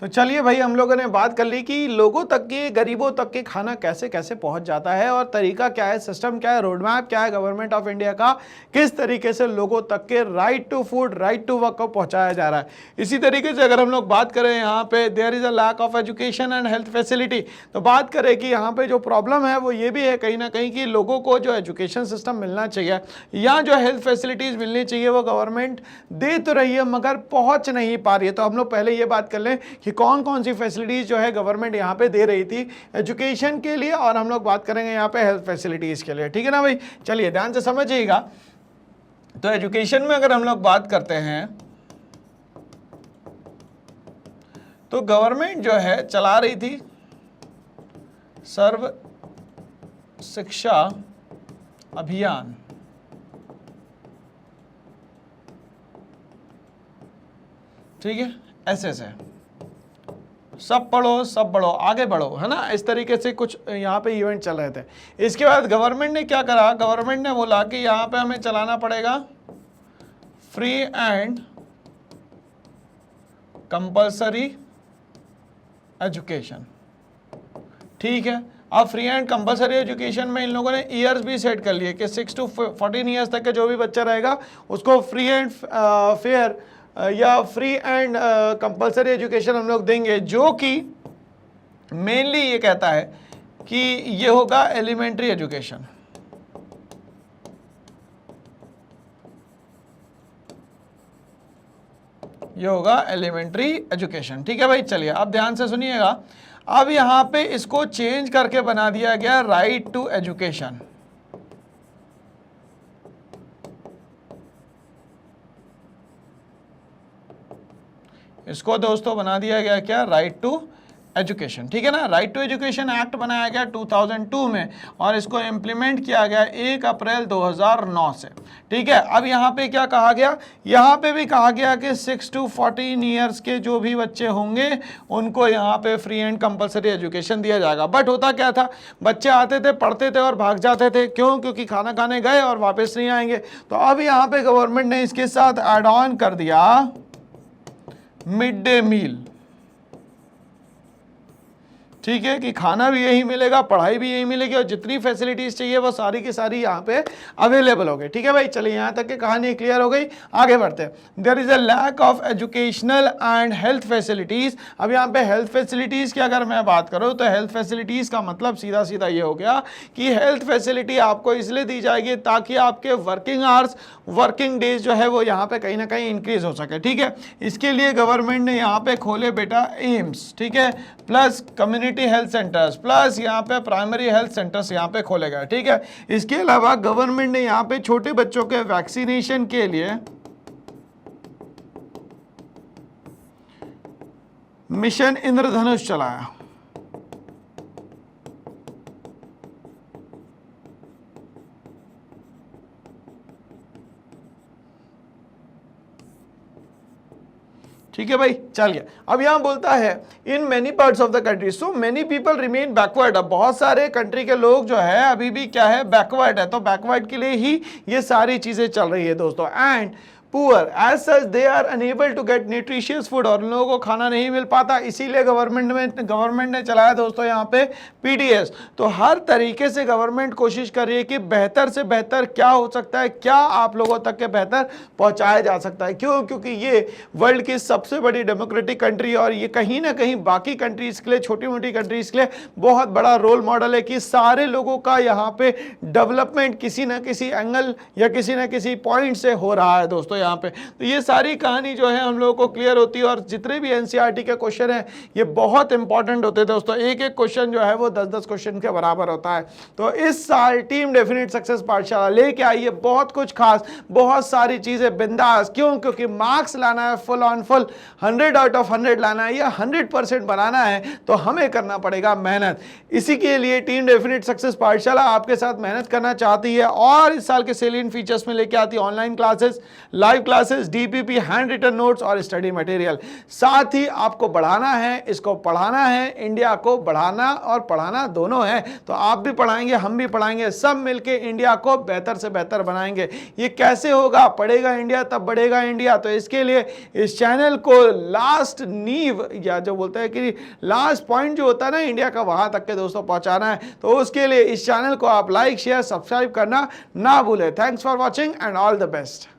तो चलिए भाई, हम लोगों ने बात कर ली कि लोगों तक के, गरीबों तक के खाना कैसे कैसे पहुंच जाता है, और तरीका क्या है, सिस्टम क्या है, रोड मैप क्या है गवर्नमेंट ऑफ इंडिया का, किस तरीके से लोगों तक के right to food, right to work को पहुंचाया जा रहा है। इसी तरीके से अगर हम लोग बात करें यहाँ पे there is a lack of education and health facility, तो बात करें कि यहाँ पे जो प्रॉब्लम है वो ये भी है कहीं ना कहीं कि लोगों को जो एजुकेशन सिस्टम मिलना चाहिए या जो हेल्थ फैसिलिटीज मिलनी चाहिए वो गवर्नमेंट दे तो रही है मगर पहुंच नहीं पा रही है। तो हम लोग पहले ये बात कर लें कि कौन कौन सी फैसिलिटीज जो है गवर्नमेंट यहाँ पे दे रही थी एजुकेशन के लिए, और हम लोग बात करेंगे यहाँ पे हेल्थ फैसिलिटीज के लिए। ठीक है ना भाई, चलिए ध्यान से समझिएगा। तो एजुकेशन में अगर हम लोग बात करते हैं तो गवर्नमेंट जो है चला रही थी सर्व शिक्षा अभियान। ठीक है, ऐसे से सब पढ़ो सब बढ़ो आगे बढ़ो, है ना, इस तरीके से कुछ यहाँ पे इवेंट चल रहे थे। इसके बाद गवर्नमेंट ने क्या करा, गवर्नमेंट ने बोला कि यहाँ पे हमें चलाना पड़ेगा फ्री एंड कंपल्सरी एजुकेशन। ठीक है, अब फ्री एंड कंपल्सरी एजुकेशन में इन लोगों ने ईयर्स भी सेट कर लिए कि 6 to 14 ईयर्स तक के जो भी बच्चा रहेगा उसको फ्री एंड फेयर या फ्री एंड कंपल्सरी एजुकेशन हम लोग देंगे, जो कि मेनली ये कहता है कि ये होगा एलिमेंट्री एजुकेशन। ये होगा एलिमेंट्री एजुकेशन। ठीक है भाई, चलिए अब ध्यान से सुनिएगा। अब यहां पे इसको चेंज करके बना दिया गया राइट टू एजुकेशन। इसको दोस्तों बना दिया गया क्या, राइट टू एजुकेशन। ठीक है ना, राइट टू एजुकेशन एक्ट बनाया गया 2002 में और इसको इम्प्लीमेंट किया गया 1 अप्रैल 2009 से। ठीक है, अब यहाँ पे क्या कहा गया, यहाँ पे भी कहा गया कि 6 to 14 ईयर्स के जो भी बच्चे होंगे उनको यहाँ पे फ्री एंड कंपलसरी एजुकेशन दिया जाएगा। बट होता क्या था, बच्चे आते थे, पढ़ते थे और भाग जाते थे। क्यों? क्योंकि खाना खाने गए और वापस नहीं आएंगे। तो अब यहाँ पे गवर्नमेंट ने इसके साथ एड ऑन कर दिया मिड डे मील। ठीक है, कि खाना भी यही मिलेगा, पढ़ाई भी यही मिलेगी और जितनी फैसिलिटीज चाहिए वो सारी की सारी यहाँ पे अवेलेबल हो गई। ठीक है भाई, चलिए यहाँ तक की कहानी क्लियर हो गई, आगे बढ़ते हैं। There is a lack of educational and health facilities. अब यहाँ पे हेल्थ फैसिलिटीज की अगर मैं बात करूँ तो हेल्थ फैसिलिटीज का मतलब सीधा सीधा ये हो गया कि हेल्थ फैसिलिटी आपको इसलिए दी जाएगी ताकि आपके वर्किंग आवर्स, वर्किंग डेज जो है वो यहाँ पे कहीं ना कहीं इंक्रीज हो सके। ठीक है, इसके लिए गवर्नमेंट ने यहाँ पे खोले बेटा एम्स, ठीक है, plus community health centres, plus यहाँ पे प्राइमरी हेल्थ सेंटर्स यहाँ पे खोले गए। ठीक है, इसके अलावा गवर्नमेंट ने यहाँ पे छोटे बच्चों के वैक्सीनेशन के लिए मिशन इंद्रधनुष चलाया। मिशन इंद्रधनुष, 2014 से 2019 तक के जो भी बच्चे रहेंगे उनको यहाँ पे फ्री एंड कंपलसरी एजुकेशन दी जाएगी। ठीक है, अब यहाँ पे गवर्नमेंट ने यहाँ पे छोटे बच्चों के वैक्सीनेशन के लिए मिशन इंद्रधनुष चलाया। ठीक है भाई, चलिए अब यहां बोलता है in many parts of the country so many people remain backward. अब बहुत सारे कंट्री के लोग जो है अभी भी क्या है, बैकवर्ड है। तो बैकवर्ड के लिए ही ये सारी चीजें चल रही है दोस्तों। And poor as such they are unable to get nutritious food, और उन लोगों को खाना नहीं मिल पाता, इसीलिए गवर्नमेंट ने चलाया दोस्तों यहाँ पे पीडीएस। तो हर तरीके से गवर्नमेंट कोशिश कर रही है कि बेहतर से बेहतर क्या हो सकता है, क्या आप लोगों तक के बेहतर पहुंचाया जा सकता है। क्यों? क्योंकि ये वर्ल्ड की सबसे बड़ी डेमोक्रेटिक कंट्री और ये कहीं ना कहीं बाकी कंट्रीज के लिए, छोटी मोटी कंट्रीज के लिए बहुत बड़ा रोल मॉडल है कि सारे लोगों का यहाँ पे डेवलपमेंट किसी ना किसी एंगल या किसी ना किसी पॉइंट से हो रहा है दोस्तों यहाँ पे। तो ये सारी कहानी जो है हम लोगों को क्लियर होती है और जितने भी एनसीईआरटी के क्वेश्चन हैं ये बहुत इंपॉर्टेंट होते हैं दोस्तों। एक एक क्वेश्चन जो है वो 10-10 क्वेश्चन के बराबर होता है। तो इस साल टीम डेफिनेट सक्सेस पाठशाला लेके आई है बहुत कुछ खास, बहुत सारी चीजें बिंदास। क्यों? क्योंकि मार्क्स लाना है full on full, 100 out of 100 लाना है या 100% बनाना है तो हमें करना पड़ेगा मेहनत। इसी के लिए टीम डेफिनेट सक्सेस पाठशाला आपके साथ मेहनत करना चाहती है और इस साल के सेलियंट फीचर्स में लेके आती है online classes, live classes, DPP, hand written notes और स्टडी मटेरियल। साथ ही आपको बढ़ाना है, इसको पढ़ाना है, इंडिया को बढ़ाना और पढ़ाना दोनों है। तो आप भी पढ़ाएंगे, हम भी पढ़ाएंगे, सब मिलके इंडिया को बेहतर से बेहतर बनाएंगे। ये कैसे होगा? पढ़ेगा इंडिया तब बढ़ेगा इंडिया। तो इसके लिए इस चैनल को लास्ट नींव या जो बोलते हैं कि लास्ट पॉइंट जो होता है ना इंडिया का, वहां तक के दोस्तों पहुंचाना है। तो उसके लिए इस चैनल को आप लाइक, शेयर, सब्सक्राइब करना ना भूलें। Thanks for watching and all the best.